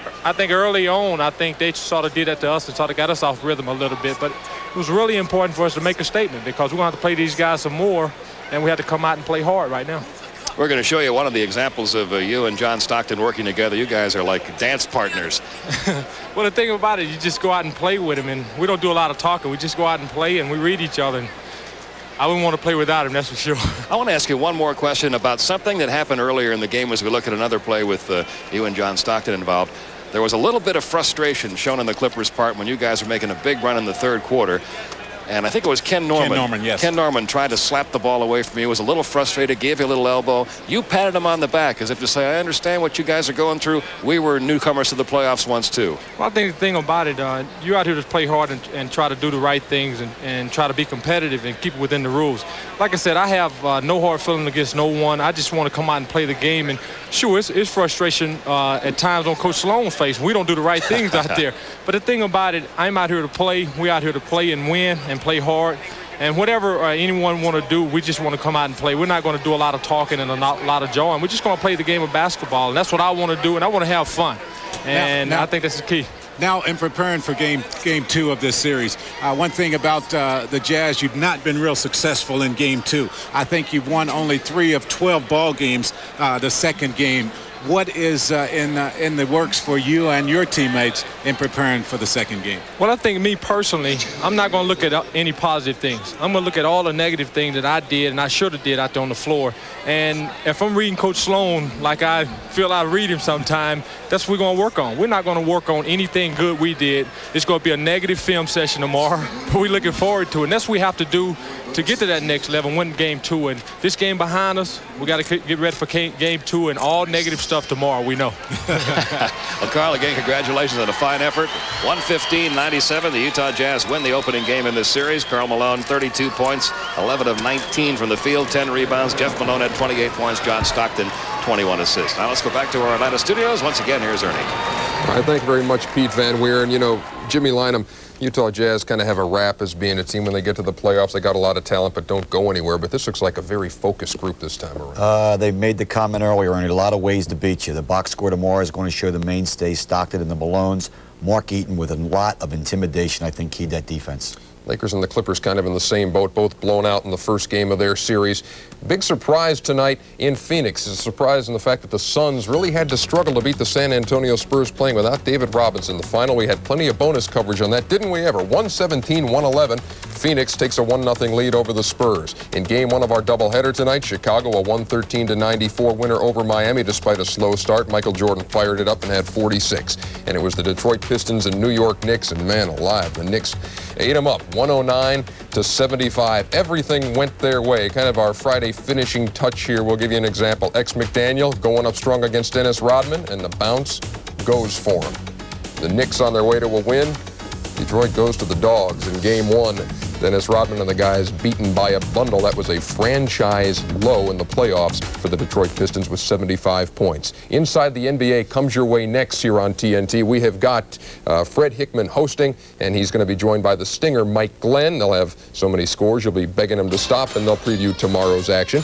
early on, I think they sort of did that to us and sort of got us off rhythm a little bit. But it was really important for us to make a statement because we're going to have to play these guys some more, and we have to come out and play hard right now. We're going to show you one of the examples of you and John Stockton working together. You guys are like dance partners. Well, the thing about it, you just go out and play with him, and we don't do a lot of talking. We just go out and play, and we read each other. And I wouldn't want to play without him, that's for sure. I want to ask you one more question about something that happened earlier in the game as we look at another play with you and John Stockton involved. there was a little bit of frustration shown in the Clippers' part when you guys were making a big run in the third quarter. And I think it was Ken Norman. Ken Norman, yes. Ken Norman tried to slap the ball away from you. Was a little frustrated, gave you a little elbow. You patted him on the back as if to say, I understand what you guys are going through. We were newcomers to the playoffs once, too. Well, I think the thing about it, you're out here to play hard and try to do the right things and try to be competitive and keep it within the rules. Like I said, I have no hard feeling against no one. I just want to come out and play the game. And sure, it's frustration at times on Coach Sloan's face. We don't do the right things out there. But the thing about it, I'm out here to play. We're out here to play and win and play hard. And whatever anyone want to do, we just want to come out and play. We're not going to do a lot of talking and a lot of jawing. We're just going to play the game of basketball. And that's what I want to do, and I want to have fun. And I think that's the key. Now, in preparing for game 2 of this series, one thing about the Jazz, you've not been real successful in game 2. I think you've won only 3 of 12 ball games the second game. What is in the works for you and your teammates in preparing for the second game? Well, I think me personally, I'm not going to look at any positive things. I'm going to look at all the negative things that I did and I should have did out there on the floor. And if I'm reading Coach Sloan like I feel I read him sometime, that's what we're going to work on. We're not going to work on anything good we did. It's going to be a negative film session tomorrow, but we're looking forward to it. And that's what we have to do to get to that next level and win game 2. And this game behind us, we got to get ready for game 2 and all negative stuff tomorrow, we know. Well, Karl, again, congratulations on a fine effort. 115-97, the Utah Jazz win the opening game in this series. Karl Malone, 32 points, 11 of 19 from the field, 10 rebounds. Jeff Malone had 28 points. John Stockton, 21 assists. Now let's go back to our Atlanta studios. Once again, here's Ernie. All right, thank you very much, Pete Van Weeren. You know, Jimmy Lynam, Utah Jazz kind of have a rap as being a team when they get to the playoffs. They got a lot of talent but don't go anywhere. But this looks like a very focused group this time around. They made the comment earlier, Ernie, a lot of ways to beat you. The box score tomorrow is going to show the mainstays, Stockton and the Malones. Mark Eaton with a lot of intimidation, I think, keyed that defense. Lakers and the Clippers kind of in the same boat, both blown out in the first game of their series. Big surprise tonight in Phoenix. It's a surprise in the fact that the Suns really had to struggle to beat the San Antonio Spurs playing without David Robinson. The final, we had plenty of bonus coverage on that, didn't we ever? 117-111. Phoenix takes a 1-0 lead over the Spurs. In game 1 of our doubleheader tonight, Chicago a 113-94 winner over Miami despite a slow start. Michael Jordan fired it up and had 46. And it was the Detroit Pistons and New York Knicks, and man alive, the Knicks ate them up. 109-75. Everything went their way. Kind of our Friday finishing touch here. We'll give you an example. X-McDaniel going up strong against Dennis Rodman, and the bounce goes for him. The Knicks on their way to a win. Detroit goes to the Dogs in game 1. Dennis Rodman and the guys beaten by a bundle. That was a franchise low in the playoffs for the Detroit Pistons with 75 points. Inside the NBA comes your way next here on TNT. We have got Fred Hickman hosting, and he's going to be joined by the Stinger, Mike Glenn. They'll have so many scores, you'll be begging him to stop, and they'll preview tomorrow's action.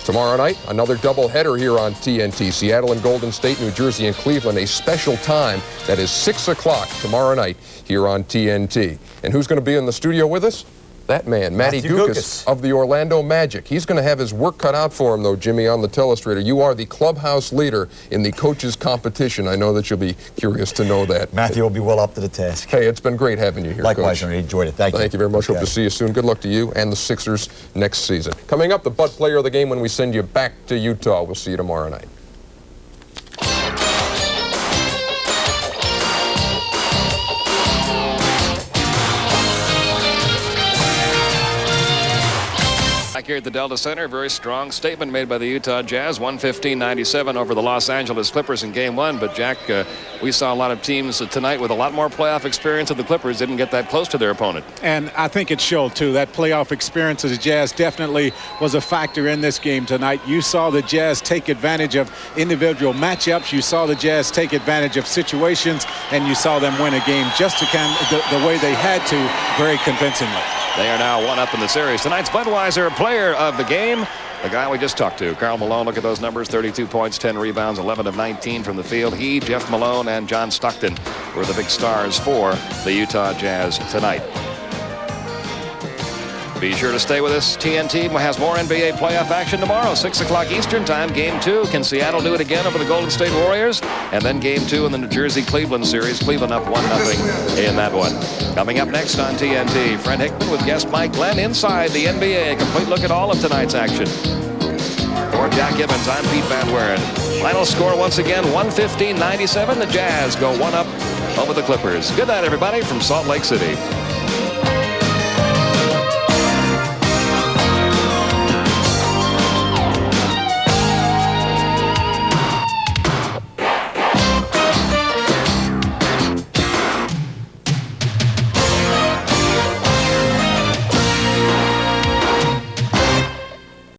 Tomorrow night, another doubleheader here on TNT. Seattle and Golden State, New Jersey and Cleveland, a special time that is 6 o'clock tomorrow night here on TNT. And who's going to be in the studio with us? That man, Matty Gukas of the Orlando Magic. He's going to have his work cut out for him, though, Jimmy, on the telestrator. You are the clubhouse leader in the coaches' competition. I know that you'll be curious to know that. Matthew will be well up to the task. Hey, it's been great having you here, Likewise, Coach. I enjoyed it. Thank you. Thank you very much. Hope to see you soon. Good luck to you and the Sixers next season. Coming up, the butt player of the game when we send you back to Utah. We'll see you tomorrow night. Back here at the Delta Center, very strong statement made by the Utah Jazz, 115-97 over the Los Angeles Clippers in game 1. But, Jack, we saw a lot of teams tonight with a lot more playoff experience, and the Clippers didn't get that close to their opponent. And I think it showed, too. That playoff experience of the Jazz definitely was a factor in this game tonight. You saw the Jazz take advantage of individual matchups. You saw the Jazz take advantage of situations, and you saw them win a game just to the way they had to, very convincingly. They are now 1 up in the series. Tonight's Budweiser player of the game, the guy we just talked to, Karl Malone. Look at those numbers, 32 points, 10 rebounds, 11 of 19 from the field. He, Jeff Malone, and John Stockton were the big stars for the Utah Jazz tonight. Be sure to stay with us. TNT has more NBA playoff action tomorrow, 6 o'clock Eastern time. Game 2. Can Seattle do it again over the Golden State Warriors? And then game 2 in the New Jersey-Cleveland series. Cleveland up 1-0 in that one. Coming up next on TNT, Fred Hickman with guest Mike Glenn inside the NBA. A complete look at all of tonight's action. Jack Gibbons, I'm Pete Van Weren. Final score once again, 115-97. The Jazz go 1 up over the Clippers. Good night, everybody, from Salt Lake City.